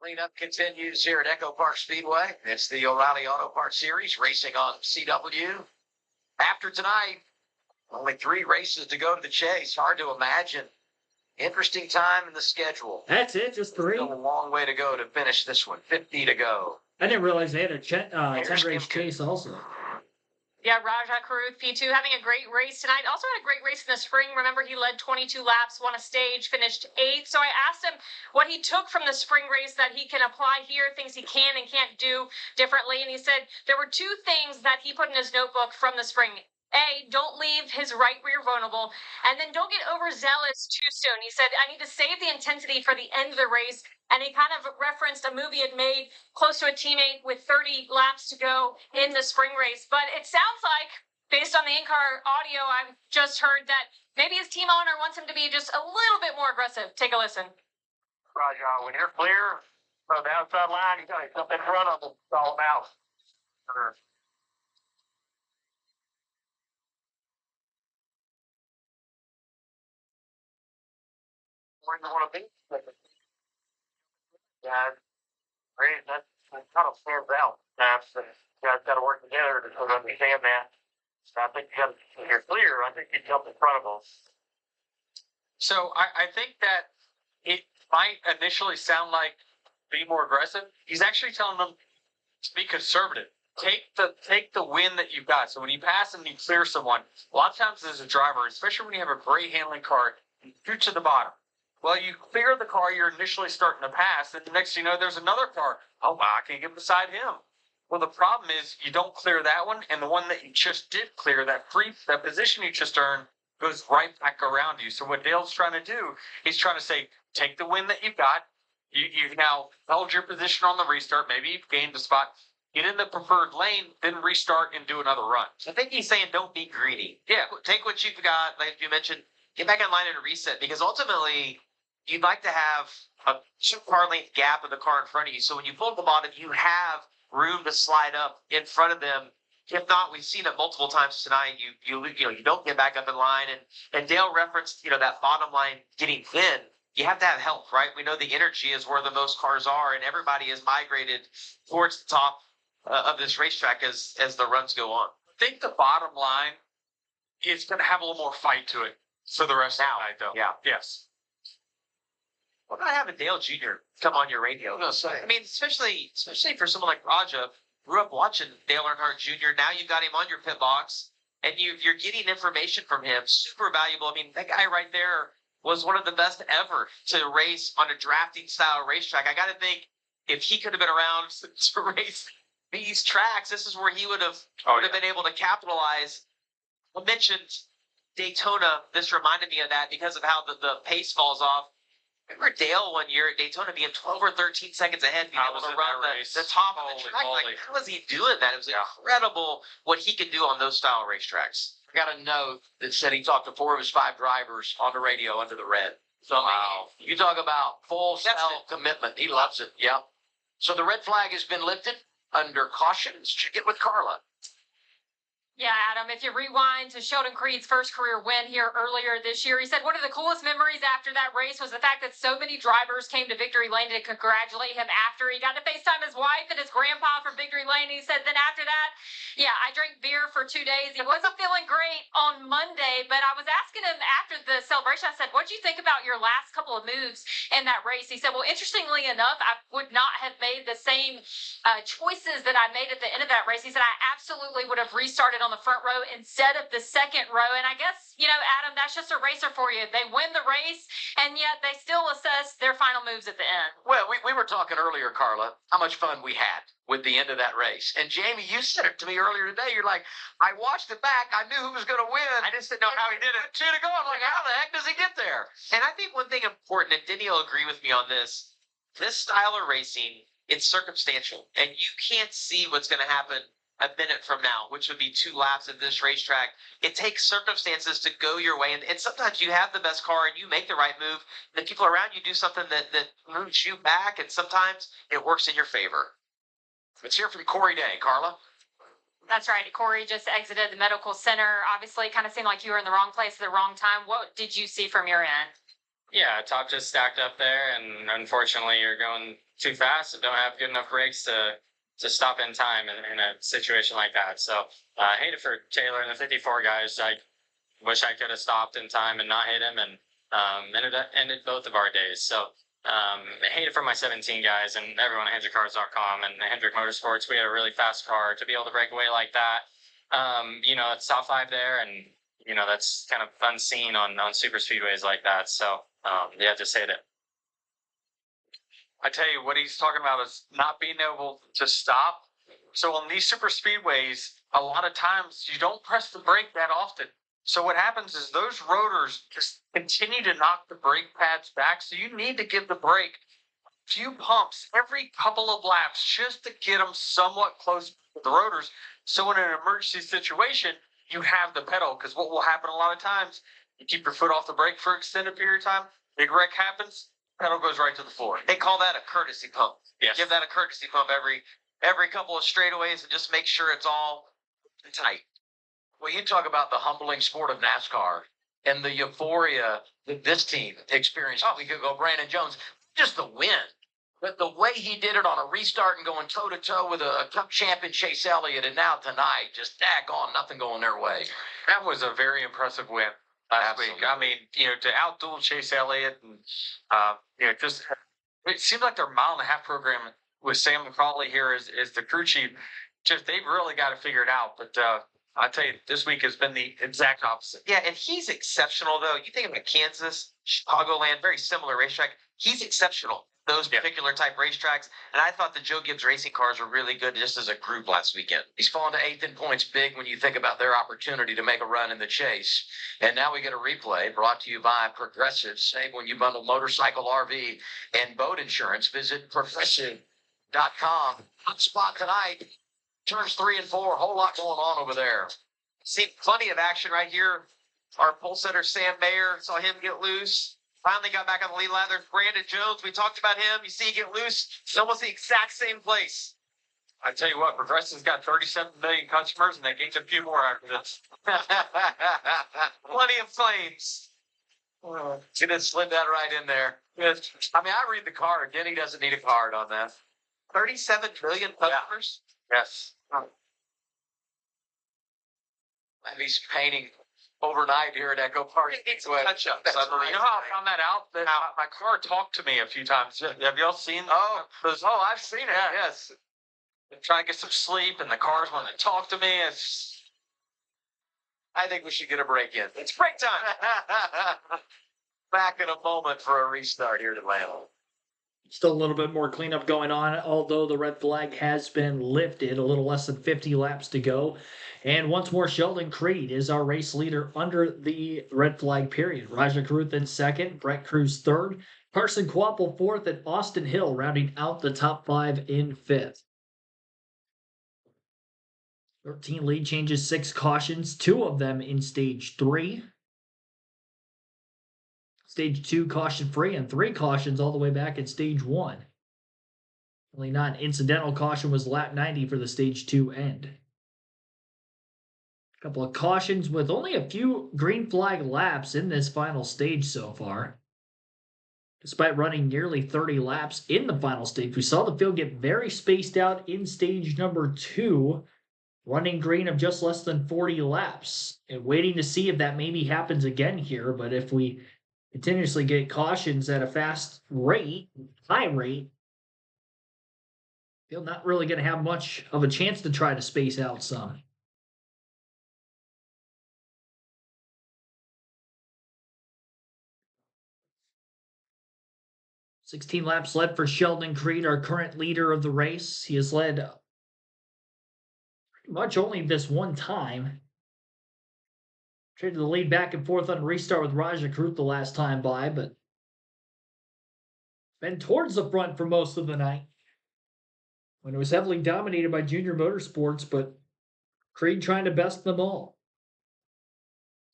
Cleanup continues here at Echo Park Speedway. It's the O'Reilly Auto Parts Series racing on CW. After tonight, only 3 races to go to the chase. Hard to imagine. Interesting time in the schedule. That's it, just 3. Still a long way to go to finish this one. 50 to go. I didn't realize they had a 10 Here's race Kim. chase also. Yeah, Raja Karuth, P2, having a great race tonight. Also had a great race in the spring. Remember, he led 22 laps, won a stage, finished 8th. So I asked him what he took from the spring race that he can apply here, things he can and can't do differently. And he said there were 2 things that he put in his notebook from the spring. A, don't leave his right rear vulnerable, and then don't get overzealous too soon. He said, I need to save the intensity for the end of the race. And he kind of referenced a movie he had made close to a teammate with 30 laps to go in the spring race. But it sounds like, based on the in-car audio I've just heard, that maybe his team owner wants him to be just a little bit more aggressive. Take a listen. Raja, when you're clear from the outside line, you got to jump in front of them, stall them out. Sure. Where you want to be? Yeah, great. That kind of stands out. That's you guys got to work together to sort of understand that. So I think if you're clear, I think you jump in front of them. So I think that it might initially sound like be more aggressive. He's actually telling them to be conservative. Take the win that you've got. So when you pass and you clear someone, a lot of times as a driver, especially when you have a great handling car, you shoot to the bottom. Well, you clear the car you're initially starting to pass, and the next thing you know, there's another car. Oh, wow, I can't get beside him. Well, the problem is you don't clear that one, and the one that you just did clear, that position you just earned, goes right back around you. So what Dale's trying to do, he's trying to say, take the win that you've got. You've now held your position on the restart. Maybe you've gained a spot. Get in the preferred lane, then restart and do another run. I think he's saying don't be greedy. Yeah. Take what you've got, like you mentioned, get back in line and reset, because ultimately you'd like to have a 2-car length gap in the car in front of you. So when you pull the bottom, you have room to slide up in front of them. If not, we've seen it multiple times tonight. You don't get back up in line, and Dale referenced that bottom line getting thin. You have to have help, right? We know the energy is where the most cars are, and everybody is migrated towards the top of this racetrack as the runs go on. I think the bottom line is going to have a little more fight to it for the rest of the night, though. Yeah. Yes. What about having Dale Jr. come on your radio? I'm gonna say. I mean, especially for someone like Raja, grew up watching Dale Earnhardt Jr. Now you've got him on your pit box, and you're getting information from him. Super valuable. I mean, that guy right there was one of the best ever to race on a drafting style racetrack. I got to think if he could have been around to race these tracks, this is where he would have been able to capitalize. I mentioned Daytona. This reminded me of that because of how the pace falls off. Remember Dale one year at Daytona being 12 or 13 seconds ahead, being able to run the top of the track. Like, how was he doing that? It was incredible what he could do on those style racetracks. I got a note that said he talked to 4 of his 5 drivers on the radio under the red. So wow. You talk about full self-commitment. He loves it. Yeah. So the red flag has been lifted under caution. Let's check it with Carla. Yeah, Adam, if you rewind to Sheldon Creed's first career win here earlier this year, he said one of the coolest memories after that race was the fact that so many drivers came to Victory Lane to congratulate him after he got to FaceTime his wife and his grandpa from Victory Lane. He said, then after that, yeah, I drank beer for 2 days. He wasn't feeling great on Monday, but I was asking him after the celebration, I said, what did you think about your last couple of moves in that race? He said, well, interestingly enough, I would not have made the same choices that I made at the end of that race. He said, I absolutely would have restarted on the front row instead of the second row. And I guess, Adam, that's just a racer for you. They win the race, and yet they still assess their final moves at the end. Well, we were talking earlier, Carla, how much fun we had with the end of that race. And Jamie, you said it to me earlier today. You're like, I watched it back. I knew who was going to win. I just didn't know how he did it. 2 to go. I'm like, how the heck does he get there? And I think one thing important, and Denny will agree with me on this style of racing, it's circumstantial. And you can't see what's going to happen a minute from now, which would be 2 laps at this racetrack. It takes circumstances to go your way. And sometimes you have the best car and you make the right move. And the people around you do something that moves you back. And sometimes it works in your favor. Let's hear from Corey Day. Carla? That's right. Corey just exited the medical center. Obviously, it kind of seemed like you were in the wrong place at the wrong time. What did you see from your end? Yeah, top just stacked up there, and unfortunately, you're going too fast and don't have good enough brakes to stop in time in a situation like that. So I hate it for Taylor and the 54 guys. I wish I could have stopped in time and not hit him, and ended both of our days. So I hate it for my 17 guys and everyone at HendrickCars.com and Hendrick Motorsports. We had a really fast car to be able to break away like that. It's top 5 there, and that's kind of unseen on super speedways like that. So to say that. I tell you what he's talking about is not being able to stop. So on these super speedways, a lot of times you don't press the brake that often. So what happens is those rotors just continue to knock the brake pads back. So you need to give the brake a few pumps every couple of laps just to get them somewhat close to the rotors. So in an emergency situation, you have the pedal. Because what will happen a lot of times, you keep your foot off the brake for an extended period of time, big wreck happens, pedal goes right to the floor. They call that a courtesy pump. Yes. Give that a courtesy pump every couple of straightaways and just make sure it's all tight. Well, you talk about the humbling sport of NASCAR and the euphoria that this team experienced a week ago. Brandon Jones, just the win. But the way he did it on a restart and going toe-to-toe with a Cup champion Chase Elliott, and now tonight, just daggone, nothing going their way. That was a very impressive win last week. I mean, to outduel Chase Elliott and, just it seems like their mile-and-a-half program with Sam McCauley here is the crew chief. Just they've really got to figure it out. But I tell you, this week has been the exact opposite. Yeah, and he's exceptional, though. You think about Kansas, Chicagoland, very similar racetrack. He's exceptional, those particular type racetracks. And I thought the Joe Gibbs racing cars were really good just as a group last weekend. He's fallen to 8th in points big when you think about their opportunity to make a run in the chase. And now we get a replay brought to you by Progressive. Save when you bundle motorcycle, RV, and boat insurance. Visit progressive.com. Hot spot tonight. Turns 3 and 4. Whole lot going on over there. See, plenty of action right here. Our pole setter, Sam Mayer, saw him get loose. Finally got back on the lead ladder. There's Brandon Jones. We talked about him. You see him get loose. It's almost the exact same place. I tell you what, Progressive's got 37 million customers, and they gained a few more after this. Plenty of flames. Should have slid that right in there. I mean, I read the card. Denny doesn't need a card on that. 37 million customers? Yes. He's painting overnight here at Echo Park. It's touch-ups. You know how I found that out? That my car talked to me a few times. Have y'all seen? I've seen it. Yeah. Yes. I'm trying to get some sleep, and the cars want to talk to me. I think we should get a break in. It's break time. Back in a moment for a restart here at Atlanta. Still a little bit more cleanup going on, although the red flag has been lifted. A little less than 50 laps to go. And once more, Sheldon Creed is our race leader under the red flag period. Raja Caruth in second, Brett Cruz third, Carson Kvapil fourth, and Austin Hill rounding out the top 5 in fifth. 13 lead changes, 6 cautions, 2 of them in stage 3. Stage 2 caution free, and 3 cautions all the way back in stage 1. Only non-incidental caution was lap 90 for the stage 2 end. A couple of cautions with only a few green flag laps in this final stage so far. Despite running nearly 30 laps in the final stage, we saw the field get very spaced out in stage number 2, running green of just less than 40 laps. And waiting to see if that maybe happens again here, but if we continuously get cautions at a fast rate, high rate, field not really going to have much of a chance to try to space out some. "16 laps led for Sheldon Creed, our current leader of the race. He has led pretty much only this one time. Traded the lead back and forth on restart with Raja Caruth the last time by, but been towards the front for most of the night. When it was heavily dominated by Junior Motorsports, but Creed trying to best them all.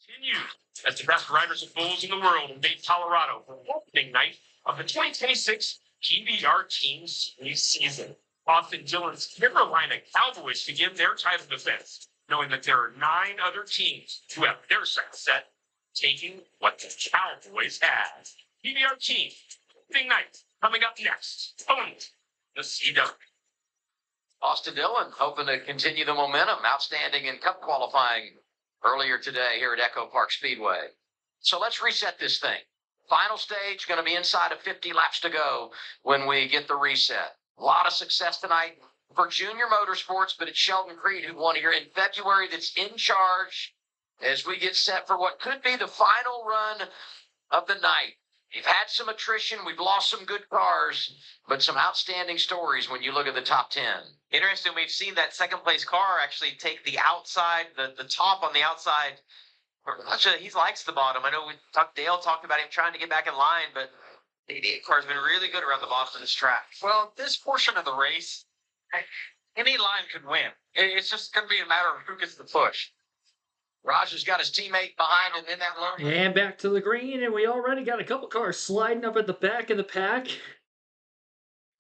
Continues as the best riders and bulls in the world in Dayton, Colorado for opening night of the 2026 GBR Team Series season. Austin Dillon's Carolina Cowboys begin their title defense, knowing that there are 9 other teams who have their sights set, taking what the Cowboys have. GBR Team, opening night Coming up next, the CW. Austin Dillon hoping to continue the momentum. Outstanding in Cup qualifying earlier today here at Echo Park Speedway. So let's reset this thing. Final stage, going to be inside of 50 laps to go when we get the reset. A lot of success tonight for Junior Motorsports, but it's Sheldon Creed who won here in February that's in charge as we get set for what could be the final run of the night. We've had some attrition. We've lost some good cars, but some outstanding stories when you look at the top 10. Interesting. We've seen that second place car actually take the outside, the top on the outside. Actually, he likes the bottom. I know Dale talked about him trying to get back in line, but the 88 car has been really good around the bottom of this track. Well, this portion of the race, any line could win. It's just going to be a matter of who gets the push. Raj has got his teammate behind him in that lone. And back to the green, and we already got a couple cars sliding up at the back of the pack.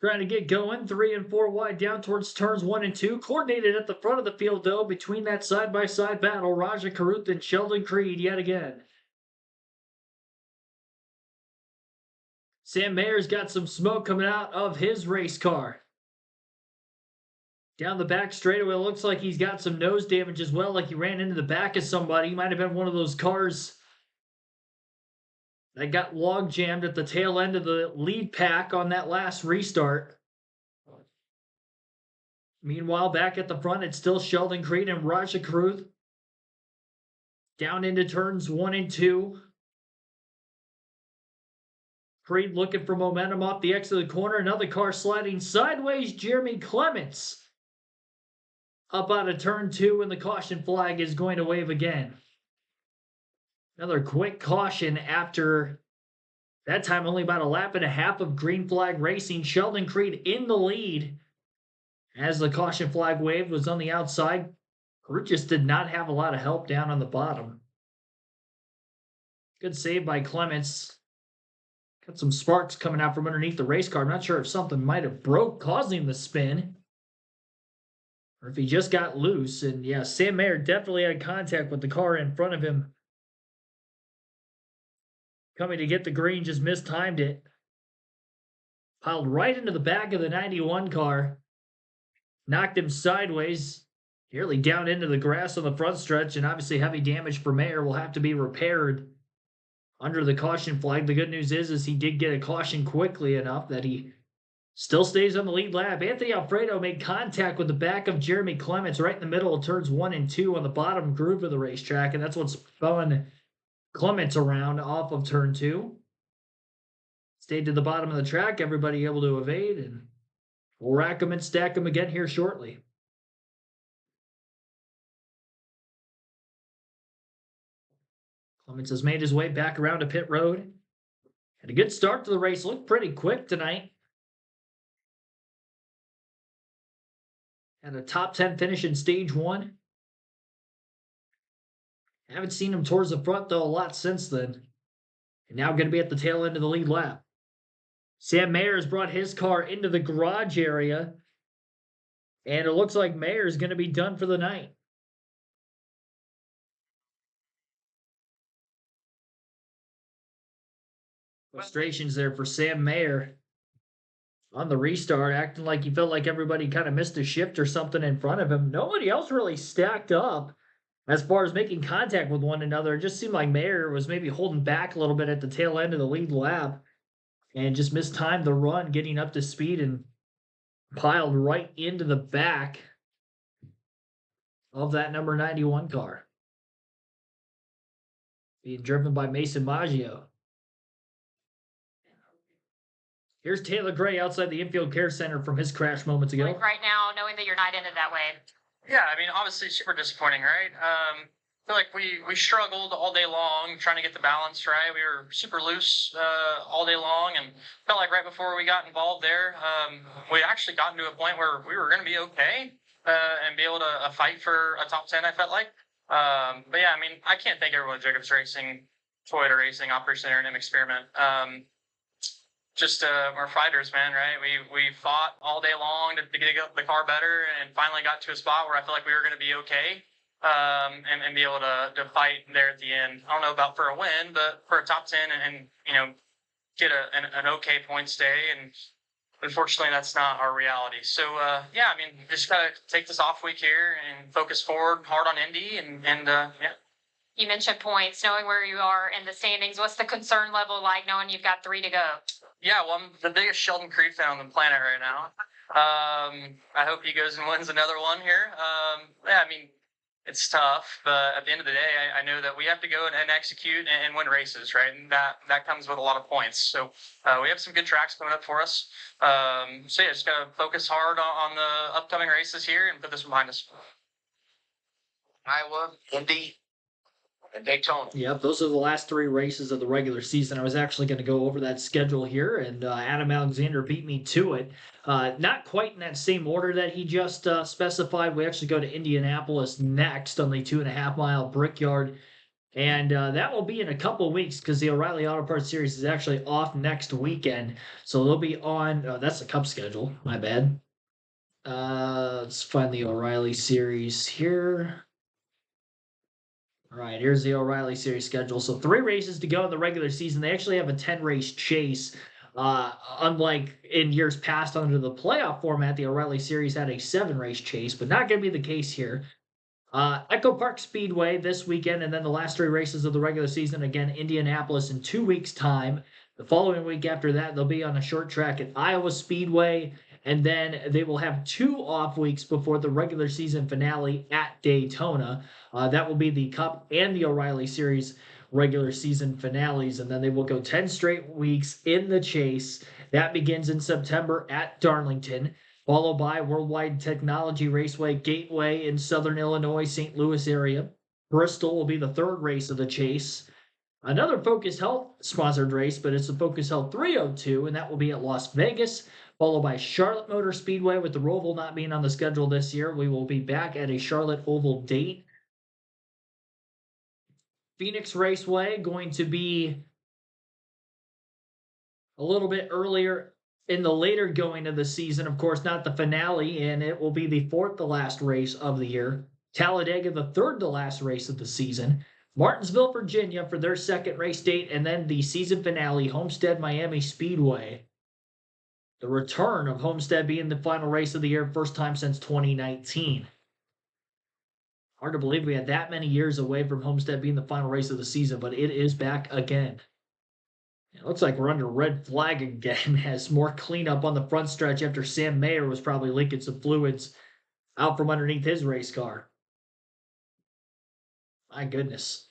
Trying to get going, 3 and 4 wide down towards turns 1 and 2. Coordinated at the front of the field, though, between that side-by-side battle, Raja Karuth and Sheldon Creed yet again. Sam Mayer's got some smoke coming out of his race car. Down the back straightaway, it looks like he's got some nose damage as well, like he ran into the back of somebody. He might have been one of those cars that got log jammed at the tail end of the lead pack on that last restart. Meanwhile, back at the front, it's still Sheldon Creed and Raja Karuth. Down into turns 1 and 2. Creed looking for momentum off the exit of the corner. Another car sliding sideways. Jeremy Clements up out of turn 2, and the caution flag is going to wave again. Another quick caution after that time only about a lap and a half of green flag racing. Sheldon Creed in the lead as the caution flag waved was on the outside. Creed just did not have a lot of help down on the bottom. Good save by Clements. Got some sparks coming out from underneath the race car. I'm not sure if something might have broke, causing the spin, or if he just got loose. And yeah, Sam Mayer definitely had contact with the car in front of him. Coming to get the green, just mistimed it. Piled right into the back of the 91 car. Knocked him sideways, nearly down into the grass on the front stretch, and obviously heavy damage for Mayer will have to be repaired under the caution flag. The good news is he did get a caution quickly enough that he still stays on the lead lap. Anthony Alfredo made contact with the back of Jeremy Clements right in the middle of turns 1 and 2 on the bottom groove of the racetrack, and that's what's spun Clements around off of turn 2. Stayed to the bottom of the track, everybody able to evade, and we'll rack them and stack them again here shortly. Clements has made his way back around to pit road. Had a good start to the race, looked pretty quick tonight. Had a top 10 finish in stage 1. Haven't seen him towards the front, though, a lot since then. And now going to be at the tail end of the lead lap. Sam Mayer has brought his car into the garage area. And it looks like Mayer is going to be done for the night. Frustrations there for Sam Mayer on the restart, acting like he felt like everybody kind of missed a shift or something in front of him. Nobody else really stacked up as far as making contact with one another. It just seemed like Mayer was maybe holding back a little bit at the tail end of the lead lap and just mistimed the run, getting up to speed and piled right into the back of that number 91 car, being driven by Mason Maggio. Here's Taylor Gray outside the infield care center from his crash moments ago. Like right now, knowing that you're not in it that way. Yeah, I mean, obviously super disappointing, right? I feel like we struggled all day long trying to get the balance right. We were super loose all day long, and felt like right before we got involved there, we actually got to a point where we were going to be okay and be able to fight for a top 10, I felt like. But yeah, I mean, I can't thank everyone at Jacobs Racing, Toyota Racing, Operation Aerodynamic Experiment. Just we're fighters, man, right? We fought all day long to get the car better, and finally got to a spot where I feel like we were going to be okay, and be able to fight there at the end. I don't know about for a win, but for a top 10 and you know, get an okay points day, and unfortunately, that's not our reality. So, yeah, I mean, just gotta take this off week here and focus forward hard on Indy, and yeah. You mentioned points, knowing where you are in the standings. What's the concern level like knowing you've got 3 to go? Yeah, well, I'm the biggest Sheldon Creed fan on the planet right now. I hope he goes and wins another one here. Yeah, I mean, it's tough, but at the end of the day, I know that we have to go and execute and win races, right? And that comes with a lot of points. So we have some good tracks coming up for us. So yeah, just gotta focus hard on the upcoming races here and put this behind us. Iowa, Indy, and Daytona. Yep, those are the last 3 races of the regular season. I was actually going to go over that schedule here, and Adam Alexander beat me to it. Not quite in that same order that he just specified. We actually go to Indianapolis next on the 2.5-mile Brickyard, and that will be in a couple of weeks because the O'Reilly Auto Parts Series is actually off next weekend. So they'll be on, that's the Cup schedule, my bad. Let's find the O'Reilly Series here. All right, here's the O'Reilly Series schedule. So 3 races to go in the regular season. They actually have a 10-race chase. Unlike in years past under the playoff format, the O'Reilly Series had a 7-race chase, but not going to be the case here. Echo Park Speedway this weekend, and then the last 3 races of the regular season, again, Indianapolis in 2 weeks' time. The following week after that, they'll be on a short track at Iowa Speedway, and then they will have 2 off weeks before the regular season finale at Daytona. That will be the Cup and the O'Reilly Series regular season finales, and then they will go 10 straight weeks in the chase. That begins in September at Darlington, followed by Worldwide Technology Raceway Gateway in Southern Illinois, St. Louis area. Bristol will be the 3rd race of the chase. Another Focus Health sponsored race, but it's the Focus Health 302, and that will be at Las Vegas, followed by Charlotte Motor Speedway. With the Roval not being on the schedule this year, we will be back at a Charlotte Oval date. Phoenix Raceway going to be a little bit earlier in the later going of the season. Of course, not the finale, and it will be the 4th to last race of the year. Talladega, the 3rd to last race of the season. Martinsville, Virginia for their 2nd race date, and then the season finale, Homestead Miami Speedway. The return of Homestead being the final race of the year, first time since 2019. Hard to believe we had that many years away from Homestead being the final race of the season, but it is back again. It looks like we're under red flag again as more cleanup on the front stretch after Sam Mayer was probably leaking some fluids out from underneath his race car. My goodness.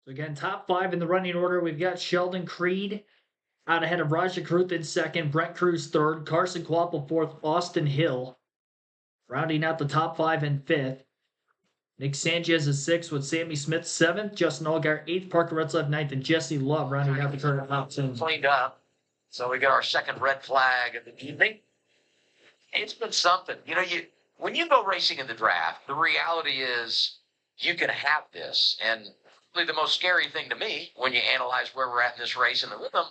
So again, top 5 in the running order. We've got Sheldon Creed out ahead of Raja Kruth in 2nd, Brent Cruz 3rd, Carson Kvapil 4th, Austin Hill rounding out the top 5 in 5th. Nick Sanchez is 6th with Sammy Smith 7th, Justin Allgaier 8th, Parker Retzlaff 9th, and Jesse Love rounding out the current top 10. Cleaned up. So we got our 2nd red flag of the evening. It's been something. You know, when you go racing in the draft, the reality is you can have this. And really the most scary thing to me when you analyze where we're at in this race and the rhythm,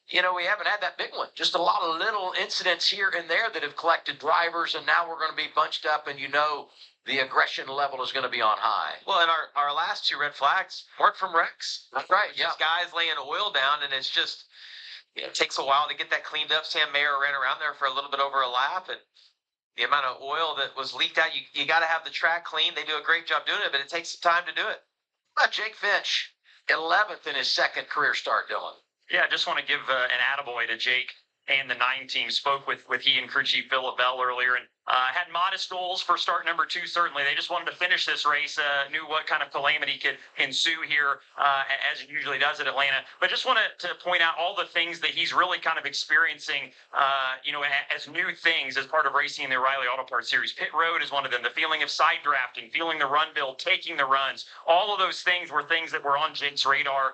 you know, we haven't had that big one. Just a lot of little incidents here and there that have collected drivers, and now we're going to be bunched up, and you know the aggression level is going to be on high. Well, and our last 2 red flags weren't from wrecks. That's right, yeah. Just guys laying oil down, and it's just, it takes a while to get that cleaned up. Sam Mayer ran around there for a little bit over a lap, and the amount of oil that was leaked out, you got to have the track clean. They do a great job doing it, but it takes some time to do it. Jake Finch, 11th in his 2nd career start, Dylan. Yeah, I just want to give an attaboy to Jake and the 9 team. Spoke with he and crew chief Philip Bell earlier, and had modest goals for start number 2. Certainly, they just wanted to finish this race. Knew what kind of calamity could ensue here, as it usually does at Atlanta. But just wanted to point out all the things that he's really kind of experiencing, as new things as part of racing in the O'Reilly Auto Parts Series. Pit road is one of them. The feeling of side drafting, feeling the run build, taking the runs. All of those things were things that were on Jake's radar.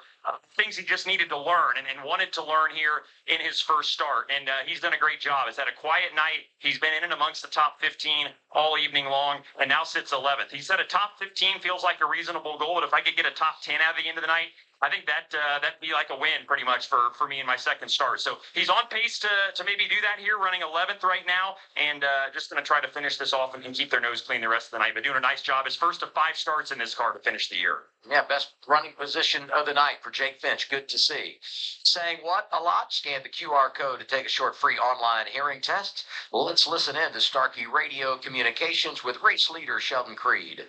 Things he just needed to learn and wanted to learn here in his first start. And he's done a great job. He's had a quiet night. He's been in and amongst the top 15 all evening long and now sits 11th. He said a top 15 feels like a reasonable goal. But if I could get a top 10 out of the end of the night, I think that'd be like a win pretty much for me in my second start. So he's on pace to maybe do that here, running 11th right now, and just going to try to finish this off and keep their nose clean the rest of the night. But doing a nice job. His first of 5 starts in this car to finish the year. Yeah, best running position of the night for Jake Finch. Good to see. Saying what a lot? Scan the QR code to take a short free online hearing test. Let's listen in to Starkey Radio Communications with race leader Sheldon Creed.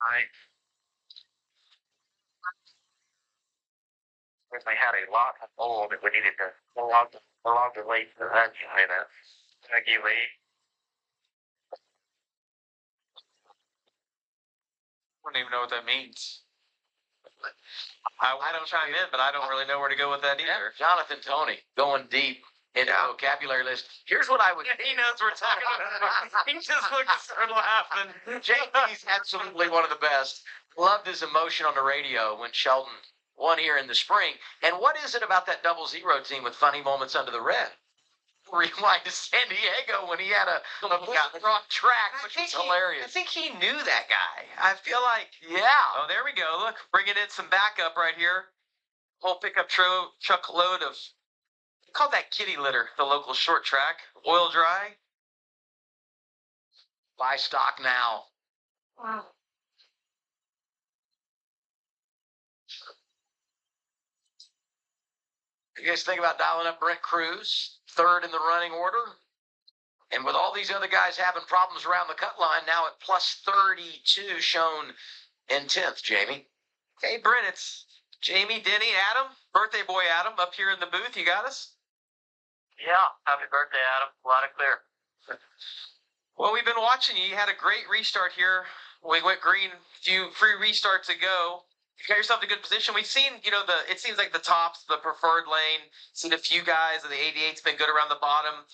I certainly had a lot of oil that we needed to along the late production in it. Thank you, Lee. I don't even know what that means. I want to chime in, but I don't really know where to go with that either. Jonathan Tony going deep into the vocabulary list. Here's what I would. He knows we're talking about. He just looks and laughing. JP's absolutely one of the best. Loved his emotion on the radio when Sheldon won here in the spring. And what is it about that 0-0 team with funny moments under the red? Rewind to San Diego when he had a rock track, which was hilarious. I think he knew that guy. I feel like, Yeah. oh, there we go. Look, bringing in some backup right here. Whole pickup truck load of, they call that kitty litter, the local short track. Oil dry. Buy stock now. Wow. You guys think about dialing up Brent Cruz, 3rd in the running order? And with all these other guys having problems around the cut line, now at plus 32 shown in 10th, Jamie. Hey, Brent, it's Jamie, Denny, Adam, birthday boy Adam, up here in the booth. You got us? Yeah, happy birthday, Adam. Loud and clear. Well, we've been watching you. You had a great restart here. We went green a few free restarts ago. You got yourself in a good position. We've seen, it seems like the tops, the preferred lane. Seen a few guys, and the 88's been good around the bottom.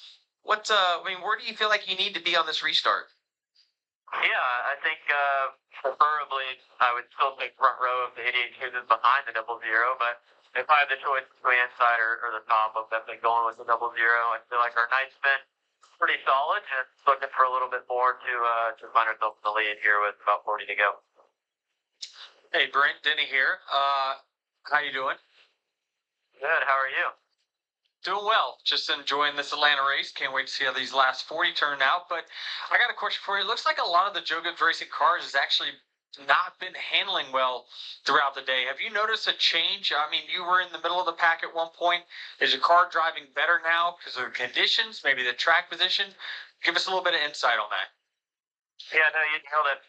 Where do you feel like you need to be on this restart? Yeah, I think preferably I would still take front row if the 88 chooses behind the 0-0, but if I have the choice between inside or the top, I'm definitely going with the 0-0. I feel like our night's been pretty solid, just looking for a little bit more to find ourselves in the lead here with about 40 to go. Hey, Brent, Denny here. How you doing? Good, how are you? Doing well. Just enjoying this Atlanta race. Can't wait to see how these last 40 turn out. But I got a question for you. It looks like a lot of the Joe Gibbs Racing cars has actually not been handling well throughout the day. Have you noticed a change? I mean, you were in the middle of the pack at one point. Is your car driving better now because of conditions, maybe the track position? Give us a little bit of insight on that. Yeah, no, you nailed it.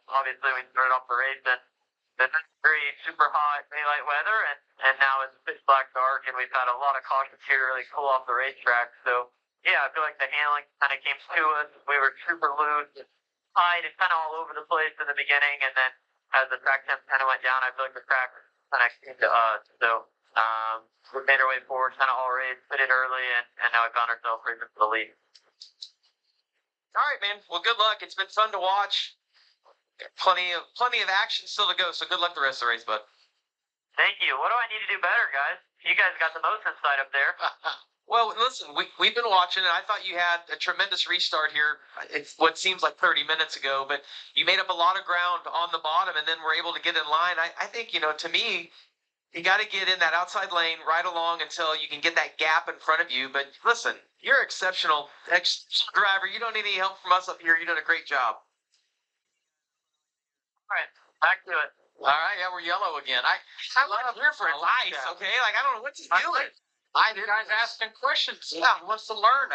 Obviously, we started off the race in the 9-degree super hot daylight weather, and now it's pitch black dark, and we've had a lot of cautions here to really cool off the racetrack. So, yeah, I feel like the handling kind of came to us. We were super loose, tight, and kind of all over the place in the beginning, and then as the track temp kind of went down, I feel like the track kind of came to us. So, we made our way forward, kind of all race, put it early, and now we found ourselves racing for the lead. All right, man. Well, good luck. It's been fun to watch. Plenty of action still to go, so good luck the rest of the race, bud. Thank you. What do I need to do better, guys? You guys got the most insight up there. Well, listen, we've been watching, and I thought you had a tremendous restart here. It's what seems like 30 minutes ago, but you made up a lot of ground on the bottom, and then were able to get in line. I think, to me, you got to get in that outside lane right along until you can get that gap in front of you. But listen, you're exceptional driver. You don't need any help from us up here. You're doing a great job. All right, back to it. All right, yeah, we're yellow again. I love different life. life, okay? Like, I don't know what he's doing. I You did guys asking questions. Yeah, he wants to learn.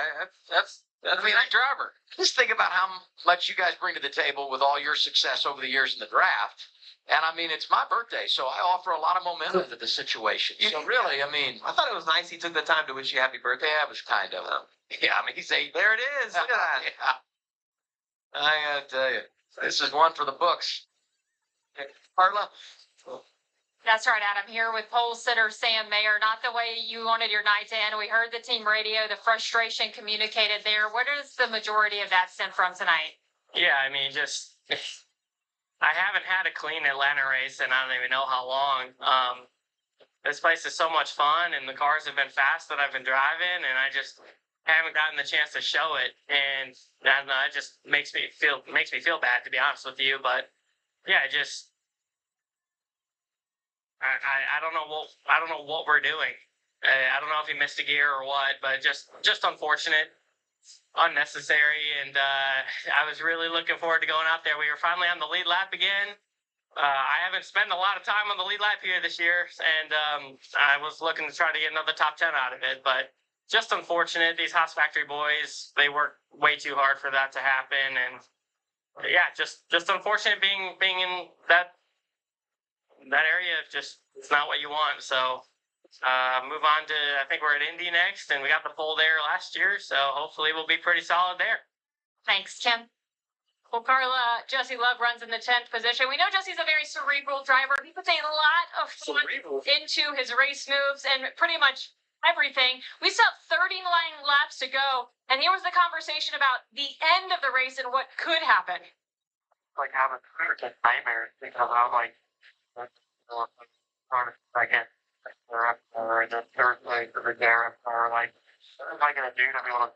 That's a great driver. Just think about how much you guys bring to the table with all your success over the years in the draft. And I mean, it's my birthday, so I offer a lot of momentum to the situation. So really, I mean, I thought it was nice he took the time to wish you happy birthday. yeah, it was kind of. Yeah, I mean, he's 8. There it is. Look at that. Yeah, I gotta tell you. this is one for the books. Carla? That's right, Adam. Here with pole sitter Sam Mayer. Not the way you wanted your night to end. We heard the team radio, the frustration communicated there. What is the majority of that stem from tonight? Yeah, I mean, just I haven't had a clean Atlanta race, and I don't even know how long. This place is so much fun, and the cars have been fast that I've been driving, and I just haven't gotten the chance to show it, and I don't know, it just makes me feel bad, to be honest with you. But yeah, I don't know what we're doing. I don't know if he missed a gear or what, but just unfortunate, unnecessary, and I was really looking forward to going out there. We were finally on the lead lap again. I haven't spent a lot of time on the lead lap here this year, and I was looking to try to get another top 10 out of it, but just unfortunate. These Haas factory boys, they worked way too hard for that to happen, and yeah, just unfortunate being in that area. It's not what you want. So move on to, I think we're at Indy next, and we got the pole there last year, so hopefully we'll be pretty solid there. Thanks, Tim. Well, Carla, Jesse Love runs in the 10th position. We know Jesse's a very cerebral driver. He puts a lot of thought into his race moves and pretty much everything. We still have 39 laps to go, and here was the conversation about the end of the race and what could happen. Like having nightmares because I'm like, second, or the third place of the Garrett, or like, what am I gonna do to be able to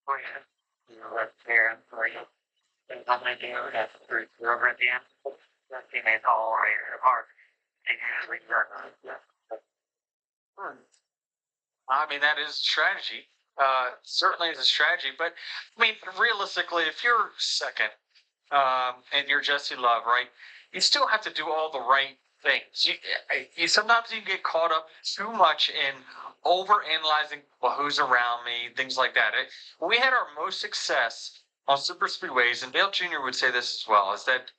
push it? You know, that's here, like, I'm gonna do that through over at the end. The teammates all right apart. I mean, that is strategy. Certainly is a strategy, but I mean, realistically, if you're second, and you're Jesse Love, right, you still have to do all the right things. You sometimes you get caught up too much in over-analyzing, well, who's around me, things like that. When we had our most success on super speedways, and Dale Jr. would say this as well, is that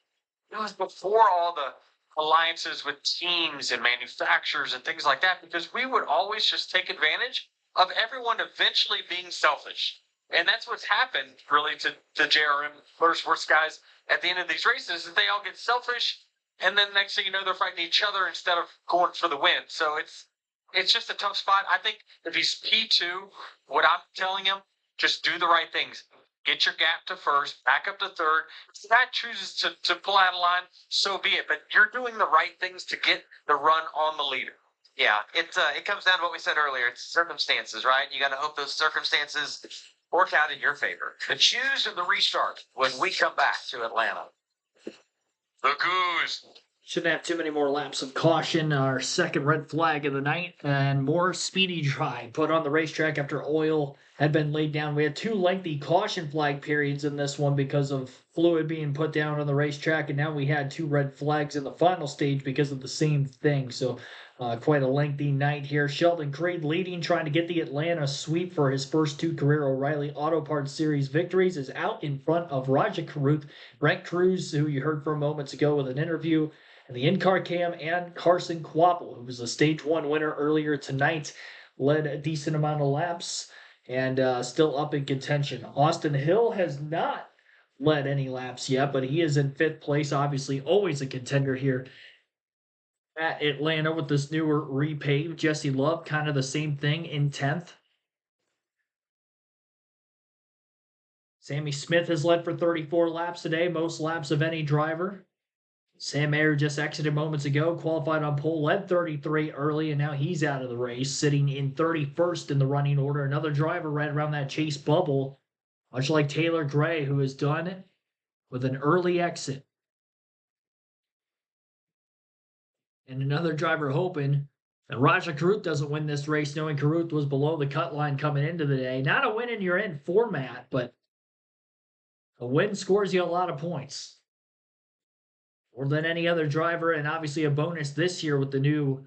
it was before all the alliances with teams and manufacturers and things like that, because we would always just take advantage of everyone eventually being selfish. And that's what's happened really to JRM Motorsports guys at the end of these races, is they all get selfish, and then next thing you know, they're fighting each other instead of going for the win. So it's just a tough spot. I think if he's P2, what I'm telling him, just do the right things. Get your gap to first, back up to third. If the guy chooses to pull out of line, so be it. But you're doing the right things to get the run on the leader. Yeah, it comes down to what we said earlier. It's circumstances, right? You got to hope those circumstances work out in your favor. The choose of the restart when we come back to Atlanta. The Goose. Shouldn't have too many more laps of caution. Our second red flag of the night, and more speedy dry put on the racetrack after oil had been laid down. We had two lengthy caution flag periods in this one because of fluid being put down on the racetrack, and now we had two red flags in the final stage because of the same thing. So quite a lengthy night here. Sheldon Creed leading, trying to get the Atlanta sweep for his first two career O'Reilly Auto Parts Series victories, is out in front of Raja Carruth, Brent Cruz, who you heard from moments ago with an interview, and the in-car cam, and Carson Kvapil, who was a Stage 1 winner earlier tonight, led a decent amount of laps and still up in contention. Austin Hill has not led any laps yet, but he is in 5th place, obviously always a contender here at Atlanta with this newer repave. Jesse Love, kind of the same thing, in 10th. Sammy Smith has led for 34 laps today, most laps of any driver. Sam Mayer just exited moments ago, qualified on pole, led 33 early, and now he's out of the race, sitting in 31st in the running order. Another driver right around that chase bubble, much like Taylor Gray, who has done it with an early exit. And another driver hoping that Raja Carruth doesn't win this race, knowing Carruth was below the cut line coming into the day. Not a win in your end format, but a win scores you a lot of points. More than any other driver, and obviously a bonus this year with the new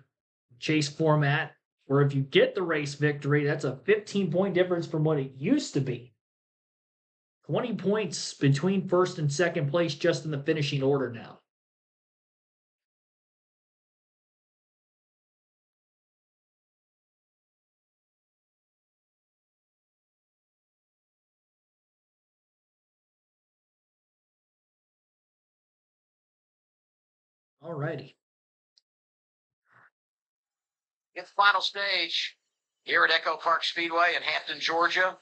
chase format, where if you get the race victory, that's a 15-point difference from what it used to be. 20 points between first and second place just in the finishing order now. Alrighty. It's the final stage here at Echo Park Speedway in Hampton, Georgia.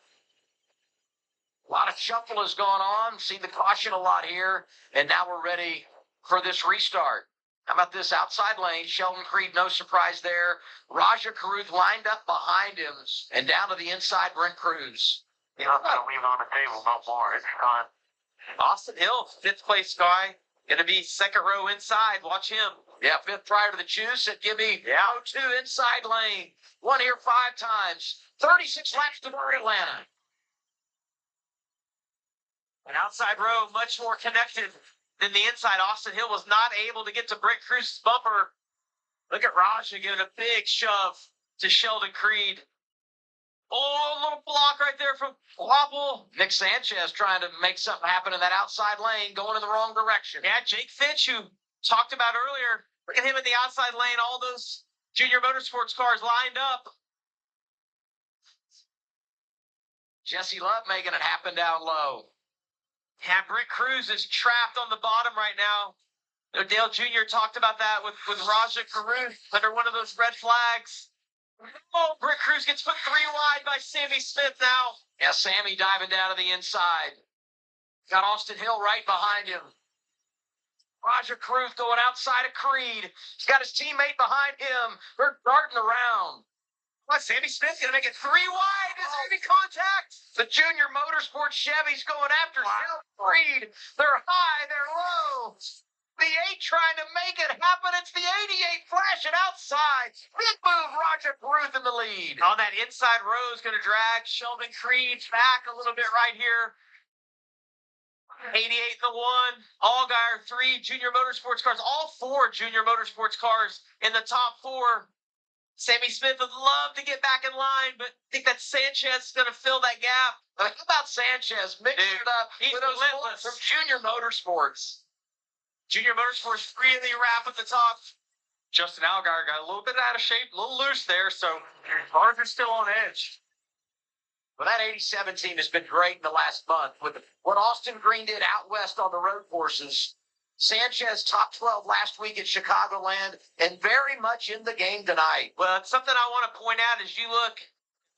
A lot of shuffle has gone on. Seen the caution a lot here. And now we're ready for this restart. How about this outside lane? Sheldon Creed, no surprise there. Raja Caruth lined up behind him. And down to the inside, Brent Cruz. You know, I don't leave it on the table no more. It's gone. Austin Hill, 5th place guy, going to be 2nd row inside. Watch him. Yeah, 5th prior to the choose. Said, give me Yeah. 2 inside lane. One here 5 times. 36 laps to go to Atlanta. An outside row, much more connected than the inside. Austin Hill was not able to get to Brent Cruz's bumper. Look at Raja giving a big shove to Sheldon Creed. Oh, a little block right there from Wapple. Nick Sanchez trying to make something happen in that outside lane, going in the wrong direction. Yeah, Jake Finch, who talked about earlier. Look at him in the outside lane. All those Junior Motorsports cars lined up. Jesse Love making it happen down low. Yeah, Brent Cruz is trapped on the bottom right now. Dale Jr. talked about that with Raja Caruth under one of those red flags. Oh, Brent Cruz gets put 3 wide by Sammy Smith now. Yeah, Sammy diving down to the inside. Got Austin Hill right behind him. Raja Caruth going outside of Creed. He's got his teammate behind him. They're darting around. What, Sammy Smith going to make it 3 wide? Is there any contact? The Junior Motorsports Chevy's going after Sheldon Creed. They're high, they're low. The 8 trying to make it happen. It's the 88 flashing outside. Big move, Raja Caruth in the lead. On that inside row is going to drag Sheldon Creed back a little bit right here. 88 in the 1. Allgaier 3 Junior Motorsports cars. All 4 Junior Motorsports cars in the top 4. Sammy Smith would love to get back in line, but I think that Sanchez is going to fill that gap. How about Sanchez mixing it up he's with those relentless. from Junior Motorsports? Junior Motorsports really wrap at the top. Justin Allgaier got a little bit out of shape, a little loose there, so cars are still on edge. Well, that 87 team has been great in the last month with what Austin Green did out west on the road courses. Sanchez top 12 last week at Chicagoland and very much in the game tonight. Well, it's something I want to point out as you look,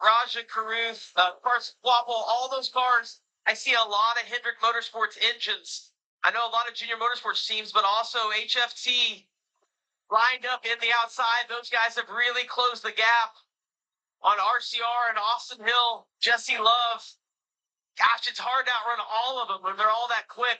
Raja Caruth, cars, Wapple, all those cars, I see a lot of Hendrick Motorsports engines. I know a lot of Junior Motorsports teams, but also HFT lined up in the outside. Those guys have really closed the gap on RCR and Austin Hill, Jesse Love. Gosh, it's hard to outrun all of them when they're all that quick.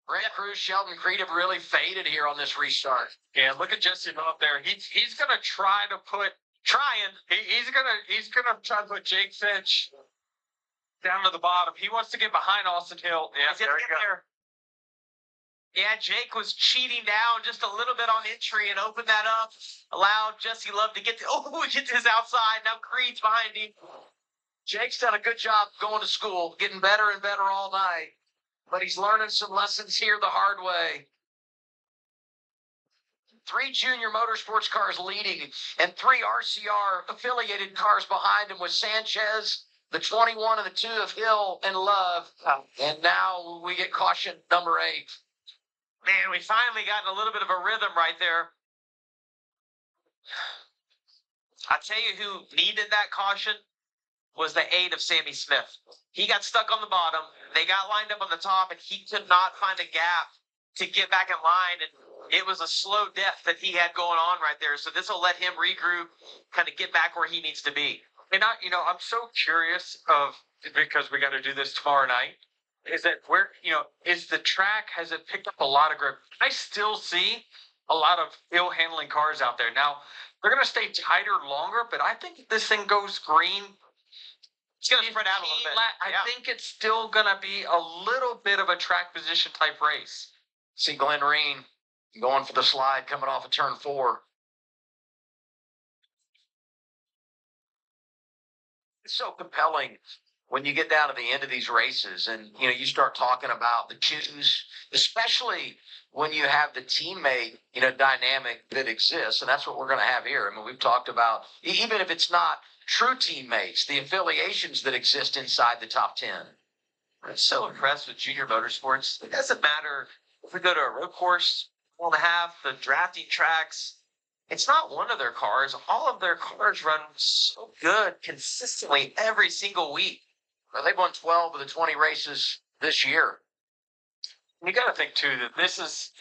Brent Cruz, Sheldon Creed have really faded here on this restart. Yeah, look at Jesse up there. He's gonna try to put he's gonna try to put Jake Finch down to the bottom. He wants to get behind Austin Hill. Yeah, He's gonna get there. Yeah, Jake was cheating down just a little bit on entry and opened that up. Allowed Jesse Love to get to his outside. Now Creed's behind him. Jake's done a good job going to school, getting better and better all night. But he's learning some lessons here the hard way. 3 Junior Motorsports cars leading and 3 RCR affiliated cars behind him with Sanchez, the 21 and the 2 of Hill and Love. And now we get caution number 8. Man, we finally got in a little bit of a rhythm right there. I'll tell you who needed that caution was the 8 of Sammy Smith. He got stuck on the bottom. They got lined up on the top, and he could not find a gap to get back in line. And it was a slow death that he had going on right there. So this will let him regroup, kind of get back where he needs to be. And I'm so curious because we got to do this tomorrow night. Is that where is the track? Has it picked up a lot of grip? I still see a lot of ill handling cars out there. Now they're going to stay tighter longer, but I think if this thing goes green, It's going to spread out a little bit. I think it's still going to be a little bit of a track position type race. See Glenn Reen going for the slide coming off of turn 4. It's so compelling when you get down to the end of these races and, you start talking about the choose, especially when you have the teammate, dynamic that exists. And that's what we're going to have here. I mean, we've talked about, even if it's not true teammates, the affiliations that exist inside the top 10. I'm so impressed with Junior Motorsports. It doesn't matter If we go to a road course, 1.5, the drafting tracks, it's not one of their cars. All of their cars run so good consistently every single week. Well, they've won 12 of the 20 races this year. You got to think too that this is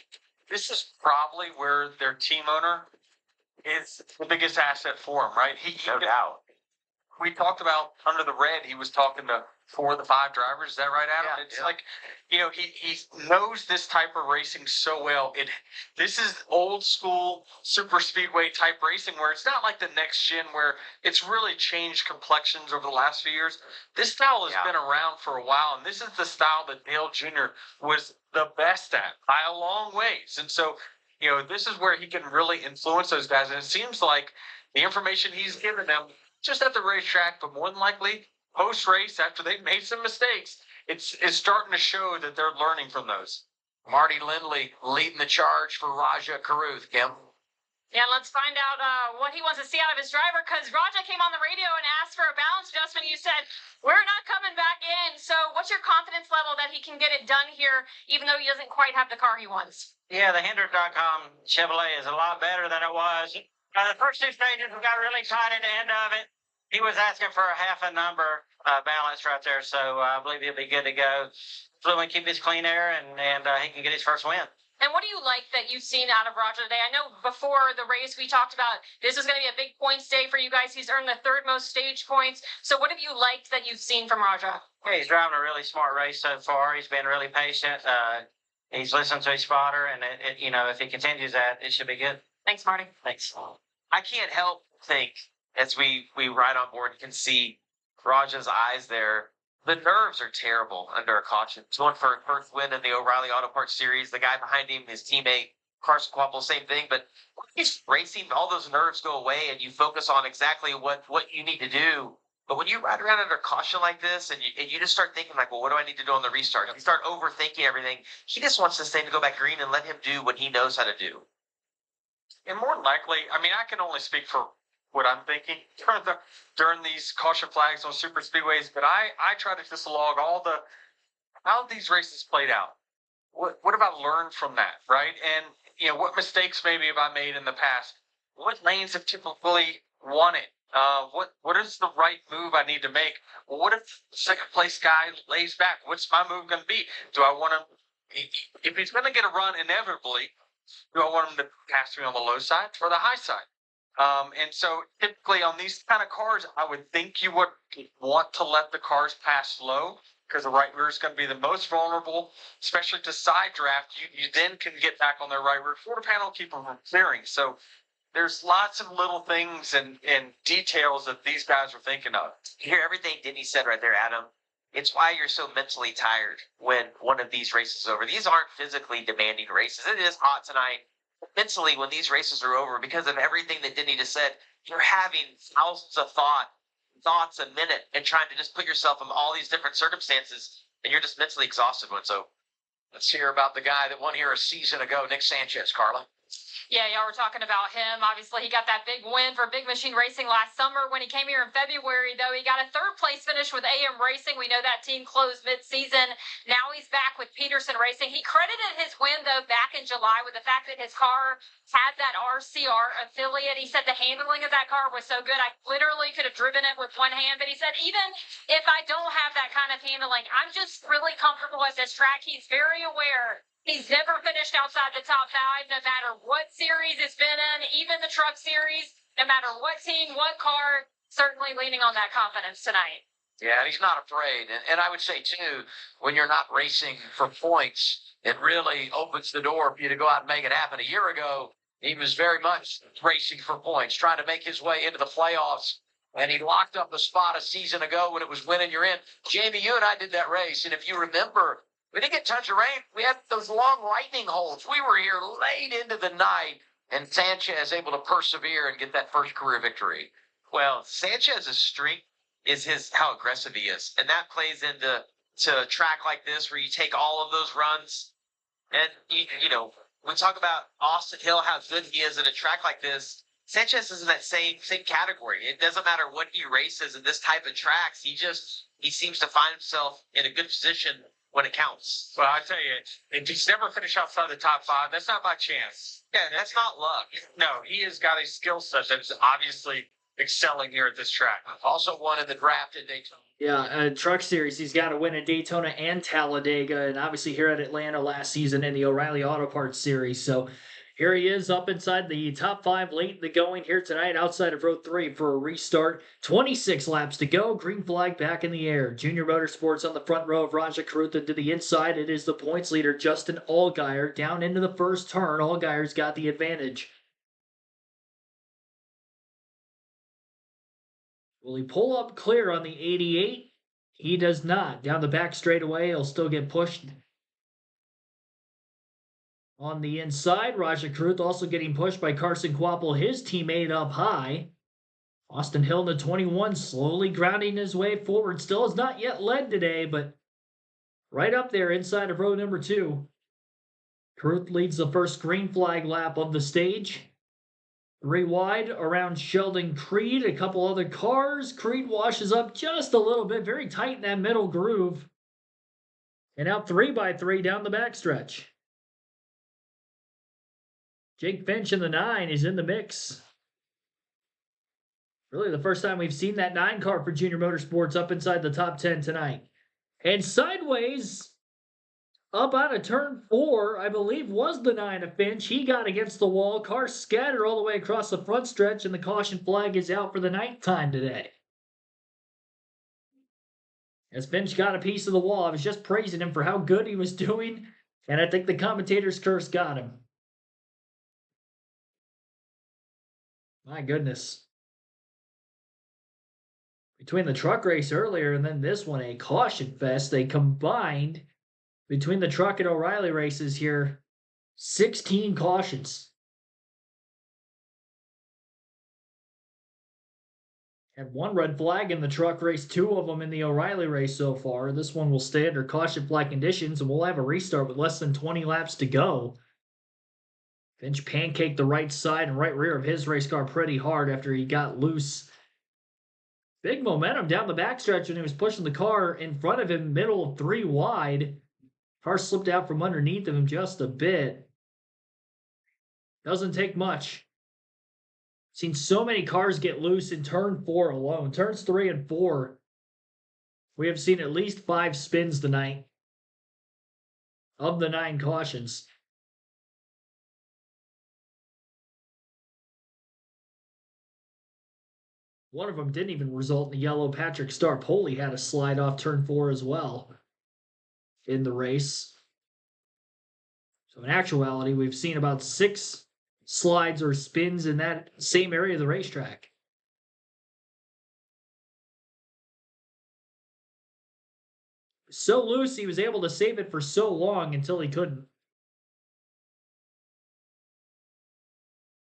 probably where their team owner is the biggest asset for him, right? No doubt. We talked about under the red. He was talking to 4 of the 5 drivers. Is that right, Adam? Yeah, It's yeah. like, he knows this type of racing so well. This is old school super speedway type racing where it's not like the next gen where it's really changed complexions over the last few years. This style has been around for a while, and this is the style that Dale Jr. was the best at by a long ways. And so, this is where he can really influence those guys. And it seems like the information he's given them, just at the racetrack, but more than likely post-race after they've made some mistakes, it's starting to show that they're learning from those. Marty Lindley leading the charge for Raja Caruth, Kim. Yeah, let's find out what he wants to see out of his driver, because Raja came on the radio and asked for a balance adjustment. You said, we're not coming back in. So what's your confidence level that he can get it done here, even though he doesn't quite have the car he wants? Yeah, the Hendrick.com Chevrolet is a lot better than it was. The first 2 stages, we got really tight at the end of it. He was asking for a half a number balance right there, so I believe he'll be good to go. Fluid, keep his clean air, and he can get his first win. And what do you like that you've seen out of Raja today? I know before the race we talked about this was going to be a big points day for you guys. He's earned the 3rd most stage points. So what have you liked that you've seen from Raja? Yeah, he's driving a really smart race so far. He's been really patient. He's listened to his spotter, and if he continues that, it should be good. Thanks, Marty. Thanks. I can't help think as we ride on board and can see Raja's eyes there. The nerves are terrible under a caution. He's going for a first win in the O'Reilly Auto Parts Series. The guy behind him, his teammate, Carson Quapple, same thing. But when he's racing, all those nerves go away and you focus on exactly what you need to do. But when you ride around under caution like this and you just start thinking like, well, what do I need to do on the restart? You start overthinking everything. He just wants this thing to go back green and let him do what he knows how to do. And more than likely, I mean, I can only speak for what I'm thinking during these caution flags on super speedways, but I try to just log how these races played out. What have I learned from that, right? And what mistakes maybe have I made in the past? What lanes have typically won it? What is the right move I need to make? Well, what if the second place guy lays back? What's my move going to be? Do I want him? If he's going to get a run inevitably, do I want him to pass me on the low side or the high side? And so typically on these kind of cars, I would think you would want to let the cars pass low because the right rear is going to be the most vulnerable, especially to side draft. You then can get back on their right rear quarter panel, keep them from clearing. So there's lots of little things and details that these guys are thinking of. You hear everything Denny said right there, Adam. It's why you're so mentally tired when one of these races is over. These aren't physically demanding races. It is hot tonight. Mentally, when these races are over, because of everything that Denny just said, you're having thousands of thoughts a minute and trying to just put yourself in all these different circumstances, and you're just mentally exhausted when it's over. Let's hear about the guy that won here a season ago, Nick Sanchez, Carla. Yeah, y'all were talking about him. Obviously, he got that big win for Big Machine Racing last summer. When he came here in February, though, he got a 3rd place finish with AM Racing. We know that team closed mid-season. Now he's back with Peterson Racing. He credited his win, though, back in July with the fact that his car had that RCR affiliate. He said the handling of that car was so good, I literally could have driven it with one hand. But he said, even if I don't have that kind of handling, I'm just really comfortable at this track. He's very aware. He's never finished outside the top 5, no matter what series it's been in, even the truck series, no matter what team, what car, certainly leaning on that confidence tonight. Yeah, and he's not afraid. And I would say, too, when you're not racing for points, it really opens the door for you to go out and make it happen. A year ago, he was very much racing for points, trying to make his way into the playoffs. And he locked up a spot a season ago when it was winning you're in. Jamie, you and I did that race. And if you remember, we didn't get a touch of rain. We had those long lightning holes. We were here late into the night, and Sanchez able to persevere and get that first career victory. Well, Sanchez's strength is how aggressive he is, and that plays into a track like this where you take all of those runs, and we talk about Austin Hill, how good he is in a track like this. Sanchez is in that same category. It doesn't matter what he races in this type of tracks. He seems to find himself in a good position when it counts. Well, I tell you, if he's never finished outside the top 5, that's not by chance. Yeah, that's not luck. No, he has got a skill set that is obviously excelling here at this track. Also won in the draft at Daytona. Yeah, Truck Series, he's got to win at Daytona and Talladega, and obviously here at Atlanta last season in the O'Reilly Auto Parts Series. So here he is up inside the top 5 late in the going here tonight outside of row 3 for a restart. 26 laps to go. Green flag back in the air. Junior Motorsports on the front row of Raja Carutha to the inside. It is the points leader, Justin Allgaier, down into the first turn. Allgaier's got the advantage. Will he pull up clear on the 88? He does not. Down the back straightaway, he'll still get pushed. On the inside, Raja Carutha also getting pushed by Carson Kvapil, his teammate up high. Austin Hill in the 21, slowly grounding his way forward. Still has not yet led today, but right up there inside of row number 2. Carutha leads the first green flag lap of the stage. 3 wide around Sheldon Creed, a couple other cars. Creed washes up just a little bit, very tight in that middle groove. And out 3 by 3 down the backstretch. Jake Finch in the 9 is in the mix. Really the first time we've seen that 9 car for Junior Motorsports up inside the top 10 tonight. And sideways, up out of turn 4, I believe was the 9 of Finch. He got against the wall. Car scattered all the way across the front stretch, and the caution flag is out for the 9th time today. As Finch got a piece of the wall, I was just praising him for how good he was doing, and I think the commentator's curse got him. My goodness. Between the truck race earlier and then this one, a caution fest, they combined between the truck and O'Reilly races here, 16 cautions. Had 1 red flag in the truck race, 2 of them in the O'Reilly race so far. This one will stay under caution flag conditions, and we'll have a restart with less than 20 laps to go. Finch pancaked the right side and right rear of his race car pretty hard after he got loose. Big momentum down the backstretch when he was pushing the car in front of him, middle of 3 wide. Car slipped out from underneath of him just a bit. Doesn't take much. Seen so many cars get loose in turn 4 alone. Turns 3 and 4. We have seen at least 5 spins tonight of the 9 cautions. One of them didn't even result in the yellow. Patrick Star-Poli had a slide off turn 4 as well in the race. So in actuality, we've seen about 6 slides or spins in that same area of the racetrack. So loose, he was able to save it for so long until he couldn't.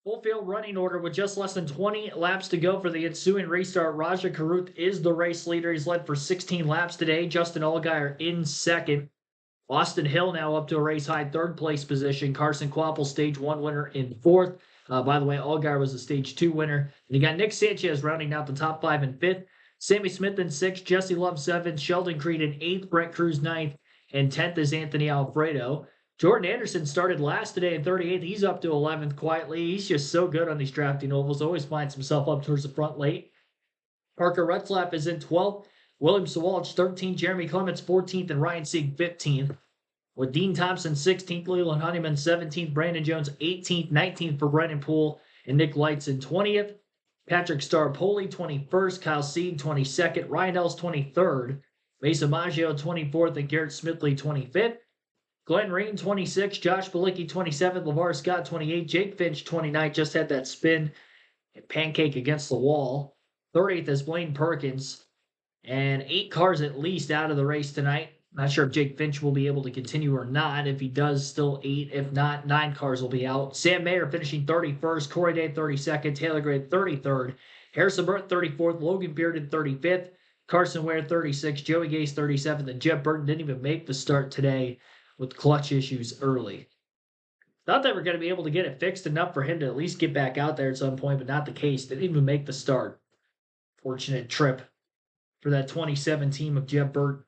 Full field running order with just less than 20 laps to go for the ensuing restart. Raja Carutha is the race leader. He's led for 16 laps today. Justin Allgaier in second. Austin Hill now up to a race high 3rd place position. Carson Kvapil, stage 1 winner in 4th. By the way, Allgaier was a stage 2 winner. And you got Nick Sanchez rounding out the top 5 in 5th. Sammy Smith in 6th. Jesse Love 7th. Sheldon Creed in 8th. Brent Cruz 9th. And 10th is Anthony Alfredo. Jordan Anderson started last today in 38th. He's up to 11th quietly. He's just so good on these drafting ovals. Always finds himself up towards the front late. Parker Retzlaff is in 12th. William Sawalich 13th. Jeremy Clements 14th. And Ryan Sieg 15th. With Dean Thompson 16th. Leland Honeyman 17th. Brandon Jones 18th. 19th for Brennan Poole. And Nick Lights in 20th. Patrick Star-Poli 21st. Kyle Seed 22nd. Ryan Ells 23rd. Mesa Maggio 24th. And Garrett Smithley 25th. Glenn Reen, 26. Josh Balicki, 27th. LeVar Scott, 28. Jake Finch, 29. Just had that spin and pancake against the wall. 30th is Blaine Perkins. And 8 cars at least out of the race tonight. Not sure if Jake Finch will be able to continue or not. If he does, still 8. If not, 9 cars will be out. Sam Mayer finishing 31st. Corey Day, 32nd. Taylor Gray, 33rd. Harrison Burton, 34th. Logan Bearden, 35th. Carson Ware, 36th. Joey Gase, 37th. And Jeff Burton didn't even make the start today with clutch issues early. Thought they were going to be able to get it fixed enough for him to at least get back out there at some point, but not the case. They didn't even make the start. Fortunate trip for that 27 team of Jeff Burton.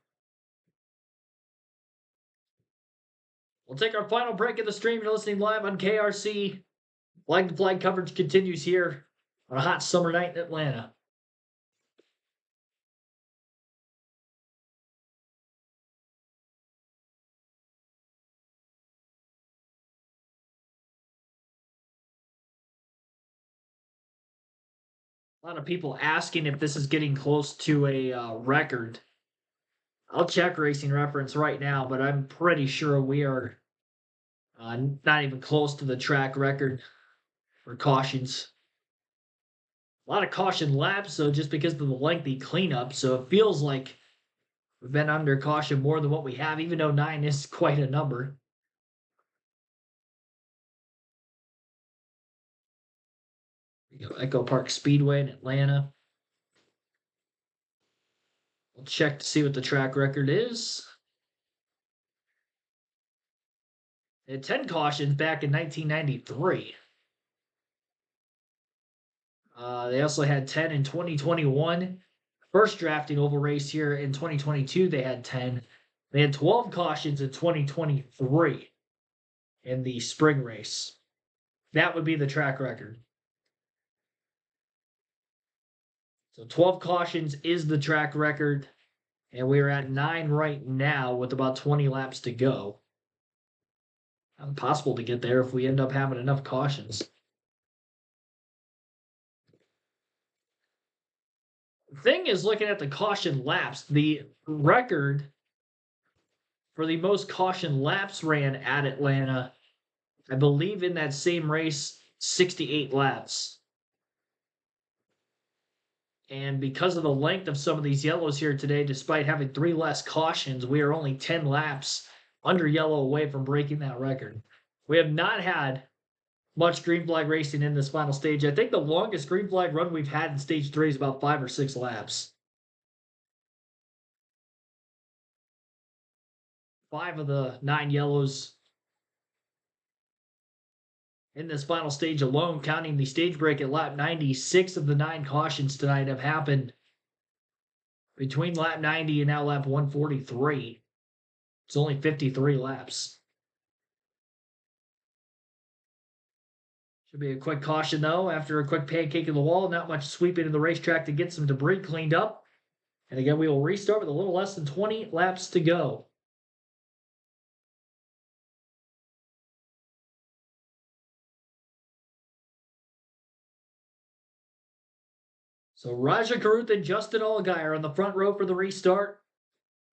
We'll take our final break of the stream. You're listening live on KRC. Flag to flag coverage continues here on a hot summer night in Atlanta. A lot of people asking if this is getting close to a record. I'll check Racing Reference right now, but I'm pretty sure we are not even close to the track record for cautions. A lot of caution laps, though, just because of the lengthy cleanup. So it feels like we've been under caution more than what we have, even though 9 is quite a number. We go Echo Park Speedway in Atlanta. We'll check to see what the track record is. They had 10 cautions back in 1993. They also had 10 in 2021. First drafting oval race here in 2022, they had 10. They had 12 cautions in 2023 in the spring race. That would be the track record. So 12 cautions is the track record, and we are at 9 right now with about 20 laps to go. Impossible to get there if we end up having enough cautions. The thing is, looking at the caution laps, the record for the most caution laps ran at Atlanta, I believe in that same race, 68 laps. And because of the length of some of these yellows here today, despite having 3 less cautions, we are only 10 laps under yellow away from breaking that record. We have not had much green flag racing in this final stage. I think the longest green flag run we've had in stage 3 is about 5 or 6 laps. 5 of the 9 yellows in this final stage alone, counting the stage break at lap 90, 6 of the 9 cautions tonight have happened between lap 90 and now lap 143. It's only 53 laps. Should be a quick caution, though, after a quick pancake in the wall. Not much sweeping in the racetrack to get some debris cleaned up. And again, we will restart with a little less than 20 laps to go. So Raja Karuth and Justin Allgaier on the front row for the restart,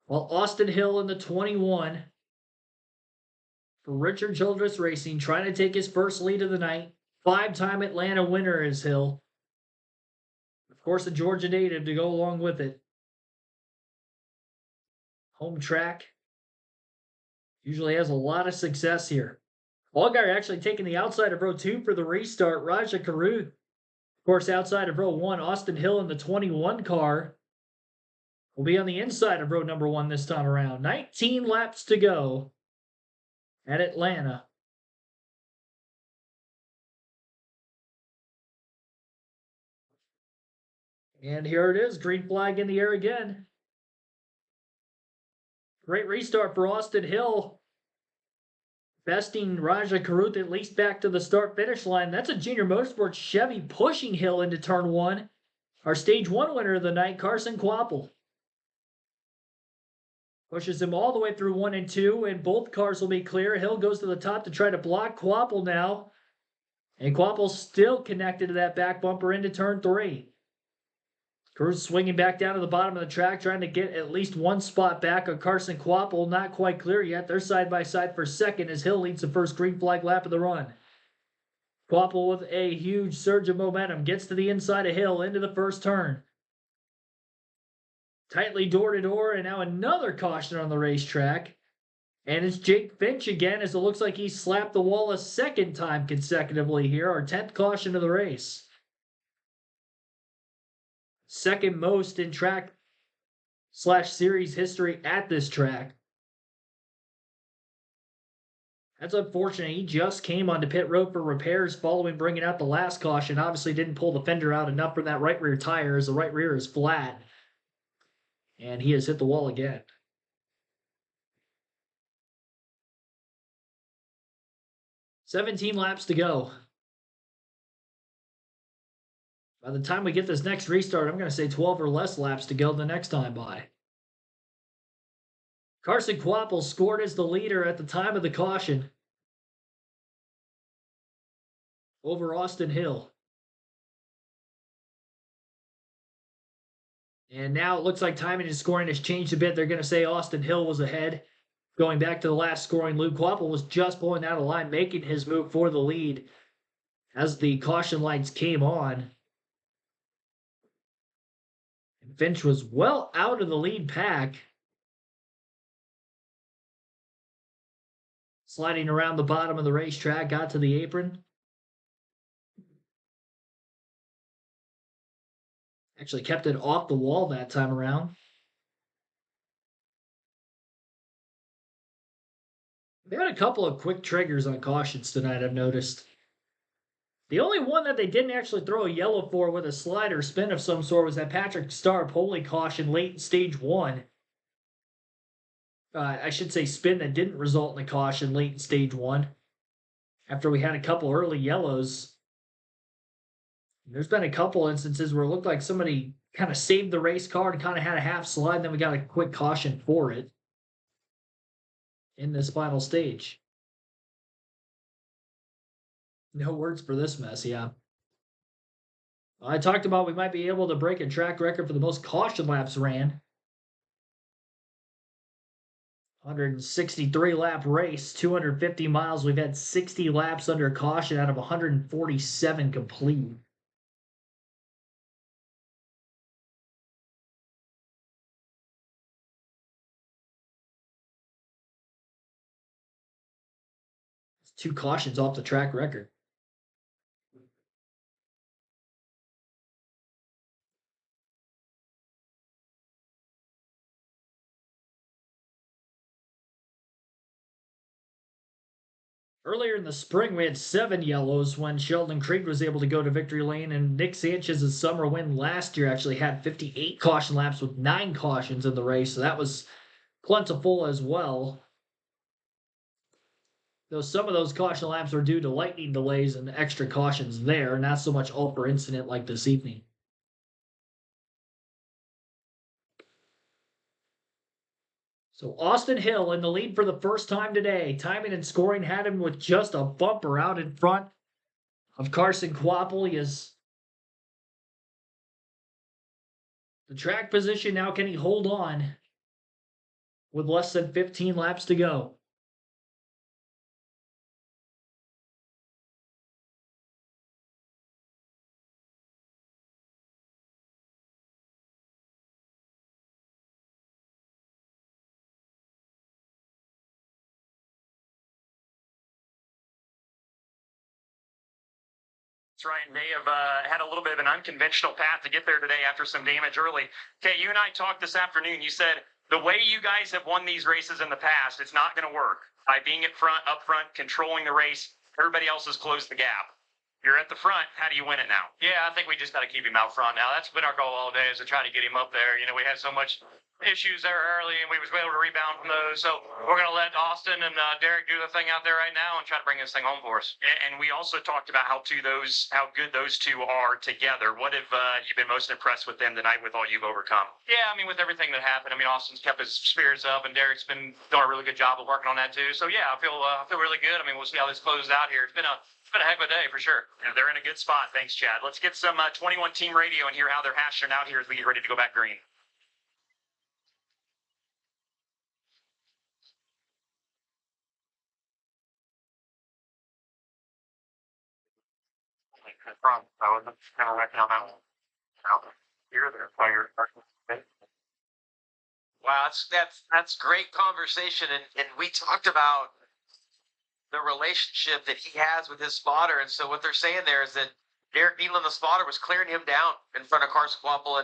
while Austin Hill in the 21 for Richard Childress Racing, trying to take his first lead of the night. 5-time Atlanta winner is Hill. Of course, a Georgia native to go along with it. Home track. Usually has a lot of success here. Allgaier actually taking the outside of row 2 for the restart. Raja Karuth, of course, outside of row 1. Austin Hill in the 21 car will be on the inside of row number 1 this time around. 19 laps to go at Atlanta. And here it is, green flag in the air again. Great restart for Austin Hill. Besting Raja Karuth at least back to the start-finish line. That's a Junior Motorsports Chevy pushing Hill into turn 1. Our stage 1 winner of the night, Carson Quapple. Pushes him all the way through 1 and 2, and both cars will be clear. Hill goes to the top to try to block Quapple now. And Quapple's still connected to that back bumper into turn 3. Cruz swinging back down to the bottom of the track, trying to get at least one spot back on Carson Quapple. Not quite clear yet. They're side by side for second as Hill leads the first green flag lap of the run. Quapple with a huge surge of momentum gets to the inside of Hill into the first turn. Tightly door to door, and now another caution on the racetrack. And it's Jake Finch again, as it looks like he slapped the wall a second time consecutively here. Our 10th caution of the race. Second most in track / series history at this track. That's unfortunate. He just came onto pit road for repairs following bringing out the last caution. Obviously didn't pull the fender out enough from that right rear tire, as the right rear is flat. And he has hit the wall again. 17 laps to go. By the time we get this next restart, I'm going to say 12 or less laps to go the next time by. Carson Kvapil scored as the leader at the time of the caution over Austin Hill. And now it looks like timing and scoring has changed a bit. They're going to say Austin Hill was ahead. Going back to the last scoring, Luke Kvapil was just pulling out of line, making his move for the lead as the caution lights came on. And Finch was well out of the lead pack. Sliding around the bottom of the racetrack, got to the apron. Actually kept it off the wall that time around. They had a couple of quick triggers on cautions tonight, I've noticed. The only one that they didn't actually throw a yellow for with a slide or spin of some sort was that Patrick Starr Poli caution late in stage 1. I should say spin that didn't result in a caution late in stage 1. After we had a couple early yellows. There's been a couple instances where it looked like somebody kind of saved the race car and kind of had a half slide, and then we got a quick caution for it in this final stage. No words for this mess, yeah. I talked about we might be able to break a track record for the most caution laps ran. 163 lap race, 250 miles. We've had 60 laps under caution out of 147 complete. It's 2 cautions off the track record. Earlier in the spring, we had 7 yellows when Sheldon Creed was able to go to victory lane, and Nick Sanchez's summer win last year actually had 58 caution laps with 9 cautions in the race, so that was plentiful as well. Though some of those caution laps are due to lightning delays and extra cautions there, not so much all per incident like this evening. So Austin Hill in the lead for the first time today. Timing and scoring had him with just a bumper out in front of Carson Kvapil. He is the track position now. Can he hold on with less than 15 laps to go? That's right. And they have had a little bit of an unconventional path to get there today after some damage early. Okay, you and I talked this afternoon. You said the way you guys have won these races in the past, it's not going to work. By being up front, controlling the race, everybody else has closed the gap. You're at the front. How do you win it now? Yeah, I think we just got to keep him out front now. That's been our goal all day, is to try to get him up there. You know, we had so much issues there early, and we was able to rebound from those. So we're going to let Austin and Derek do their thing out there right now and try to bring this thing home for us. And we also talked about how good those two are together. What have you been most impressed with them tonight with all you've overcome? Yeah, I mean, with everything that happened, I mean, Austin's kept his spirits up, and Derek's been doing a really good job of working on that too. So yeah, I feel really good. I mean, we'll see how this closes out here. It's been a heck of a day for sure. Yeah, they're in a good spot. Thanks, Chad. Let's get some 21 team radio and hear how they're hashing out here as we get ready to go back green. Front, I was kind of wrecking on that one. You're there, so you're Wow, that's great conversation, and we talked about the relationship that he has with his spotter, and so what they're saying there is that Derek Nealon, the spotter, was clearing him down in front of Carson Kvapil,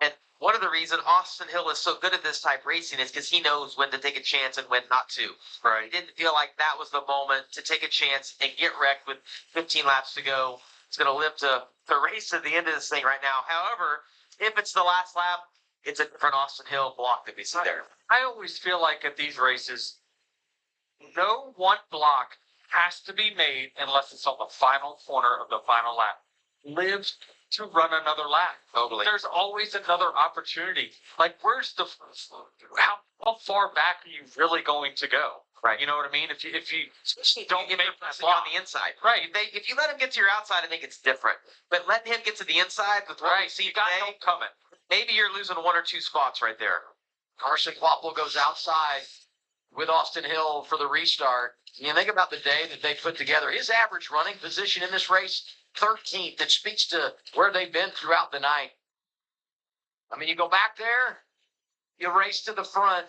and one of the reasons Austin Hill is so good at this type of racing is because he knows when to take a chance and when not to. Right. He didn't feel like that was the moment to take a chance and get wrecked with 15 laps to go. It's going to live to race at the end of this thing right now. However, if it's the last lap, it's a different Austin Hill block that we see there. I always feel like at these races, no one block has to be made unless it's on the final corner of the final lap. Live to run another lap. Totally. There's always another opportunity. Like, where's the how far back are you really going to go? Right. You know what I mean? If you Especially don't if make they're that pressing on block. the inside. Right. If you let him get to your outside, I think it's different. But letting him get to the inside with what we Right. see You got today, help coming. maybe you're losing 1 or 2 spots right there. Carson Kvapil goes outside with Austin Hill for the restart. You think about the day that they put together. His average running position in this race, 13th. That speaks to where they've been throughout the night. I mean, you go back there, you race to the front,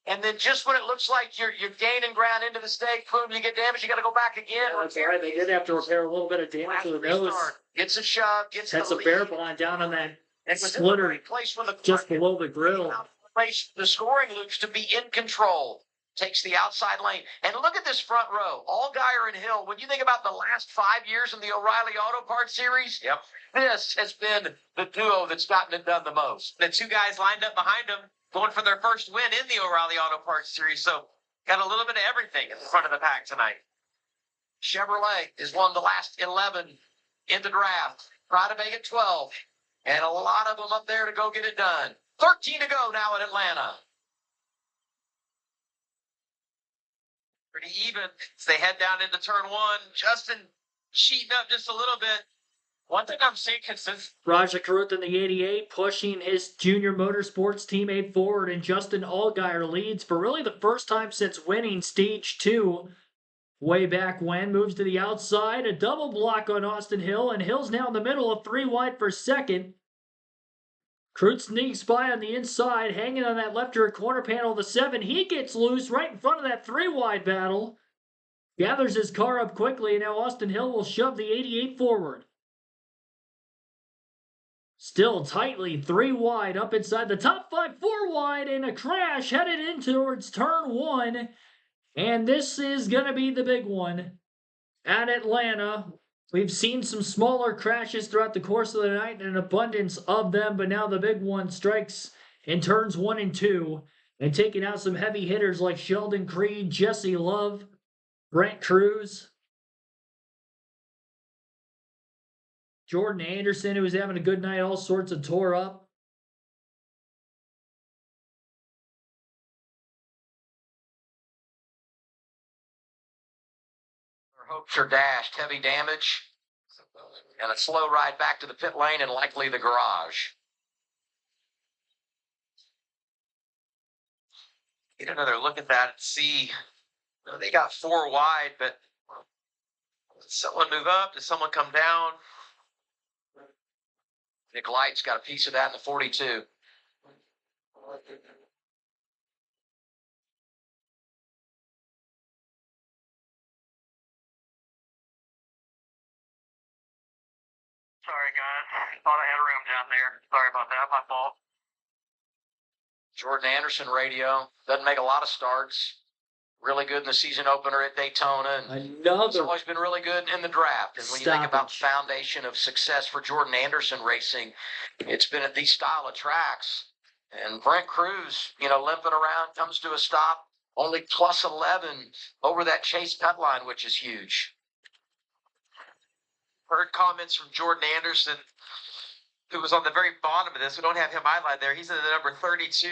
and then just when it looks like you're gaining ground into the stake, boom, you get damaged, you got to go back again. Yeah, that's all right. They did have to repair a little bit of damage to the nose. Gets a shove, gets That's the a bear lead. bond down on that And was in the splitter right place when the just below the grill. place the scoring loops to be in control. Takes the outside lane. And look at this front row. Allgaier and Hill. When you think about the last 5 years in the O'Reilly Auto Parts Series, Yep. this has been the duo that's gotten it done the most. The 2 guys lined up behind him, going for their first win in the O'Reilly Auto Parts Series. So got a little bit of everything in the front of the pack tonight. Chevrolet has won the last 11 in the draft. Try to make it 12. And a lot of them up there to go get it done. 13 to go now in Atlanta. Pretty even as they head down into turn 1. Justin cheating up just a little bit. One thing I'm seeing consistent. Raja Karuth in the 88 pushing his junior motorsports teammate forward, and Justin Allgaier leads for really the first time since winning Stage 2 way back when. Moves to the outside, a double block on Austin Hill, and Hill's now in the middle of 3 wide for second. Karuth sneaks by on the inside, hanging on that left rear corner panel of the 7. He gets loose right in front of that 3 wide battle. Gathers his car up quickly, and now Austin Hill will shove the 88 forward. Still tightly 3 wide up inside the top 5, 4 wide, and a crash headed in towards turn 1. And this is going to be the big one at Atlanta. We've seen some smaller crashes throughout the course of the night and an abundance of them, but now the big one strikes in turns 1 and 2 and taking out some heavy hitters like Sheldon Creed, Jesse Love, Brent Cruz, Jordan Anderson, who was having a good night, all sorts of tore up. Their hopes are dashed. Heavy damage. And a slow ride back to the pit lane and likely the garage. Get another look at that and see. They got 4 wide, but does someone move up? Does someone come down? Nick Light's got a piece of that in the 42. Sorry, guys. Thought I had room down there. Sorry about that. My fault. Jordan Anderson radio. Doesn't make a lot of starts. Really good in the season opener at Daytona. And he's Another always been really good in the draft. And when you think about the stoppage. foundation of success for Jordan Anderson racing, it's been at these style of tracks. And Brent Cruz, limping around, comes to a stop. Only plus 11 over that chase cut line, which is huge. Heard comments from Jordan Anderson, who was on the very bottom of this. We don't have him highlighted there. He's in the number 32,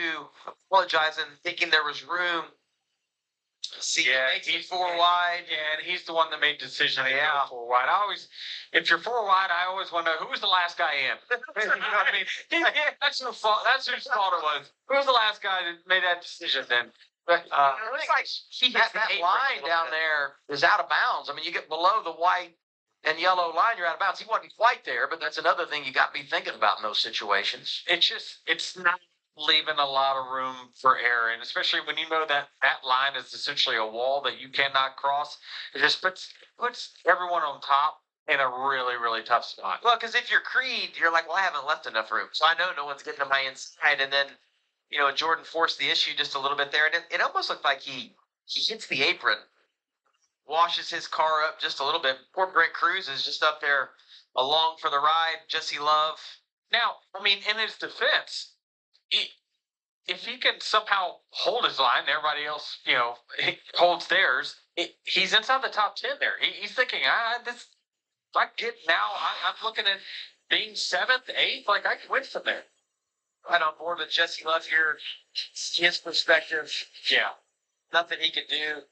apologizing, thinking there was room. See, Yeah, making he's 4 wide. Yeah, and he's the one that made the decision to Yeah. go 4 wide. If you're 4 wide, I always wonder who was the last guy in. You know what I mean? That's whose fault it was. Who was the last guy that made that decision then? But It's like he hits the that apron a line little down bit. there is out of bounds. I mean, you get below the white and yellow line, you're out of bounds. He wasn't quite there, but that's another thing you got to be thinking about in those situations. it's not leaving a lot of room for error, and especially when you know that line is essentially a wall that you cannot cross. It just puts everyone on top in a really, really tough spot. Well, because if you're Creed, you're like, well, I haven't left enough room. So I know no one's getting to my inside. And then, Jordan forced the issue just a little bit there. And it almost looked like he hits the apron, washes his car up just a little bit. Poor Brent Cruz is just up there along for the ride. Jesse Love. Now, I mean, in his defense, if he can somehow hold his line, everybody else, holds theirs. He's inside the top 10 there. He's thinking, this. If I get now, I'm looking at being 7th, 8th. Like I can win from there. Right on board with Jesse Love here. His perspective, Yeah. nothing he could do.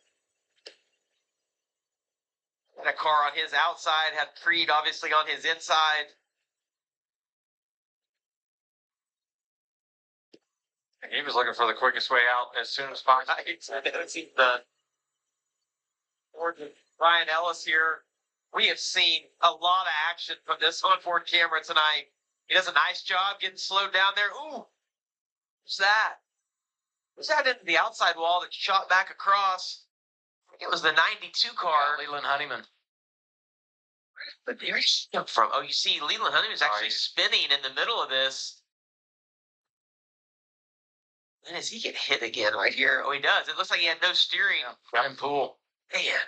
Had a car on his outside, had Creed obviously on his inside. He was looking for the quickest way out as soon as possible. Ryan Ellis here. We have seen a lot of action from this on-board camera tonight. He does a nice job getting slowed down there. Ooh, what's that? Was that into the outside wall that shot back across? I think it was the 92 car. Leland Honeyman. But where did he come from? Oh, you see, Leland Honeyman is actually spinning in the middle of this. And does he get hit again right here? Oh, he does. It looks like he had no steering. Ryan Poole. Man,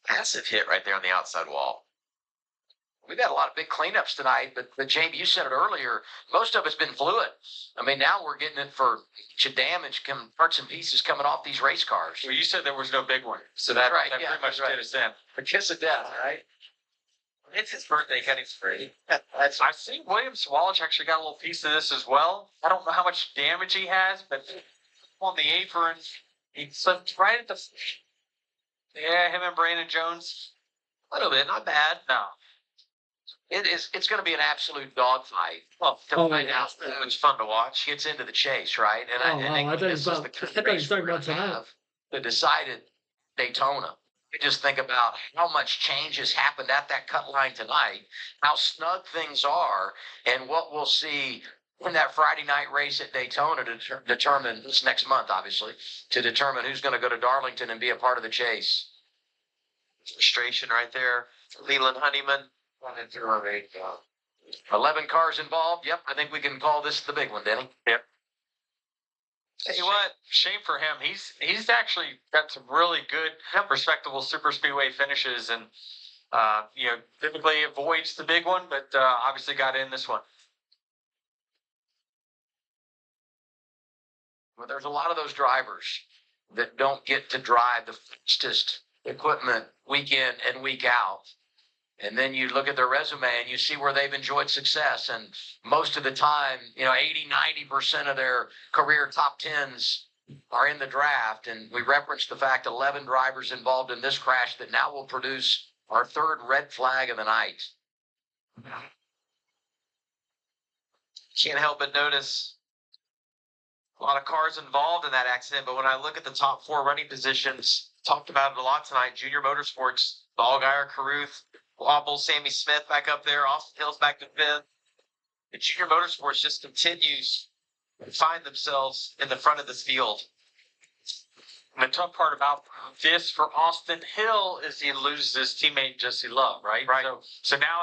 massive hit right there on the outside wall. We've had a lot of big cleanups tonight, but Jamie, you said it earlier, most of it's been fluid. I mean, now we're getting it for damage, parts and pieces coming off these race cars. Well, you said there was no big one. So That's that, right, that yeah, pretty much that's right. did us in. A kiss of death, right? It's his birthday cutting spree. I see William Swalch actually got a little piece of this as well. I don't know how much damage he has, but on the apron, he slipped right at the. Yeah, him and Brandon Jones. A little bit, not bad. No. It's going to be an absolute dogfight. Well, to Oh, find yeah. out, it was fun to watch. Gets into the chase, right? And Oh, wow, I thought he was this is about- the I thought he was race talking we're about gonna tonight. have that decided Daytona. You just think about how much change has happened at that cut line tonight, how snug things are, and what we'll see in that Friday night race at Daytona to determine this next month, obviously, to determine who's going to go to Darlington and be a part of the chase. Frustration right there. Leland Honeyman. 11 cars involved. Yep, I think we can call this the big one, Denny. Yep. Tell you what, Shame for him. He's actually got some really good, respectable super speedway finishes, and typically avoids the big one, but obviously got in this one. But there's a lot of those drivers that don't get to drive the fastest equipment week in and week out. And then you look at their resume and you see where they've enjoyed success. And most of the time, 80, 90% of their career top 10s are in the draft. And we referenced the fact 11 drivers involved in this crash that now will produce our third red flag of the night. can't help but notice a lot of cars involved in that accident. But when I look at the top 4 running positions, talked about it a lot tonight. Junior Motorsports, Allgaier, Carruth, Wobble, Sammy Smith back up there, Austin Hill's back to 5th. The Junior Motorsports just continues to find themselves in the front of this field. And the tough part about this for Austin Hill is he loses his teammate Jesse Love, right? Right. So now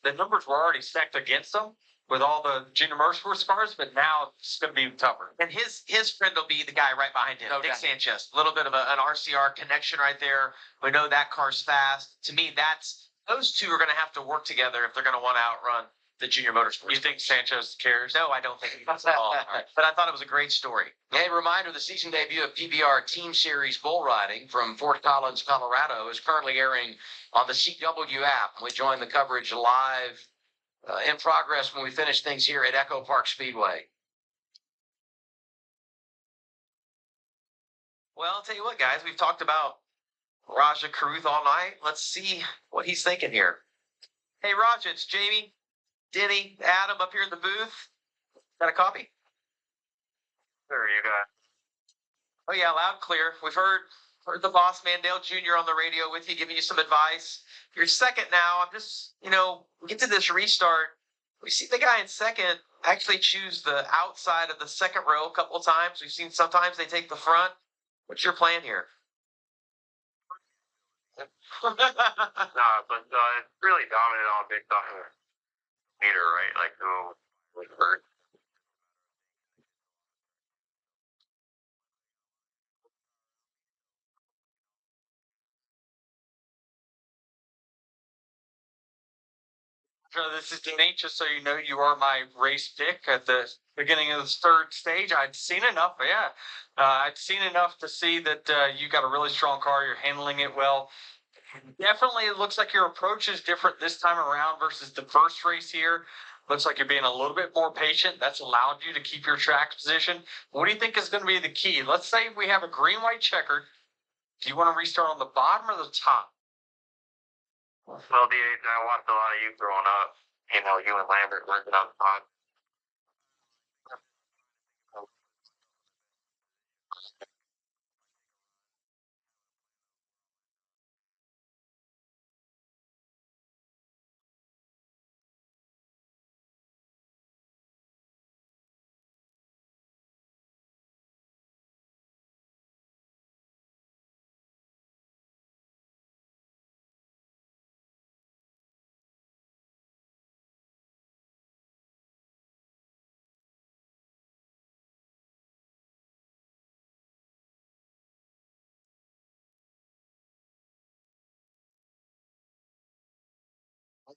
the numbers were already stacked against him with all the Junior Motorsports cars, but now it's going to be tougher. And his friend will be the guy right behind him, No Nick doubt. Sanchez. A little bit of an RCR connection right there. We know that car's fast. To me, those two are going to have to work together if they're going to want to outrun the Junior Motorsports. You think Sanchez cares? No, I don't think he does at all. But I thought it was a great story. Hey, reminder, the season debut of PBR Team Series Bull Riding from Fort Collins, Colorado is currently airing on the CW app. We join the coverage live in progress when we finish things here at Echo Park Speedway. Well, I'll tell you what, guys, we've talked about Raja Carruth all night. Let's see what he's thinking here. Hey, Raja, it's Jamie, Denny, Adam up here in the booth. Got a copy? Sure, you got. Oh, yeah, loud and clear. We've heard the boss, Mandel Jr., on the radio with you, giving you some advice. You're second now. I'm just, we get to this restart. We see the guy in second actually choose the outside of the second row a couple of times. We've seen sometimes they take the front. What's your plan here? No, but it's really dominant on based off of meter, right? Like who was hurt. This is Danny. Just so you know, you are my race pick at the beginning of the third stage. I'd seen enough, yeah. I'd seen enough to see that you got a really strong car. You're handling it well. Definitely, it looks like your approach is different this time around versus the first race here. Looks like you're being a little bit more patient. That's allowed you to keep your track position. What do you think is going to be the key? Let's say we have a green-white checkered. Do you want to restart on the bottom or the top? Well, DH, I watched a lot of you growing up. You know, you and Lambert working on the pod.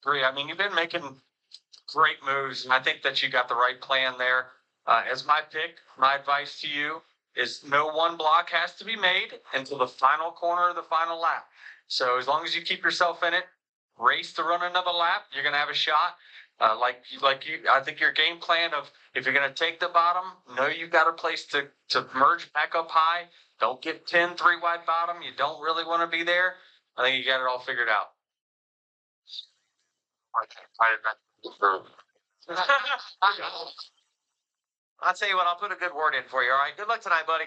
Agree. I mean, you've been making great moves, and I think that you got the right plan there. As my pick, my advice to you is no one block has to be made until the final corner of the final lap. So as long as you keep yourself in it, race to run another lap, you're going to have a shot. I think your game plan of if you're going to take the bottom, know you've got a place to merge back up high. Don't get 10 3 wide bottom. You don't really want to be there. I think you got it all figured out. I'll tell you what, I'll put a good word in for you. All right. Good luck tonight, buddy.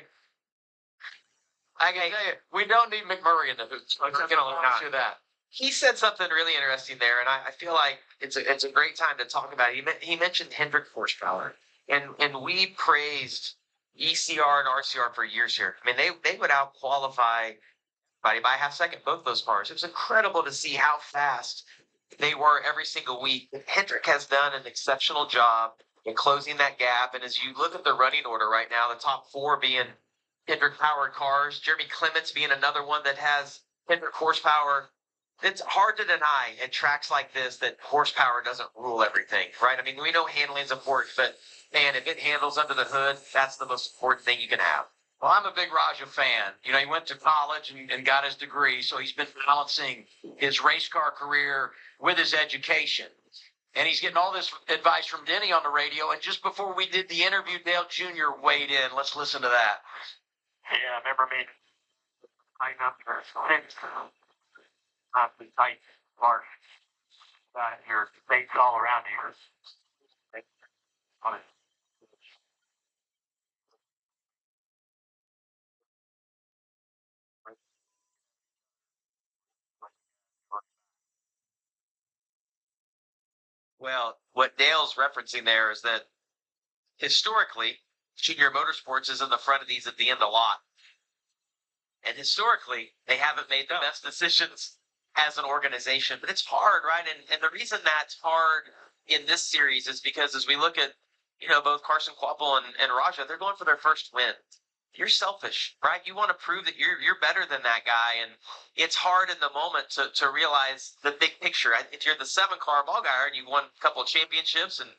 I can tell you, we don't need McMurray in the hoops. I can promise you that. He said something really interesting there, and I feel like it's a great time to talk about it. He mentioned Hendrick horsepower, and we praised ECR and RCR for years here. I mean, they would out qualify by a half second both those cars. It was incredible to see how fast they were every single week. Hendrick has done an exceptional job in closing that gap, and as you look at the running order right now, the top four being Hendrick powered cars, Jeremy Clements being another one that has Hendrick horsepower. It's hard to deny at tracks like this that horsepower doesn't rule everything, right? I mean, we know handling's important, but man, if it handles under the hood, that's the most important thing you can have. Well, I'm a big Raja fan. You know, he went to college and got his degree, so he's been balancing his race car career with his education. And he's getting all this advice from Denny on the radio. And just before we did the interview, Dale Jr. weighed in. Let's listen to that. Yeah, remember me? Tighten up your things. Not the tight part. Your states all around here. Well, what Dale's referencing there is that historically, Junior Motorsports is in the front of these at the end a lot. And historically, they haven't made the best decisions as an organization. But it's hard, right? And the reason that's hard in this series is because as we look at, both Carson Kvapil and Raja, they're going for their first win. You're selfish, right? You want to prove that you're better than that guy. And it's hard in the moment to realize the big picture. If you're the 7-car ball guy and you've won a couple of championships and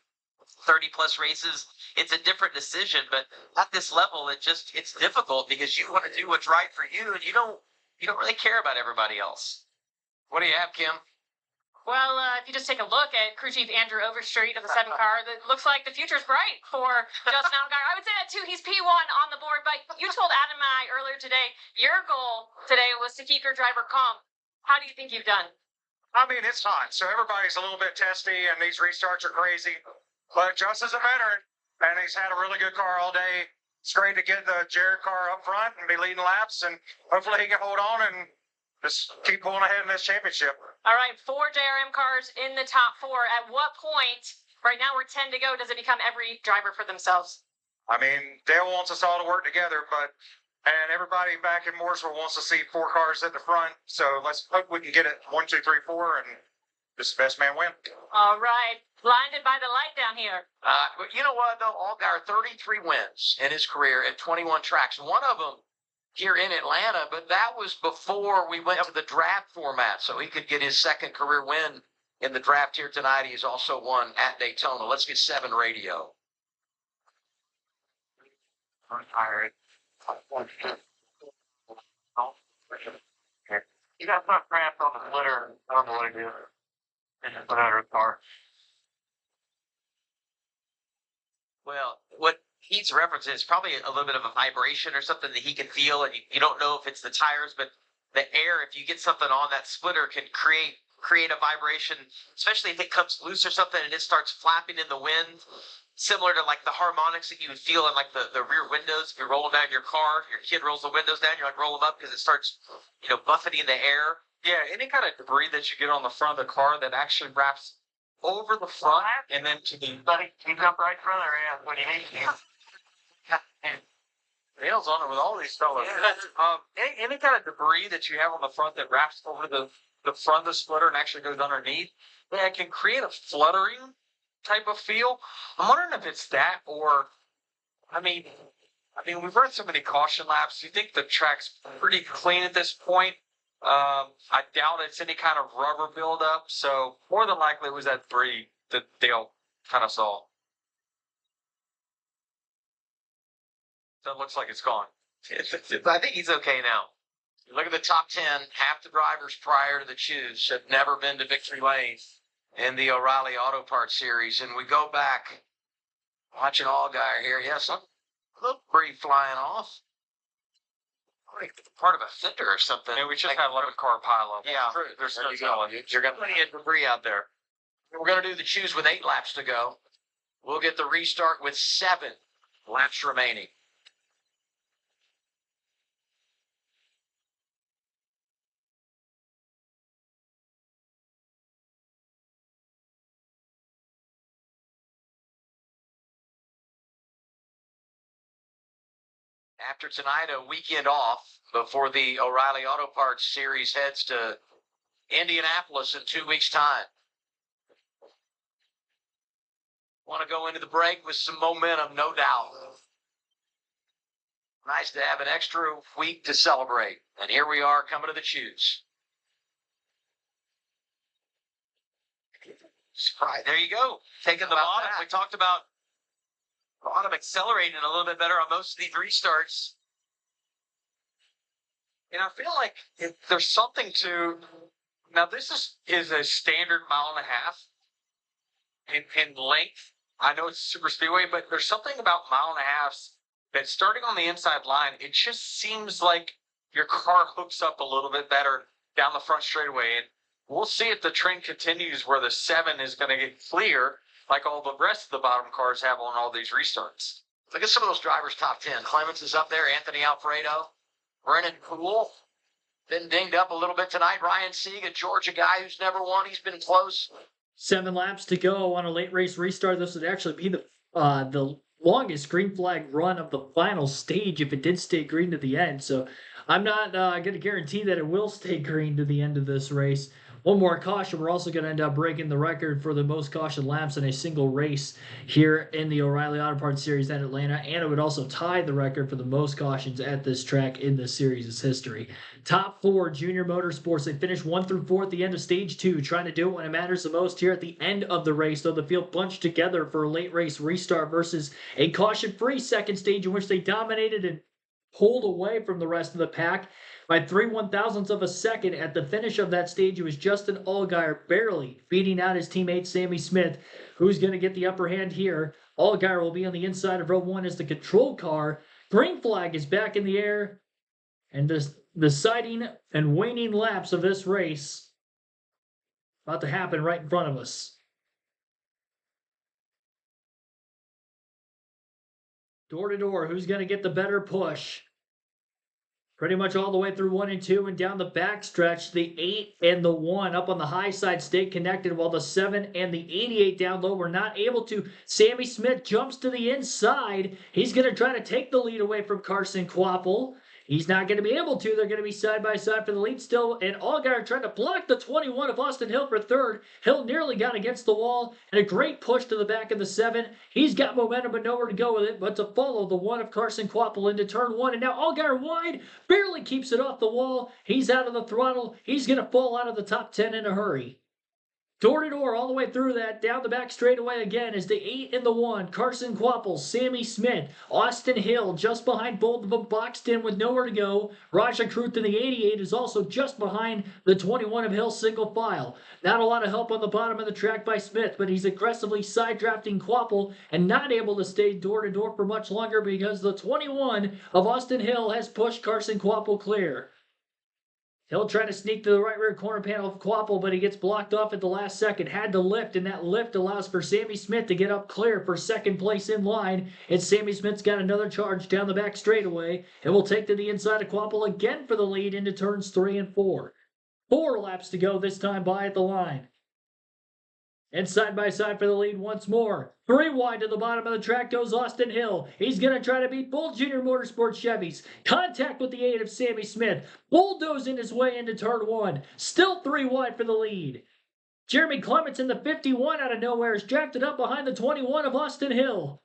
30 plus races, it's a different decision. But at this level, it's difficult because you want to do what's right for you, and you don't really care about everybody else. What do you have, Kim? Well, if you just take a look at crew chief Andrew Overstreet of the 7-car, it looks like the future's bright for Justin Allgaier. I would say that too. He's P1 on the board, but you told Adam and I earlier today your goal today was to keep your driver calm. How do you think you've done? I mean, it's hot, so everybody's a little bit testy, and these restarts are crazy. But Justin's a veteran, and he's had a really good car all day. It's great to get the Jared car up front and be leading laps, and hopefully he can hold on and just keep going ahead in this championship. All right, 4 JRM cars in the top 4. At what point, right now we're 10 to go, does it become every driver for themselves? I mean, Dale wants us all to work together, and everybody back in Mooresville wants to see 4 cars at the front. So let's hope we can get it 1, 2, 3, 4, and just the best man win. All right, blinded by the light down here. But you know what, though? Allgaier, 33 wins in his career at 21 tracks. One of them here in Atlanta, but that was before we went to the draft format, so he could get his second career win in the draft here tonight. He has also won at Daytona. Let's get 7 radio. I'm tired. You got some cramps on the splitter. I don't know what to do. Just put out of the car. Well, what he's referencing is probably a little bit of a vibration or something that he can feel, and you don't know if it's the tires, but the air, if you get something on that splitter, can create a vibration, especially if it comes loose or something and it starts flapping in the wind, similar to like the harmonics that you would feel in like the rear windows. If you're rolling down your car, your kid rolls the windows down, you're like roll them up because it starts, buffeting the air. Yeah, any kind of debris that you get on the front of the car that actually wraps over the front and then to the Buddy, you jump right in front of their ass when you need to. nails on it with all these fellas. Any kind of debris that you have on the front that wraps over the front of the splitter and actually goes underneath, yeah, it can create a fluttering type of feel. I'm wondering if it's that or, I mean, we've run so many caution laps. You think the track's pretty clean at this point? I doubt it's any kind of rubber buildup, so more than likely it was that debris that Dale kind of saw. So it looks like it's gone. I think he's okay now. You look at the top 10, half the drivers prior to the choose have never been to victory lane in the O'Reilly Auto Parts Series. And we go back, watching Allgaier here. Yes, a little debris flying off. Like part of a fender or something. And we just had 11 car pileup. Yeah, There's There no you go. telling. You're gonna, plenty of debris out there. we're going to do the choose with 8 laps to go. We'll get the restart with 7 laps remaining. After tonight, a weekend off before the O'Reilly Auto Parts Series heads to Indianapolis in 2 weeks' time. Want to go into the break with some momentum, no doubt. Nice to have an extra week to celebrate. And here we are coming to the choose. Right, there you go. Taking the How about bottom. that? We talked about bottom accelerating a little bit better on most of these restarts. And I feel like if there's something to now. This is a standard mile and a half in length. I know it's super speedway, but there's something about mile and a halves that starting on the inside line, it just seems like your car hooks up a little bit better down the front straightaway. And we'll see if the trend continues where the 7 is going to get clear, like all the rest of the bottom cars have on all these restarts. Look at some of those drivers' top 10. Clements is up there. Anthony Alfredo. Brennan Poole. Been dinged up a little bit tonight. Ryan Sieg, a Georgia guy who's never won. He's been close. 7 laps to go on a late race restart. This would actually be the longest green flag run of the final stage if it did stay green to the end. So I'm not going to guarantee that it will stay green to the end of this race. One more caution. We're also going to end up breaking the record for the most caution laps in a single race here in the O'Reilly Auto Parts Series at Atlanta. And it would also tie the record for the most cautions at this track in this series' history. Top 4 Junior Motorsports. They finished 1 through 4 at the end of stage 2, trying to do it when it matters the most here at the end of the race. Though the field bunched together for a late race restart versus a caution-free second stage in which they dominated and pulled away from the rest of the pack by 3/1000ths of a second. At the finish of that stage, it was Justin Allgaier barely beating out his teammate Sammy Smith, who's going to get the upper hand here. Allgaier will be on the inside of row 1 as the control car. Green flag is back in the air, and the sighting and waning laps of this race about to happen right in front of us. Door to door, who's going to get the better push? Pretty much all the way through 1 and 2 and down the backstretch, the 8 and the 1 up on the high side stay connected, while the 7 and the 88 down low were not able to. Sammy Smith jumps to the inside. He's going to try to take the lead away from Carson Kvapil. He's not going to be able to. They're going to be side by side for the lead still. And Allgaier trying to block the 21 of Austin Hill for third. Hill nearly got against the wall. And a great push to the back of the 7. He's got momentum but nowhere to go with it but to follow the 1 of Carson Kvapil into turn 1. And now Allgaier wide. Barely keeps it off the wall. He's out of the throttle. He's going to fall out of the top 10 in a hurry. Door to door, all the way through that, down the back straightaway again is the 8 and the 1. Carson Quapple, Sammy Smith, Austin Hill just behind both of them, boxed in with nowhere to go. Raja Kruth in the 88 is also just behind the 21 of Hill single file. Not a lot of help on the bottom of the track by Smith, but he's aggressively side drafting Quapple and not able to stay door to door for much longer because the 21 of Austin Hill has pushed Carson Quapple clear. Hill trying to sneak to the right rear corner panel of Quapple, but he gets blocked off at the last second. Had to lift, and that lift allows for Sammy Smith to get up clear for second place in line. And Sammy Smith's got another charge down the back straightaway and will take to the inside of Quapple again for the lead into turns 3 and 4. 4 laps to go this time by at the line. And side by side for the lead once more. 3 wide to the bottom of the track goes Austin Hill. He's going to try to beat both Junior Motorsports Chevys. Contact with the 8 of Sammy Smith. Bulldozing his way into turn 1. Still 3 wide for the lead. Jeremy Clements in the 51 out of nowhere is drafted up behind the 21 of Austin Hill.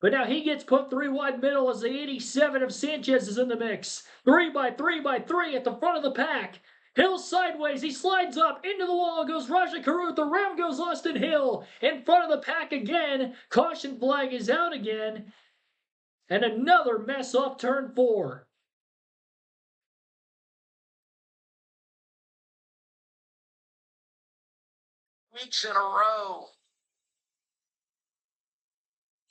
But now he gets put 3 wide middle as the 87 of Sanchez is in the mix. 3 by 3 by 3 at the front of the pack. Hill sideways, he slides up, into the wall goes Raja Kruth, around goes Austin Hill, in front of the pack again, caution flag is out again, and another mess off turn 4. Weeks in a row.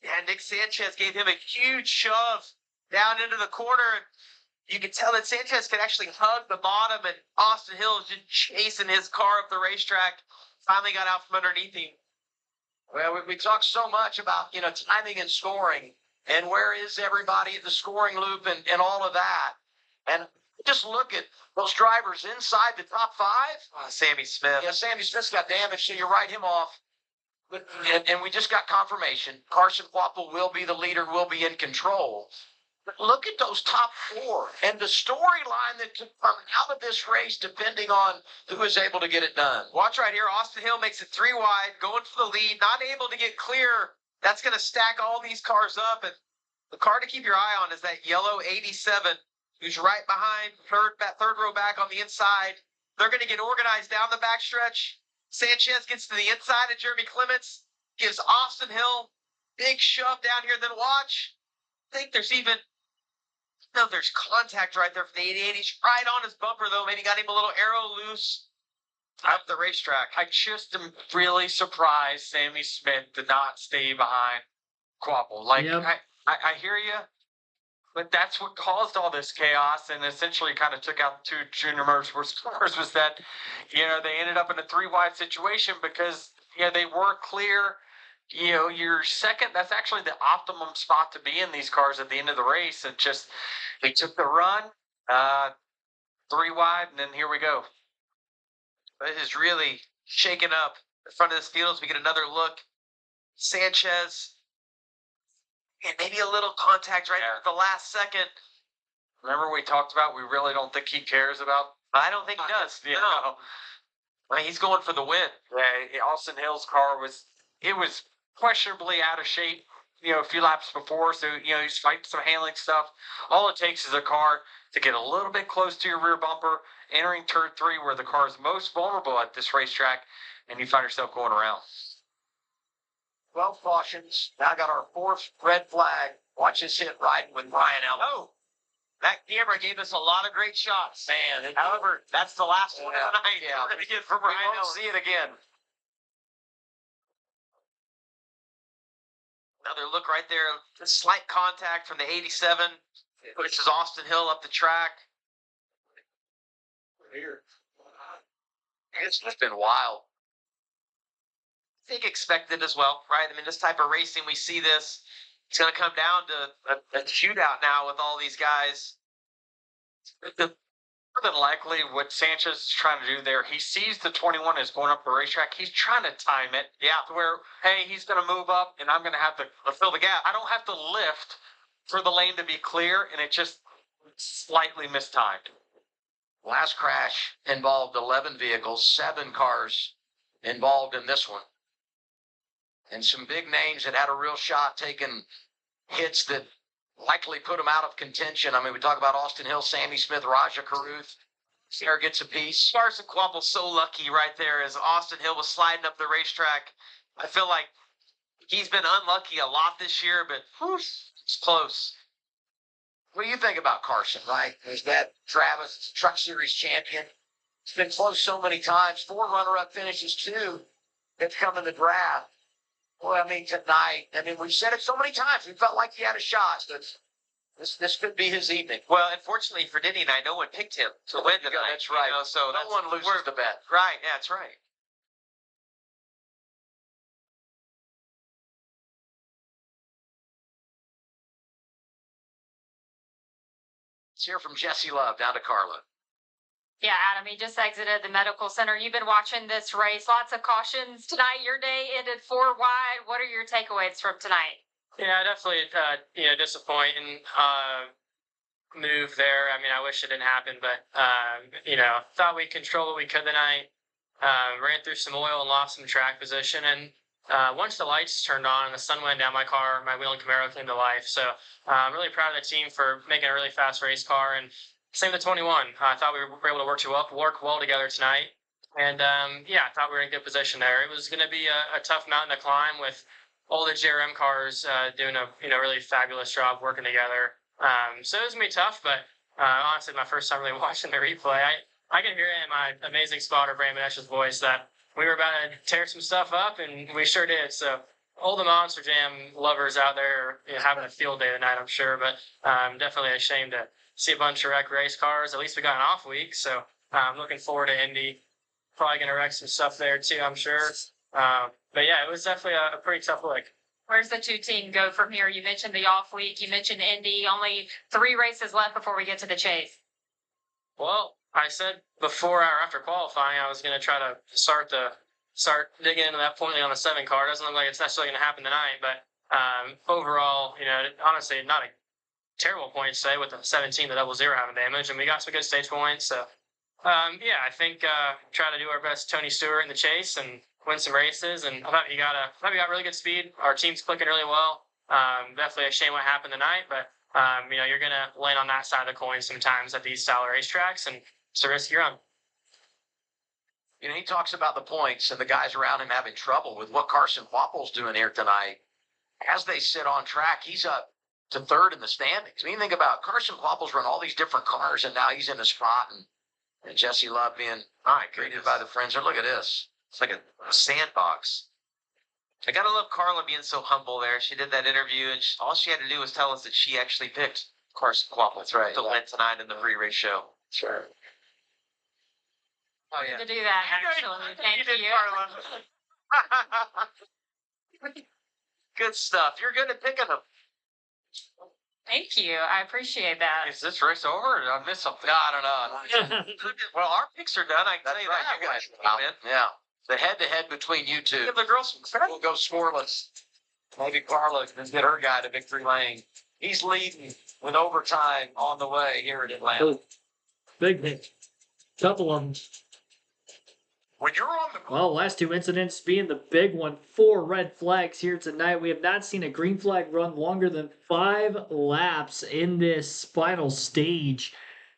Yeah, Nick Sanchez gave him a huge shove down into the corner. You can tell that Sanchez could actually hug the bottom, and Austin Hill is just chasing his car up the racetrack. Finally got out from underneath him. Well, we talk so much about, timing and scoring, and where is everybody at the scoring loop and all of that. And just look at those drivers inside the top 5. Sammy Smith. Yeah, Sammy Smith's got damage, so you write him off. And we just got confirmation. Carson Quapple will be the leader, will be in control. But look at those top 4 and the storyline that could come out of this race depending on who is able to get it done. Watch right here. Austin Hill makes it 3 wide, going for the lead, not able to get clear. That's going to stack all these cars up. And the car to keep your eye on is that yellow 87, who's right behind third row back on the inside. They're going to get organized down the backstretch. Sanchez gets to the inside of Jeremy Clements, gives Austin Hill big shove down here. Then watch. I think there's contact right there for the 88. He's right on his bumper, though. Maybe got him a little arrow loose up the racetrack. I just am really surprised Sammy Smith did not stay behind Quapple. Yep. I hear you, but that's what caused all this chaos and essentially kind of took out the 2 Junior Motorsports cars was that, they ended up in a 3 wide situation because, they weren't clear. Your second, that's actually the optimum spot to be in these cars at the end of the race. And just, they took the run, 3 wide, and then here we go. It is really shaking up the front of this field as we get another look. Sanchez, and maybe a little contact right there at the last second. Remember we talked about we really don't think he cares about. I don't think he does. No. I mean, he's going for the win. Yeah, Austin Hill's car was questionably out of shape, a few laps before. So, he's fighting some handling stuff. All it takes is a car to get a little bit close to your rear bumper, entering turn 3 where the car is most vulnerable at this racetrack, and you find yourself going around. 12 cautions. Now got our 4th red flag. Watch this hit riding with Brian Ellis. Oh, that camera gave us a lot of great shots. Man, However, that's the last one of the night. Yeah. We're going to get from we Brian won't Ellis. see it again. Another look right there. A slight contact from the 87. Pushes Austin Hill up the track. Here. It's been wild. I think expected as well, right? I mean, this type of racing, we see this. It's going to come down to a shootout now with all these guys. More than likely, what Sanchez is trying to do there, he sees the 21 is going up the racetrack. He's trying to time it, to where, hey, he's going to move up, and I'm going to have to fill the gap. I don't have to lift for the lane to be clear, and it just slightly mistimed. Last crash involved 11 vehicles, 7 cars involved in this one. And some big names that had a real shot taking hits that likely put them out of contention. I mean, we talk about Austin Hill, Sammy Smith, Raja Kruth, There gets a piece. Carson Quapple's so lucky right there as Austin Hill was sliding up the racetrack. I feel like he's been unlucky a lot this year, but whew, it's close. What do you think about Carson, right? Is that Travis, Truck Series champion? It's been close so many times. 4 runner-up finishes, 2. It's come in the draft. Well, I mean, tonight, we've said it so many times. We felt like he had a shot. So this could be his evening. Well, unfortunately for Denny and I, no one picked him to win tonight. That's right. So no one loses the bet. Right, yeah, that's right. Let's hear from Jesse Love down to Carla. Yeah, Adam, he just exited the medical center. You've been watching this race. Lots of cautions tonight. Your day ended 4 wide. What are your takeaways from tonight? Yeah, definitely, disappointing move there. I mean, I wish it didn't happen, but, thought we controlled what we could tonight. Ran through some oil and lost some track position. And once the lights turned on and the sun went down my car, my wheel and Camaro came to life. So I'm really proud of the team for making a really fast race car. And same with the 21. I thought we were able to work well together tonight. And, I thought we were in good position there. It was going to be a tough mountain to climb with all the JRM cars doing a really fabulous job working together. So it was going to be tough, but honestly, my first time really watching the replay, I can hear in my amazing spotter, Brandon Esch's voice, that we were about to tear some stuff up, and we sure did. So all the Monster Jam lovers out there are having a field day tonight, I'm sure, but definitely ashamed to see a bunch of wreck race cars. At least we got an off week, so I'm looking forward to Indy. Probably going to wreck some stuff there too, I'm sure. But yeah, it was definitely a pretty tough week. Where's the 2 team go from here? You mentioned the off week. You mentioned Indy. Only 3 races left before we get to the chase. Well, I said before or after qualifying, I was going to try to start digging into that point on the 7 car. It doesn't look like it's necessarily going to happen tonight, but overall, honestly, not a terrible point to say with the 17, the 00 having damage, and we got some good stage points. So, I think try to do our best, Tony Stewart in the chase, and win some races. And I thought we got really good speed. Our team's clicking really well. Definitely a shame what happened tonight, but you're gonna land on that side of the coin sometimes at these style racetracks, and it's a risk you're on. He talks about the points and the guys around him having trouble with what Carson Quapple's doing here tonight. As they sit on track, he's up to 3rd in the standings. I mean, think about Carson Quapple's run all these different cars, and now he's in the spot, and Jesse Love being greeted by the friends. Look at this. It's like a sandbox. I gotta love Carla being so humble there. She did that interview, and all she had to do was tell us that she actually picked Carson Quapple to win tonight in the free race show. Sure. Oh yeah. To do that, actually. Thank you. Carla. Good stuff. You're good at picking them. Thank you. I appreciate that. Is this race over, or did I miss something? I don't know. Well, our picks are done. I can tell you that. You guys are out. Yeah. The head-to-head between you two. Give the girls some credit. We'll go scoreless. Maybe Carla can get her guy to victory lane. He's leading with overtime on the way here in Atlanta. Big hit. Couple of them. When you're on the Well, last 2 incidents being the big one. 4 red flags here tonight. We have not seen a green flag run longer than 5 laps in this final stage.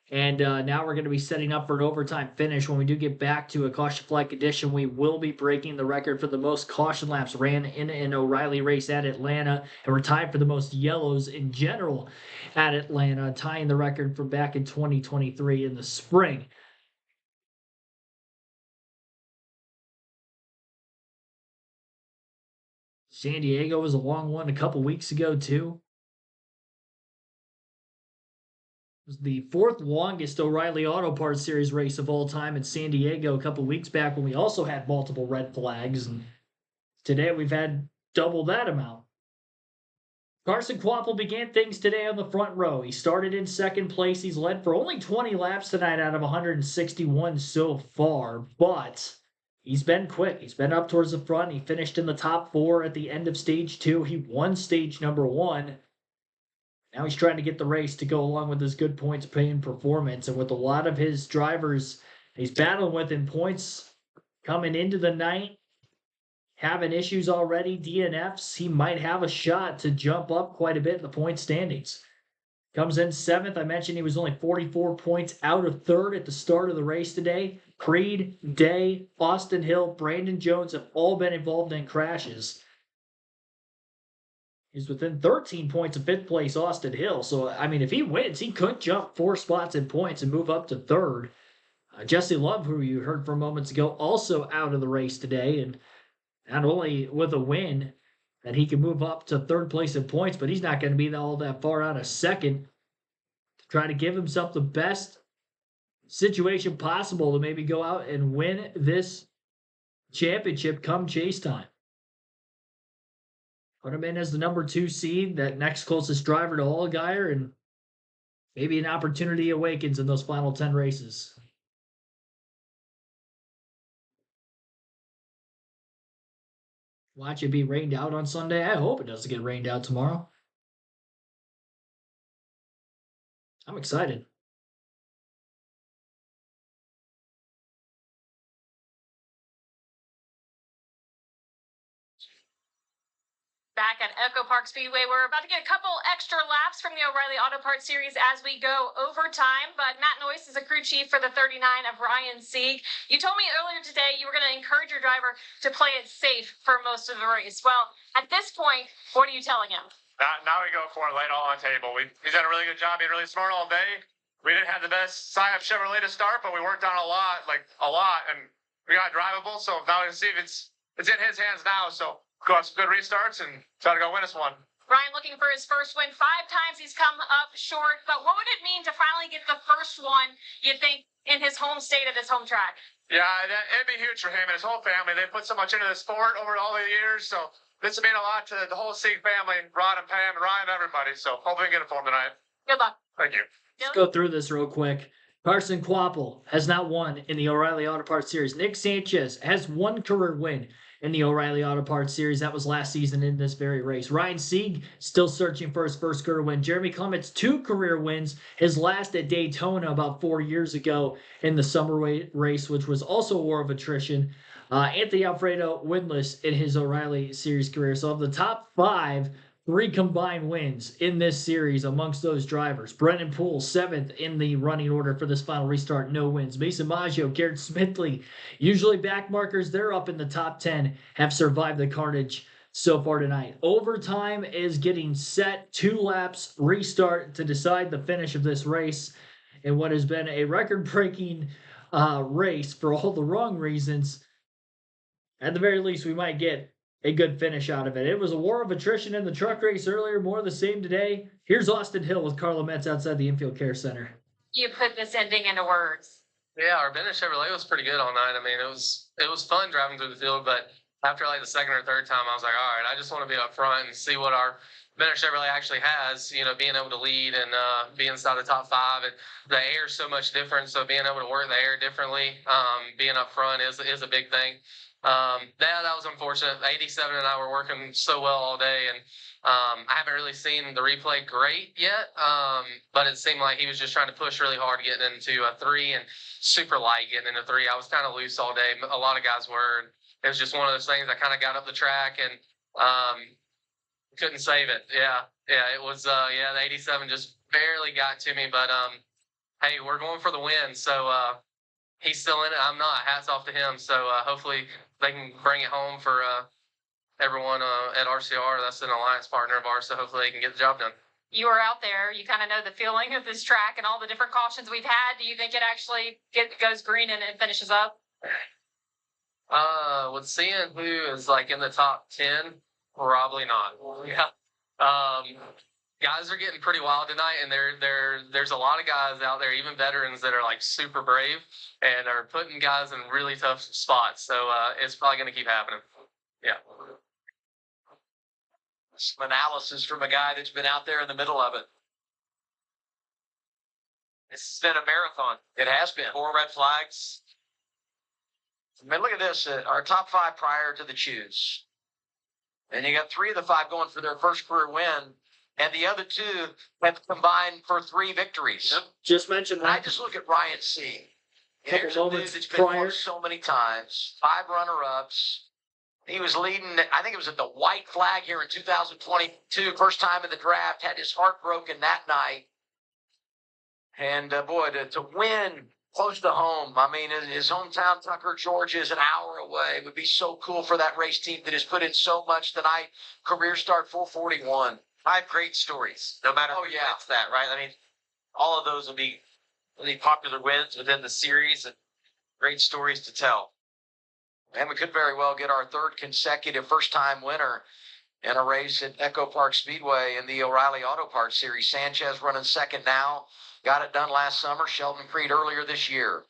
And now we're going to be setting up for an overtime finish. When we do get back to a caution flag condition, we will be breaking the record for the most caution laps ran in an O'Reilly race at Atlanta. And we're tied for the most yellows in general at Atlanta, tying the record from back in 2023 in the spring. San Diego was a long one a couple weeks ago, too. It was the 4th longest O'Reilly Auto Parts Series race of all time in San Diego a couple weeks back, when we also had multiple red flags. And today we've had double that amount. Carson Quapple began things today on the front row. He started in 2nd place. He's led for only 20 laps tonight out of 161 so far, but he's been quick. He's been up towards the front. He finished in the top 4 at the end of stage 2. He won stage number 1. Now he's trying to get the race to go along with his good points paying performance. And with a lot of his drivers he's battling with in points coming into the night, having issues already, DNFs, he might have a shot to jump up quite a bit in the point standings. comes in 7th. I mentioned he was only 44 points out of 3rd at the start of the race today. Creed, Day, Austin Hill, Brandon Jones have all been involved in crashes. He's within 13 points of 5th place Austin Hill. So, I mean, if he wins, he could jump 4 spots in points and move up to 3rd. Jesse Love, who you heard from moments ago, also out of the race today. And not only with a win that he can move up to 3rd place in points, but he's not going to be all that far out of 2nd to try to give himself the best situation possible to maybe go out and win this championship come chase time. Put him in as the number 2 seed, that next closest driver to Allgaier, and maybe an opportunity awakens in those final 10 races. Watch it be rained out on Sunday. I hope it doesn't get rained out tomorrow. I'm excited. Back at Echo Park Speedway, we're about to get a couple extra laps from the O'Reilly Auto Parts Series as we go overtime. But Matt Noyce is a crew chief for the 39 of Ryan Sieg. You told me earlier today you were going to encourage your driver to play it safe for most of the race. Well, at this point, what are you telling him? Now we go for it, lay it all on the table. He's done a really good job being really smart all day. We didn't have the best Scion Chevrolet to start, but we worked on a lot, and we got drivable. So now we can see if it's in his hands now. So go have some good restarts and try to go win us one. Ryan looking for his first win. 5 times he's come up short, but what would it mean to finally get the first one, you think, in his home state at his home track? Yeah, it'd be huge for him and his whole family. They put so much into the sport over all the years, so this would mean a lot to the whole Sieg family, Rod and Pam and Ryan, everybody. So hopefully we can get it for him tonight. Good luck. Thank you. Let's go through this real quick. Carson Quapple has not won in the O'Reilly Auto Parts Series. Nick Sanchez has 1 career win in the O'Reilly Auto Parts Series. That was last season in this very race. Ryan Sieg still searching for his first career win. Jeremy Clements, 2 career wins. His last at Daytona about 4 years ago in the summer race, which was also a war of attrition. Anthony Alfredo winless in his O'Reilly Series career. So of the top 5, 3 combined wins in this series amongst those drivers. Brennan Poole, 7th in the running order for this final restart, no wins. Mason Maggio, Garrett Smithley, usually back markers, they're up in the top 10, have survived the carnage so far tonight. Overtime is getting set. 2 laps restart to decide the finish of this race in what has been a record-breaking race for all the wrong reasons. At the very least, we might get a good finish out of it. It was a war of attrition in the truck race earlier, more of the same today. Here's Austin Hill with Carla Metz outside the Infield Care Center. You put this ending into words. Yeah, our vintage Chevrolet was pretty good all night. I mean, it was fun driving through the field, but after like the 2nd or 3rd time, I was like, all right, I just want to be up front and see what our vintage Chevrolet actually has, being able to lead and be inside the top 5. And the air is so much different, so being able to work the air differently, being up front is a big thing. Yeah, that was unfortunate. 87 and I were working so well all day, and I haven't really seen the replay great yet, but it seemed like he was just trying to push really hard getting into a 3 and super light getting into 3. I was kind of loose all day. A lot of guys were. It was just one of those things. I kind of got up the track and couldn't save it. Yeah, it was. The 87 just barely got to me, but hey, we're going for the win, so he's still in it. I'm not. Hats off to him. So hopefully they can bring it home for everyone at RCR. That's an alliance partner of ours, so hopefully they can get the job done. You were out there. You kind of know the feeling of this track and all the different cautions we've had. Do you think it actually goes green and it finishes up? With seeing who is like in the top 10, probably not. Yeah. Guys are getting pretty wild tonight, and there's a lot of guys out there, even veterans, that are like super brave and are putting guys in really tough spots. So it's probably going to keep happening. Yeah. Some analysis from a guy that's been out there in the middle of it. It's been a marathon. It has been. 4 red flags. I mean, look at this. Our top 5 prior to the choose. And you got 3 of the 5 going for their first career win. And the other 2 have combined for 3 victories. Yep. Just mentioned that. I just look at Ryan Sieg. Here's a dude moments that's been prior. close so many times. 5 runner-ups. He was leading, I think it was at the white flag here in 2022. First time in the draft. Had his heart broken that night. And boy, to win close to home. I mean, his hometown, Tucker, Georgia, is an hour away. It would be so cool for that race team that has put in so much tonight. Career start 441. 5 great stories, no matter who wins that, right? I mean, all of those will be really popular wins within the series and great stories to tell. And we could very well get our third consecutive first-time winner in a race at Echo Park Speedway in the O'Reilly Auto Parts Series. Sanchez running second now. Got it done last summer. Sheldon Creed earlier this year.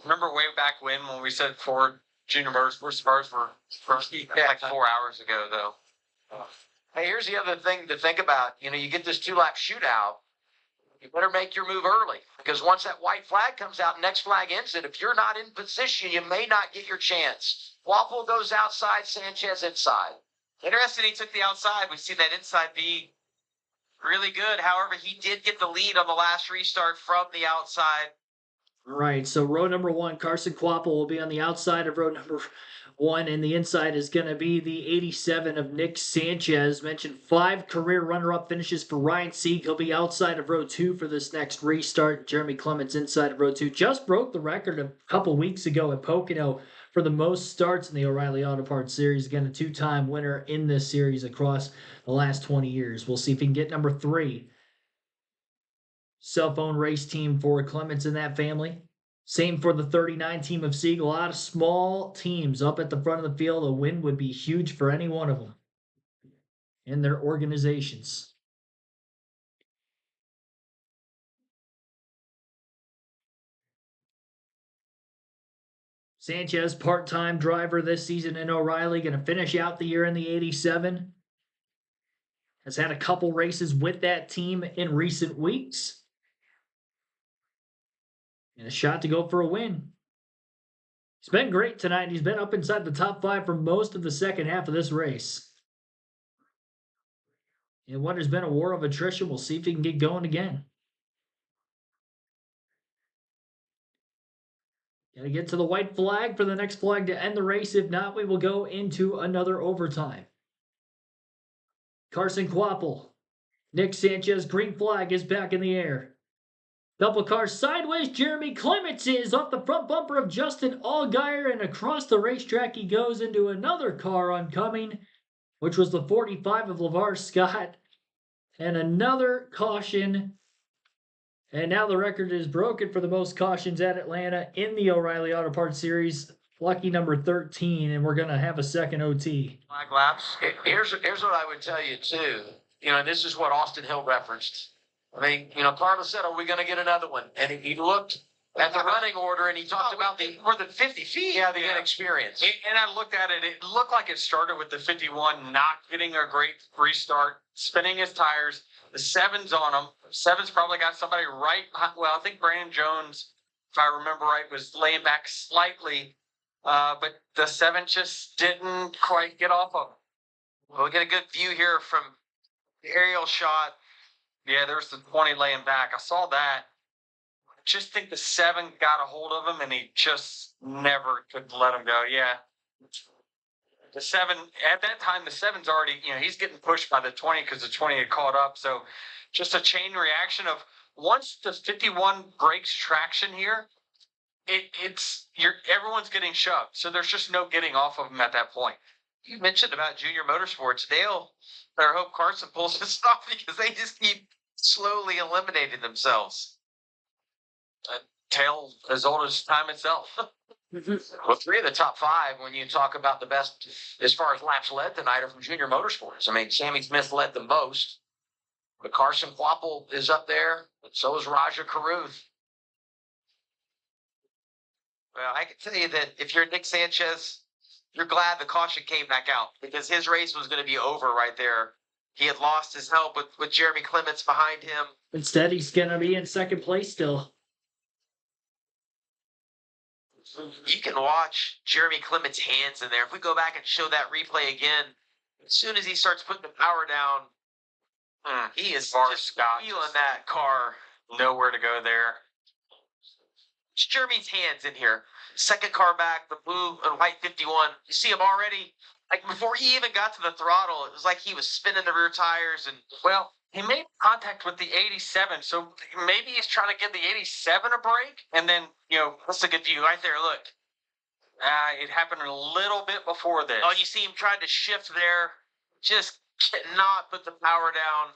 Remember way back when we said Ford Junior Motorsports cars were first? Like 4 hours ago, though. Hey, here's the other thing to think about. You know, you get this 2-lap shootout. You better make your move early, because once that white flag comes out, next flag ends it. If you're not in position, you may not get your chance. Waffle goes outside, Sanchez inside. Interesting, he took the outside. We see that inside be really good. However, he did get the lead on the last restart from the outside. Right, so row number 1, Carson Quapple will be on the outside of row number 1, and the inside is going to be the 87 of Nick Sanchez. Mentioned 5 career runner-up finishes for Ryan Sieg. He'll be outside of row 2 for this next restart. Jeremy Clements inside of row 2. Just broke the record a couple weeks ago at Pocono for the most starts in the O'Reilly Auto Parts Series. Again, a 2-time winner in this series across the last 20 years. We'll see if he can get number 3. Cell phone race team for Clements in that family. Same for the 39 team of Sieg. A lot of small teams up at the front of the field. A win would be huge for any one of them and their organizations. Sanchez, part-time driver this season in O'Reilly, going to finish out the year in the 87. Has had a couple races with that team in recent weeks. And a shot to go for a win. He's been great tonight. He's been up inside the top 5 for most of the second half of this race. In what has been a war of attrition, we'll see if he can get going again. Got to get to the white flag for the next flag to end the race. If not, we will go into another overtime. Carson Quapple. Nick Sanchez, green flag is back in the air. Double car sideways. Jeremy Clements is off the front bumper of Justin Allgaier, and across the racetrack he goes into another car oncoming, which was the 45 of LeVar Scott. And another caution. And now the record is broken for the most cautions at Atlanta in the O'Reilly Auto Parts Series. Lucky number 13, and we're going to have a second OT. Flag laps. Here's what I would tell you, too. You know, this is what Austin Hill referenced. I mean, you know, Carlos said, are we going to get another one? And he looked at the running order, and he talked about the more than 50 feet. Yeah, the inexperience. And I looked at it. It looked like it started with the 51 not getting a great restart, spinning his tires. The 7's on him. 7's probably got somebody right behind. Well, I think Brandon Jones, if I remember right, was laying back slightly. But the 7 just didn't quite get off of him. Well, we get a good view here from the aerial shot. Yeah, there's the 20 laying back. I saw that. I just think the 7 got a hold of him, and he just never could let him go. Yeah. The 7, at that time, the 7's already, you know, he's getting pushed by the 20 because the 20 had caught up. So just a chain reaction of once the 51 breaks traction here, everyone's getting shoved. So there's just no getting off of him at that point. You mentioned about Junior Motorsports. Dale, I hope Carson pulls this off because they just keep slowly eliminating themselves. A tale as old as time itself. Well, 3 of the top 5, when you talk about the best as far as laps led tonight, are from Junior Motorsports. I mean, Sammy Smith led the most, but Carson Quapple is up there, and so is Raja Carruth. Well, I can tell you that if you're Nick Sanchez, you're glad the caution came back out because his race was going to be over right there. He had lost his help with Jeremy Clements behind him. Instead, he's going to be in second place still. You can watch Jeremy Clements' hands in there. If we go back and show that replay again, as soon as he starts putting the power down, he is just feeling that car. Nowhere to go there. It's Jeremy's hands in here. Second car back, the blue and white 51. You see him already, like before he even got to the throttle, it was like he was spinning the rear tires. And, well, he made contact with the 87, so maybe he's trying to give the 87 a break. And then, that's a good view right there. Look, it happened a little bit before this. Oh, you see him trying to shift there, just cannot put the power down.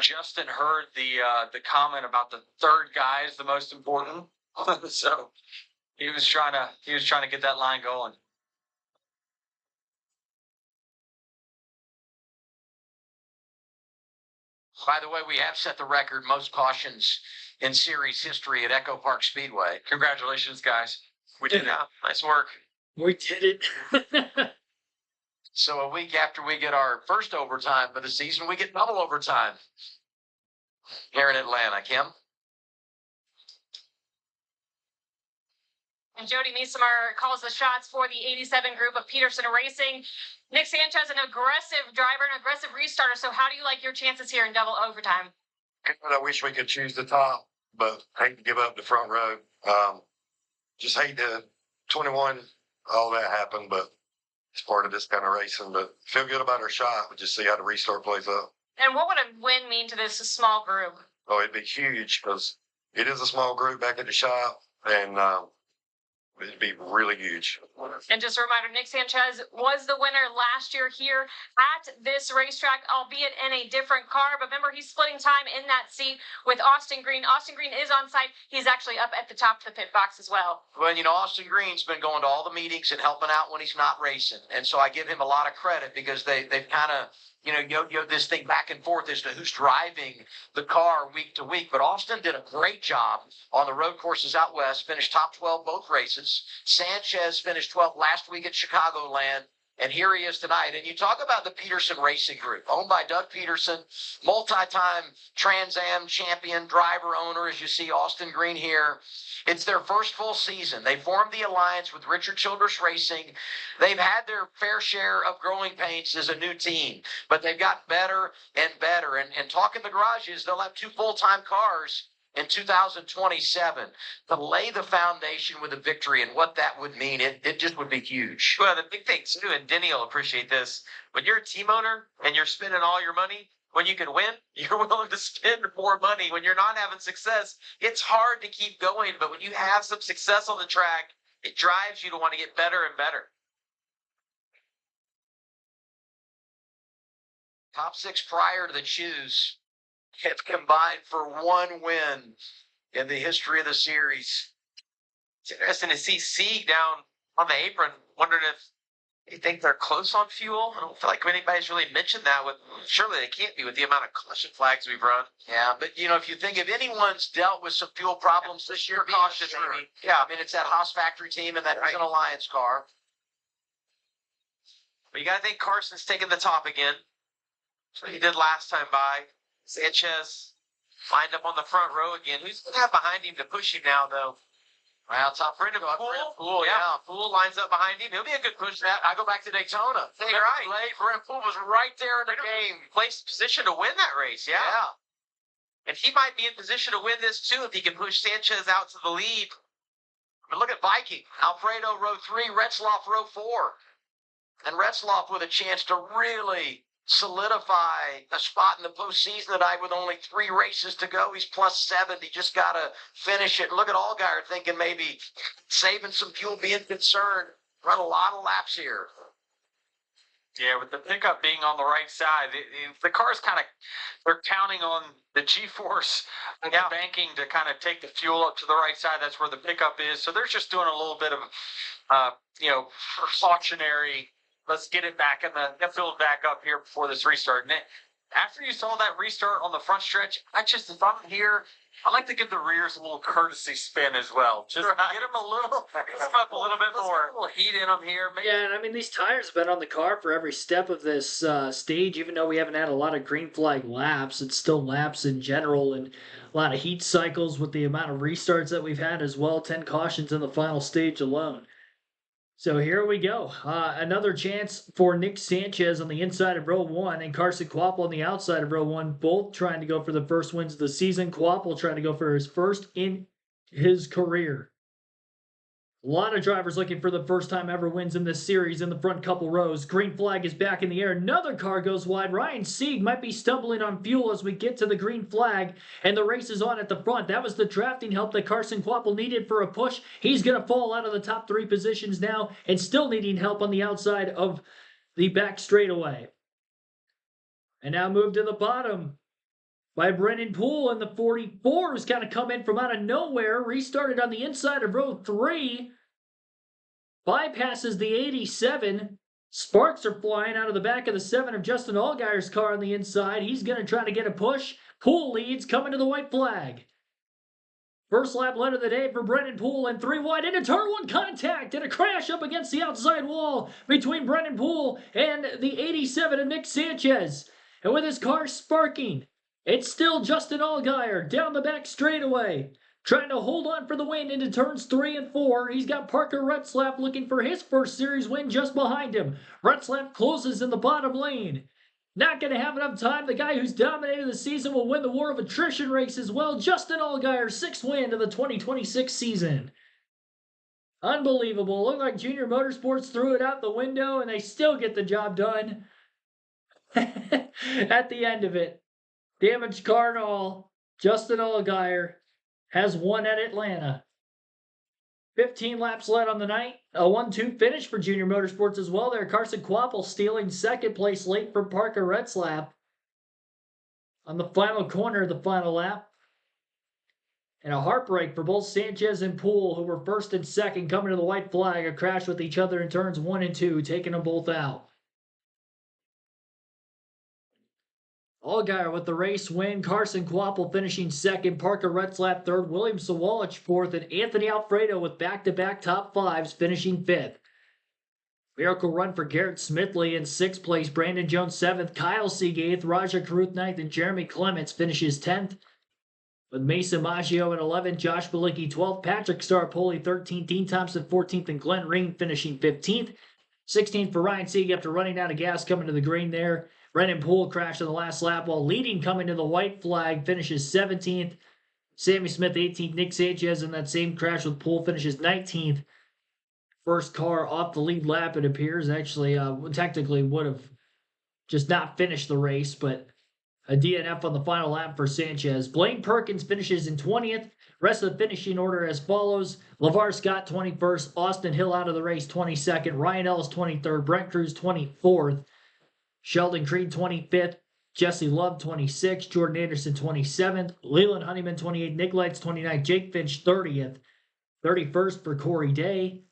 Justin heard the comment about the third guy is the most important, so he was trying to get that line going. By the way, we have set the record most cautions in series history at Echo Park Speedway. Congratulations, guys. We did it. Nice work. We did it. So a week after we get our first overtime of the season, we get double overtime here in Atlanta. Kim? And Jody Meesemer calls the shots for the 87 group of Peterson Racing. Nick Sanchez, an aggressive driver, an aggressive restarter. So how do you like your chances here in double overtime? I wish we could choose the top, but hate to give up the front row. Just hate to 21, all that happened, but it's part of this kind of racing. But feel good about our shot. We'll just see how the restart plays out. And what would a win mean to this small group? Oh, it'd be huge because it is a small group back at the shop, and it'd be really huge. And just a reminder, Nick Sanchez was the winner last year here at this racetrack, albeit in a different car. But remember, he's splitting time in that seat with Austin Green. Austin Green is on site. He's actually up at the top of the pit box as well. Well, Austin Green's been going to all the meetings and helping out when he's not racing. And so I give him a lot of credit because they've kind of, yo this thing back and forth as to who's driving the car week to week. But Austin did a great job on the road courses out west, finished top 12 both races. Sanchez finished 12th last week at Chicagoland. And here he is tonight. And you talk about the Peterson Racing Group, owned by Doug Peterson, multi-time Trans Am champion, driver, owner, as you see Austin Green here. It's their first full season. They formed the alliance with Richard Childress Racing. They've had their fair share of growing pains as a new team, but they've got better and better. And talking the garages, they'll have 2 full-time cars in 2027 to lay the foundation with a victory, and what that would mean, it just would be huge. Well, the big thing too, and Denny will appreciate this, when you're a team owner and you're spending all your money, when you can win, you're willing to spend more money. When you're not having success, it's hard to keep going, but when you have some success on the track, it drives you to want to get better and better. Top 6 prior to the choose have combined for 1 win in the history of the series. It's interesting to see Sieg down on the apron, wondering if you think they're close on fuel. I don't feel like anybody's really mentioned that. Surely they can't be with the amount of caution flags we've run. Yeah, but if you think if anyone's dealt with some fuel problems this year, Caution, maybe. Yeah, I mean it's that Haas factory team and that is an Alliance car. But you got to think Carson's taking the top again. That's what he did last time by. Sanchez lined up on the front row again. Who's going to have behind him to push him now, though? Well, top friend of Poole, yeah. Poole lines up behind him. He'll be a good push. I go back to Daytona. You're right. Brent Poole was right there in the game. Placed position to win that race, yeah. And he might be in position to win this, too, if he can push Sanchez out to the lead. But look at Viking. Alfredo row 3, Retzloff row 4. And Retzloff with a chance to really solidify a spot in the postseason tonight with only 3 races to go. He's plus 70. Just got to finish it. Look at Allgaier thinking maybe saving some fuel, being concerned. Run a lot of laps here. Yeah, with the pickup being on the right side, the car's they're counting on the G-force and the banking to kind of take the fuel up to the right side. That's where the pickup is. So they're just doing a little bit of, precautionary. Let's get it back in the field back up here before this restart. And after you saw that restart on the front stretch, if I'm here, I like to give the rears a little courtesy spin as well. Just get them a little bit more. A little heat in them here. Maybe. Yeah, and I mean, these tires have been on the car for every step of this stage. Even though we haven't had a lot of green flag laps, it's still laps in general, and a lot of heat cycles with the amount of restarts that we've had as well. 10 cautions in the final stage alone. So here we go. Another chance for Nick Sanchez on the inside of row 1 and Carson Kvapil on the outside of row 1, both trying to go for the first wins of the season. Kvapil trying to go for his first in his career. A lot of drivers looking for the first time ever wins in this series in the front couple rows. Green flag is back in the air. Another car goes wide. Ryan Sieg might be stumbling on fuel as we get to the green flag, and the race is on at the front. That was the drafting help that Carson Kvapil needed for a push. He's going to fall out of the top 3 positions now and still needing help on the outside of the back straightaway. And now move to the bottom by Brennan Poole in the 44, who's kind of come in from out of nowhere, restarted on the inside of row 3, bypasses the 87. Sparks are flying out of the back of the 7 of Justin Allgaier's car on the inside. He's going to try to get a push. Poole leads, coming to the white flag. First lap lead of the day for Brennan Poole, and 3 wide into turn 1 contact and a crash up against the outside wall between Brennan Poole and the 87 of Nick Sanchez. And with his car sparking, it's still Justin Allgaier down the back straightaway, trying to hold on for the win into turns 3 and 4. He's got Parker Retzlaff looking for his first series win just behind him. Retzlaff closes in the bottom lane. Not going to have enough time. The guy who's dominated the season will win the war of attrition race as well. Justin Allgaier, 6th win of the 2026 season. Unbelievable. Looked like Junior Motorsports threw it out the window, and they still get the job done at the end of it. Damaged car and all, Justin Allgaier has won at Atlanta. 15 laps led on the night. A 1-2 finish for Junior Motorsports as well there. Carson Kvapil stealing 2nd place late from Parker Retzlaff on the final corner of the final lap. And a heartbreak for both Sanchez and Poole, who were 1st and 2nd, coming to the white flag. A crash with each other in turns 1 and 2, taking them both out. Allgaier with the race win. Carson Kvapil finishing 2nd. Parker Retzlaff 3rd. William Sawalich 4th. And Anthony Alfredo with back-to-back top 5s finishing 5th. Miracle run for Garrett Smithley in 6th place. Brandon Jones 7th. Kyle Sieg 8th. Raja Caruth 9th. And Jeremy Clements finishes 10th. With Mason Maggio at 11th. Josh Bilicki 12th. Patrick Starpoli 13th. Dean Thompson 14th. And Glenn Ring finishing 15th. 16th for Ryan Sieg after running out of gas coming to the green there. Brennan Poole crashed in the last lap while leading coming to the white flag, finishes 17th. Sammy Smith 18th. Nick Sanchez in that same crash with Poole finishes 19th. First car off the lead lap, it appears. Actually, technically would have just not finished the race, but a DNF on the final lap for Sanchez. Blaine Perkins finishes in 20th. Rest of the finishing order as follows. LeVar Scott 21st. Austin Hill out of the race 22nd. Ryan Ellis 23rd. Brent Cruz 24th. Sheldon Creed 25th, Jesse Love 26th, Jordan Anderson 27th, Leland Honeyman 28th, Nick Lights 29th, Jake Finch 30th, 31st for Corey Day.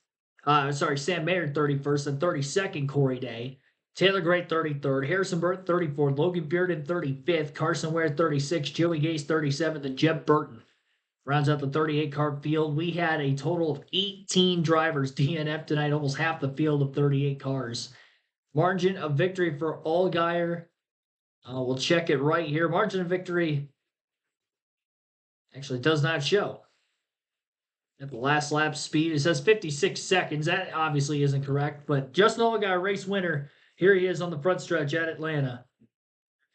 Sam Mayer 31st, and 32nd Corey Day. Taylor Gray 33rd, Harrison Burt 34th, Logan Bearden 35th, Carson Ware 36th, Joey Gase 37th, and Jeb Burton rounds out the 38-car field. We had a total of 18 drivers DNF tonight, almost half the field of 38 cars. Margin of victory for Allgaier. We'll check it right here. Margin of victory actually does not show. At the last lap speed, it says 56 seconds. That obviously isn't correct, but Justin Allgaier, race winner. Here he is on the front stretch at Atlanta.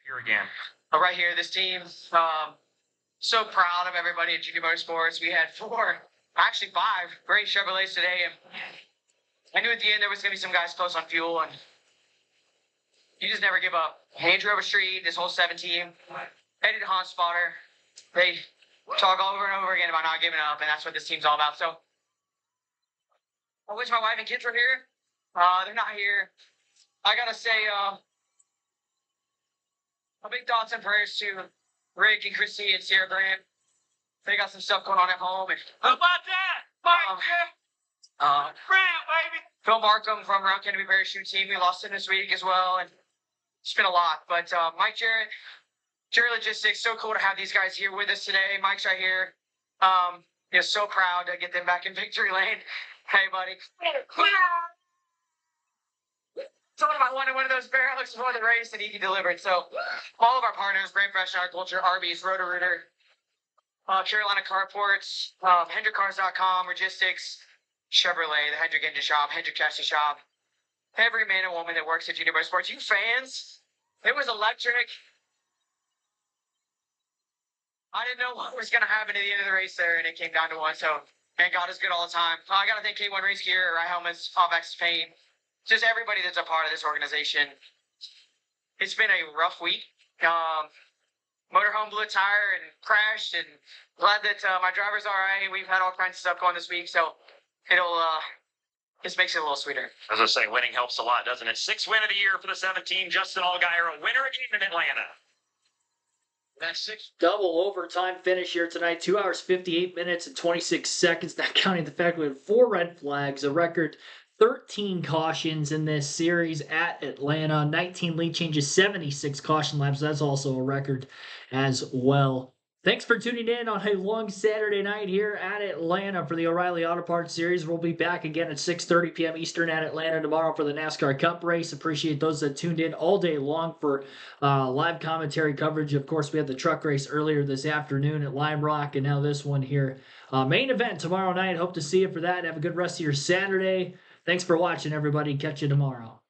Here again. Right here, this team. So proud of everybody at Junior Motorsports. We had 5 great Chevrolets today, and I knew at the end there was going to be some guys close on fuel, and you just never give up. Andrew Overstreet, this whole 7 team, Eddie the Hot Spotter, they talk over and over again about not giving up, and that's what this team's all about. So I wish my wife and kids were here. They're not here. I gotta say, a big thoughts and prayers to Rick and Chrissy and Sierra Graham. They got some stuff going on at home. And How about that? Grant, baby. Phil Markham from Round Kennedy Parachute Team, we lost him this week as well, and it's been a lot. But Mike Jarrett, Jerry Logistics, so cool to have these guys here with us today. Mike's right here. So proud to get them back in victory lane. Hey, buddy. Told him I wanted one of those barrels before the race, and he delivered. So all of our partners, Brand Fresh Agriculture, Arby's, Roto-Rooter, Carolina Carports, HendrickCars.com, Logistics, Chevrolet, the Hendrick Engine Shop, Hendrick Chassis Shop, every man and woman that works at Junior Motorsports, you fans, it was electric. I didn't know what was going to happen at the end of the race there, and it came down to one. So Man, God is good all the time. I got to thank K1 Race Gear, Ride Helmets, Off-Axis Paint, just everybody that's a part of this organization. It's been a rough week. Motorhome blew a tire and crashed, and glad that my driver's all right. We've had all kinds of stuff going this week, so it'll just makes it a little sweeter. As I say, winning helps a lot, doesn't it? 6th win of the year for the 17. Justin Allgaier, a winner again in Atlanta. That's 6. Double overtime finish here tonight. 2 hours, 58 minutes, and 26 seconds. Not counting the fact we had 4 red flags, a record 13 cautions in this series at Atlanta. 19 lead changes, 76 caution laps. That's also a record as well. Thanks for tuning in on a long Saturday night here at Atlanta for the O'Reilly Auto Parts Series. We'll be back again at 6:30 p.m. Eastern at Atlanta tomorrow for the NASCAR Cup race. Appreciate those that tuned in all day long for live commentary coverage. Of course, we had the truck race earlier this afternoon at Lime Rock, and now this one here. Main event tomorrow night. Hope to see you for that. Have a good rest of your Saturday. Thanks for watching, everybody. Catch you tomorrow.